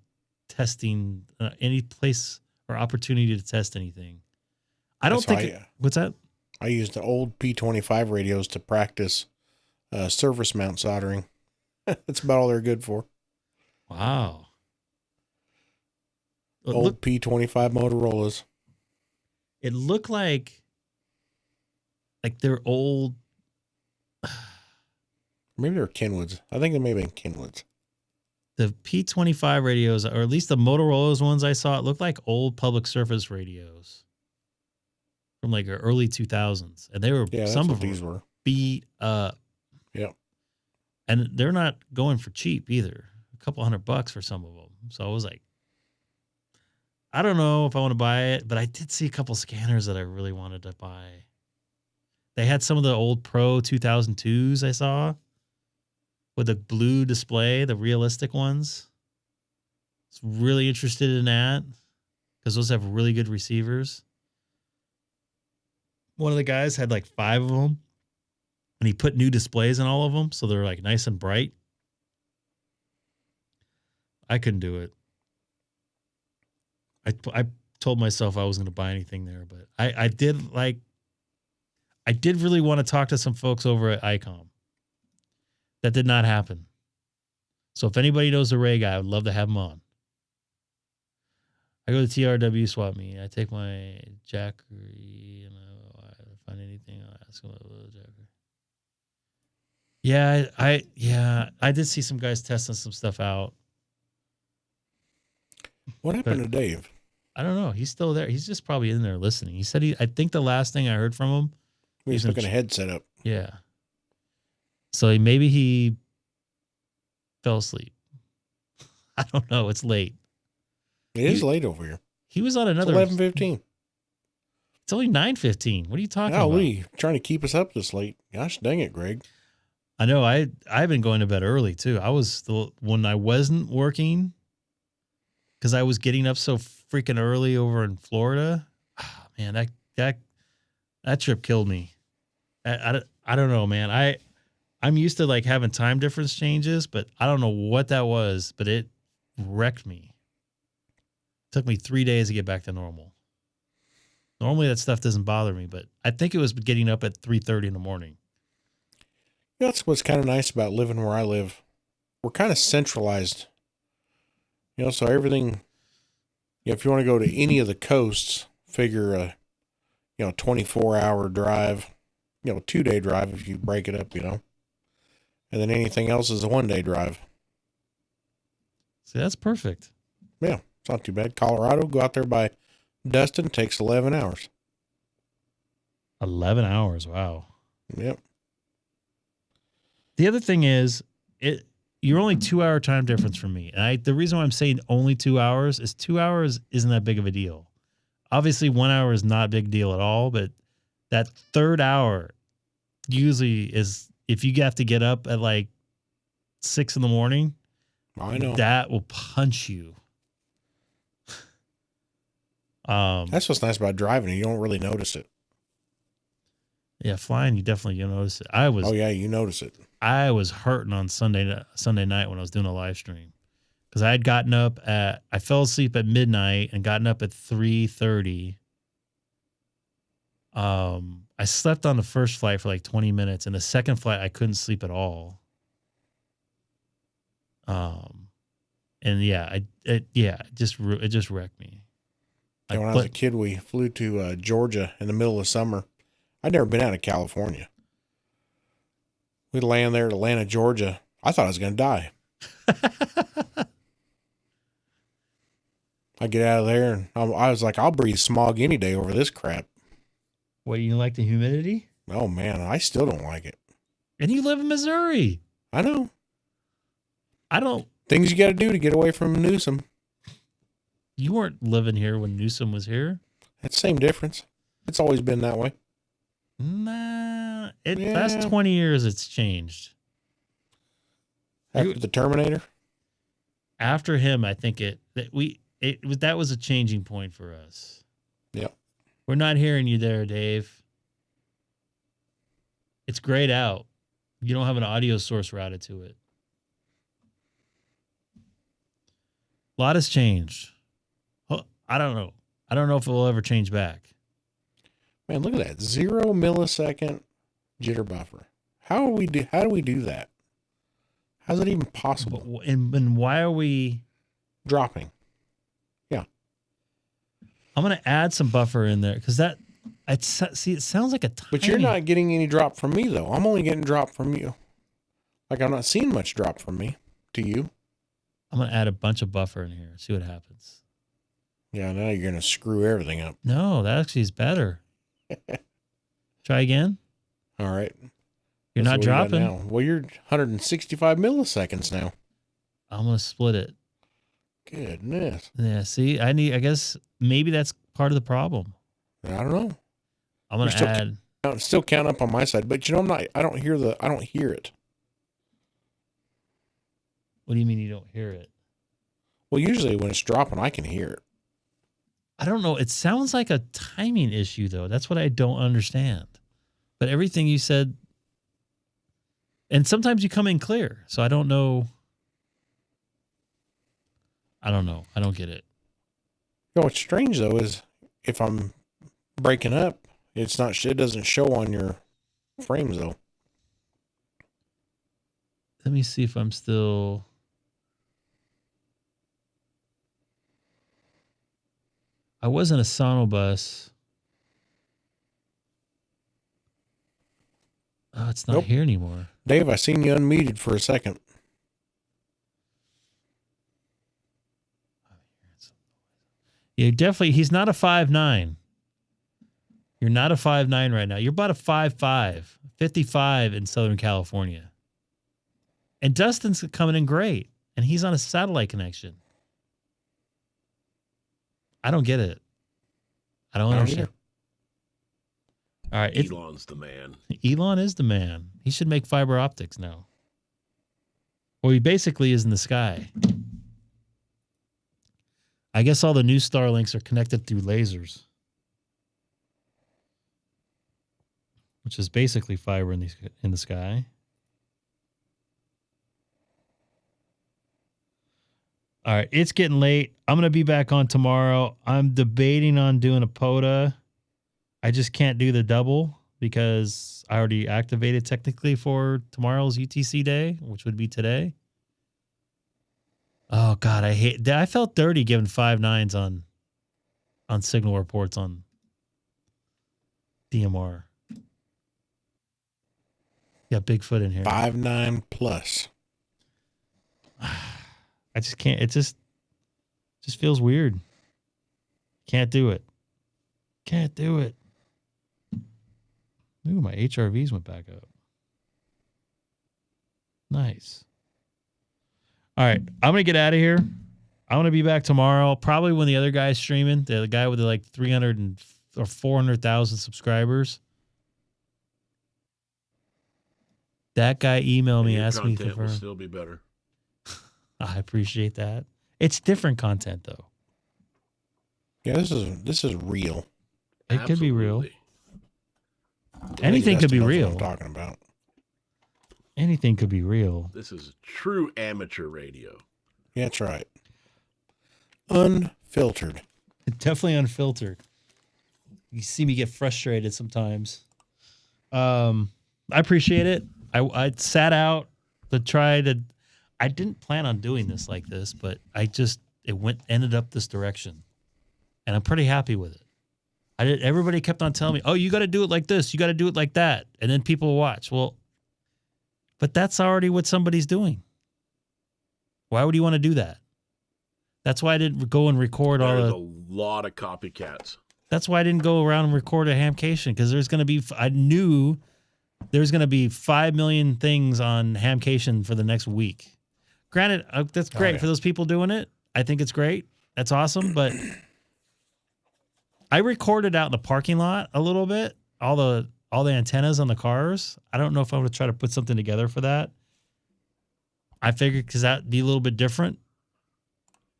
testing any place or opportunity to test anything. I don't think. What's that? I used the old P25 radios to practice surface mount soldering. That's about all they're good for. Wow. Old P25 Motorola's. It looked like they're old. Maybe they're Kenwoods. I think they may have been Kenwoods. The P25 radios, or at least the Motorola's ones I saw, it looked like old public surface radios from like early 2000s. And they were, some of these were beat up. Yep. And they're not going for cheap either. A couple $100 for some of them. So I was like, I don't know if I want to buy it, but I did see a couple scanners that I really wanted to buy. They had some of the old Pro 2002s I saw with the blue display, the realistic ones. I was really interested in that because those have really good receivers. One of the guys had like 5 of them, and he put new displays in all of them, so they're like nice and bright. I couldn't do it. I told myself I wasn't going to buy anything there, but I did really want to talk to some folks over at Icom. That did not happen. So if anybody knows the Ray guy, I would love to have him on. I go to TRW swap meet. I take my Jackery and I find anything, I'll ask him about the Jackery. Yeah, I did see some guys testing some stuff out. What happened to Dave? I don't know. He's still there. He's just probably in there listening. He said I think the last thing I heard from him, he's looking a headset up. Yeah. So maybe he fell asleep. I don't know. It's late. It is late over here. He was on another. It's 11:15. It's only 9:15. What are you talking about? Golly, trying to keep us up this late. Gosh dang it, Greg. I know. I've been going to bed early too. I was when I wasn't working because I was getting up so freaking early over in Florida. Oh, man, that trip killed me. I don't know, man. I'm used to like having time difference changes, but I don't know what that was, but it wrecked me. It took me 3 days to get back to normal. Normally that stuff doesn't bother me, but I think it was getting up at 3:30 in the morning. That's what's kind of nice about living where I live. We're kind of centralized. So everything, if you want to go to any of the coasts, figure a 24-hour drive, 2-day drive if you break it up, and then anything else is a 1-day drive. See, that's perfect. Yeah, it's not too bad. Colorado, go out there by Dustin, takes 11 hours. 11 hours, wow. Yep. The other thing is, you're only 2-hour time difference from me. And the reason why I'm saying only 2 hours is 2 hours isn't that big of a deal. Obviously, 1 hour is not a big deal at all, but that third hour usually is, if you have to get up at like 6 in the morning, I know that will punch you. That's what's nice about driving. You don't really notice it. Yeah, flying, you notice it. Oh yeah, you notice it. I was hurting on Sunday night when I was doing a live stream because I fell asleep at midnight and gotten up at 3:30. I slept on the first flight for like 20 minutes, and the second flight I couldn't sleep at all. And yeah, it just wrecked me. When I was a kid, we flew to Georgia in the middle of summer. I'd never been out of California. We'd land there at Atlanta, Georgia. I thought I was going to die. I get out of there, and I was like, I'll breathe smog any day over this crap. What, you like the humidity? Oh, man, I still don't like it. And you live in Missouri. I know. I don't. Things you got to do to get away from Newsom. You weren't living here when Newsom was here. That's the same difference. It's always been that way. Nah, past 20 years it's changed. After the Terminator? After him, I think that was a changing point for us. Yep. We're not hearing you there, Dave. It's grayed out. You don't have an audio source routed to it. A lot has changed. I don't know. I don't know if it will ever change back. Man, look at that. 0 millisecond jitter buffer. How do we do that? How's it even possible? And why are we dropping? Yeah. I'm going to add some buffer in there because it sounds like a tiny... But you're not getting any drop from me, though. I'm only getting drop from you. Like, I'm not seeing much drop from me to you. I'm going to add a bunch of buffer in here. See what happens. Yeah, now you're going to screw everything up. No, that actually is better. Try again. All right. You're not What do you got dropping. now? Well, you're 165 milliseconds now. I'm gonna split it. Goodness. Yeah. See, I guess maybe that's part of the problem. I don't know. I'm gonna add. Still count up on my side, but you know, I don't hear it. What do you mean you don't hear it? Well, usually when it's dropping, I can hear it. I don't know. It sounds like a timing issue, though. That's what I don't understand. But everything you said, and sometimes you come in clear. So I don't know. I don't know. I don't get it. You know, what's strange, though, is if I'm breaking up, it doesn't show on your frames, though. Let me see if I'm still... I wasn't a Sonobus. Oh, it's not here anymore. Dave, I seen you unmuted for a second. Yeah, definitely. He's not a 5'9". You're not a 5'9" right now. You're about a 5'5", 55 in Southern California. And Dustin's coming in great, and he's on a satellite connection. I don't get it. I don't understand. All right. Elon's the man. Elon is the man. He should make fiber optics now. Well, he basically is in the sky. I guess all the new Starlinks are connected through lasers, which is basically fiber in the sky. All right, it's getting late. I'm going to be back on tomorrow. I'm debating on doing a POTA. I just can't do the double because I already activated technically for tomorrow's UTC day, which would be today. Oh, God, I felt dirty giving 5.9s on signal reports on DMR. Got Bigfoot in here. 5.9 plus. I just can't. It just feels weird. Can't do it. Can't do it. Ooh, my HRVs went back up. Nice. All right, I'm gonna get out of here. I'm gonna be back tomorrow, probably when the other guy's streaming. The guy with like 300 or 400,000 subscribers. That guy emailed me, asked me to confirm. Will still be better. I appreciate that. It's different content, though. Yeah, this is real. It could be real. Anything could be real. What I'm talking about. Anything could be real. This is true amateur radio. Yeah, that's right. Unfiltered. Definitely unfiltered. You see me get frustrated sometimes. I appreciate it. I sat out to try to. I didn't plan on doing this like this, but ended up this direction, and I'm pretty happy with it. Everybody kept on telling me, "Oh, you got to do it like this. You got to do it like that," and then people watch. Well, but that's already what somebody's doing. Why would you want to do that? That's why I didn't go and record all the. There's a lot of copycats. That's why I didn't go around and record a Hamcation, because there's going to be. I knew there's going to be 5 million things on Hamcation for the next week. Granted, that's great for those people doing it. I think it's great. That's awesome. But I recorded out in the parking lot a little bit, all the antennas on the cars. I don't know if I'm going to try to put something together for that. I figured because that'd be a little bit different.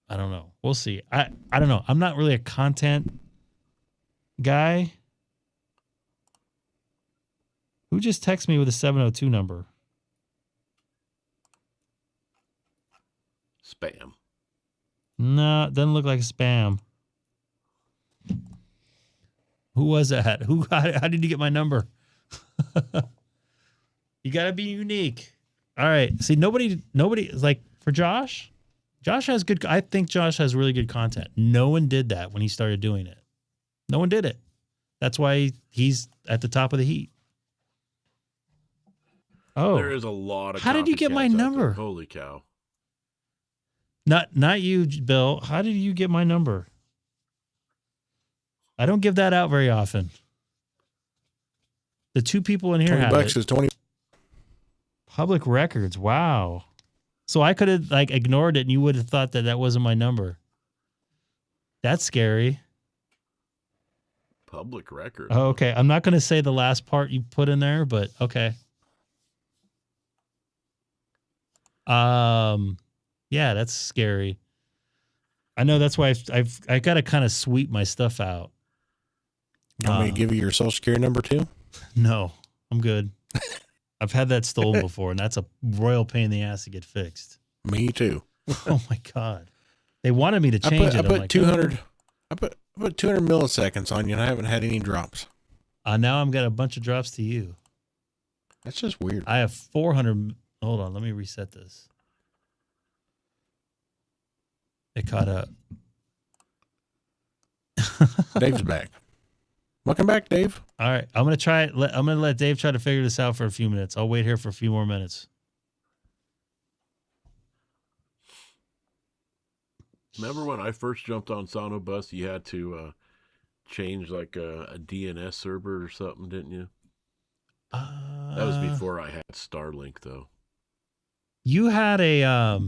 I don't know. We'll see. I don't know. I'm not really a content guy. Who just texted me with a 702 number? Spam. No, it doesn't look like spam. Who was that? How did you get my number? You got to be unique. All right. See, nobody like for Josh. Josh has good. I think Josh has really good content. No one did that when he started doing it. No one did it. That's why he's at the top of the heat. Oh, there is a lot of. How did you get my number? Holy cow! Not you, Bill. How did you get my number? I don't give that out very often. The two people in here have $20 it. is 20. Public records. Wow. So I could have like ignored it and you would have thought that wasn't my number. That's scary. Public record. Oh, okay. I'm not going to say the last part you put in there, but okay. Yeah, that's scary. I know that's why I got to kind of sweep my stuff out. You want me to give you your social security number too? No, I'm good. I've had that stolen before, and that's a royal pain in the ass to get fixed. Me too. Oh my God. They wanted me to change it. I put 200. I put 200 milliseconds on you, and I haven't had any drops. Now I'm got a bunch of drops to you. That's just weird. I have 400. Hold on, let me reset this. It caught up. Dave's back. Welcome back, Dave. All right, I'm gonna try it. I'm gonna let Dave try to figure this out for a few minutes. I'll wait here for a few more minutes. Remember when I first jumped on Sonobus, you had to change like a DNS server or something, didn't you? That was before I had Starlink, though. You had a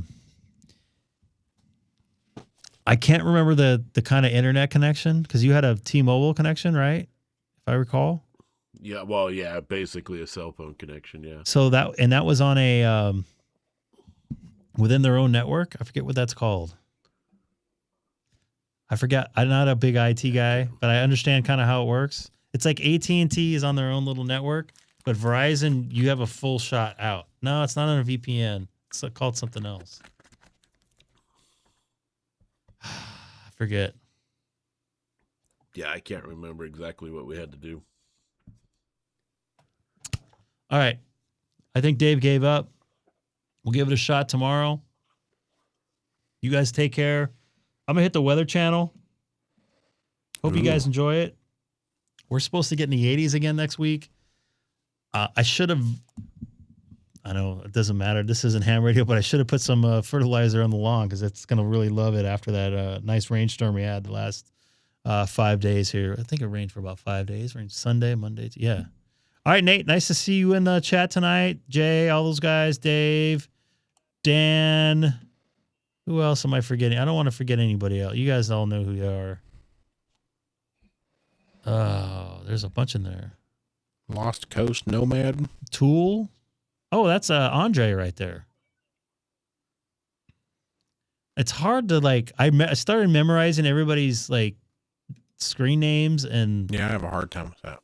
I can't remember the kind of internet connection because you had a T-Mobile connection, right? If I recall. Yeah, well, yeah, basically a cell phone connection, yeah. So that was on a within their own network. I forget what that's called. I forget. I'm not a big IT guy, but I understand kind of how it works. It's like AT&T is on their own little network, but Verizon, you have a full shot out. No, it's not on a VPN. It's called something else. I forget. Yeah, I can't remember exactly what we had to do. All right. I think Dave gave up. We'll give it a shot tomorrow. You guys take care. I'm going to hit the Weather Channel. Hope you guys enjoy it. We're supposed to get in the 80s again next week. I should have, I know it doesn't matter. This isn't ham radio, but I should have put some fertilizer on the lawn because it's going to really love it after that nice rainstorm we had the last 5 days here. I think it rained for about 5 days. Rained Sunday, Monday. Yeah. All right, Nate, nice to see you in the chat tonight. Jay, all those guys, Dave, Dan. Who else am I forgetting? I don't want to forget anybody else. You guys all know who you are. Oh, there's a bunch in there. Lost Coast Nomad. Tool. Oh, that's Andre right there. It's hard to like. I started memorizing everybody's like screen names and yeah, I have a hard time with that.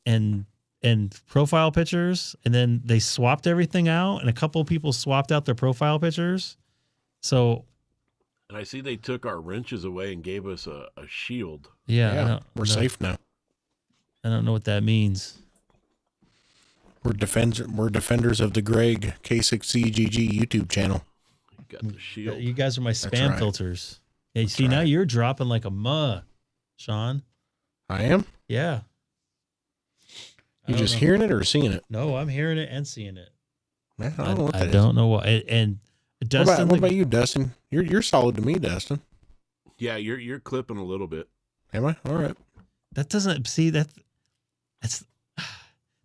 And profile pictures, and then they swapped everything out, and a couple of people swapped out their profile pictures. So. And I see they took our wrenches away and gave us a shield. Yeah, we're safe now. I don't know what that means. We're defenders of the Greg K6EGG YouTube channel. You got the shield. You guys are my spam filters. Hey, see, now you're dropping like a muh, Sean. I am? Yeah. You just hearing it or seeing it? No, I'm hearing it and seeing it. Man, I don't know what that is. I don't know what. And Dustin, what about you, Dustin? You're solid to me, Dustin. Yeah, you're clipping a little bit. Am I? All right. That doesn't see that.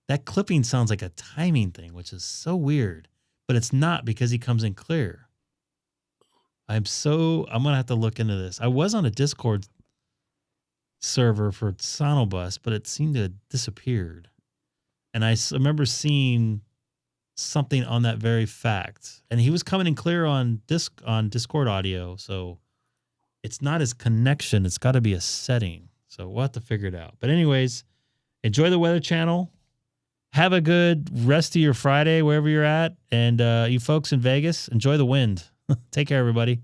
That clipping sounds like a timing thing, which is so weird. But it's not because he comes in clear. I'm gonna have to look into this. I was on a Discord server for Sonobus, but it seemed to have disappeared. And I remember seeing something on that very fact, and he was coming in clear on Discord audio, so it's not his connection. It's got to be a setting. So we'll have to figure it out. But anyways, enjoy the Weather Channel. Have a good rest of your Friday wherever you're at, and you folks in Vegas, enjoy the wind. Take care, everybody.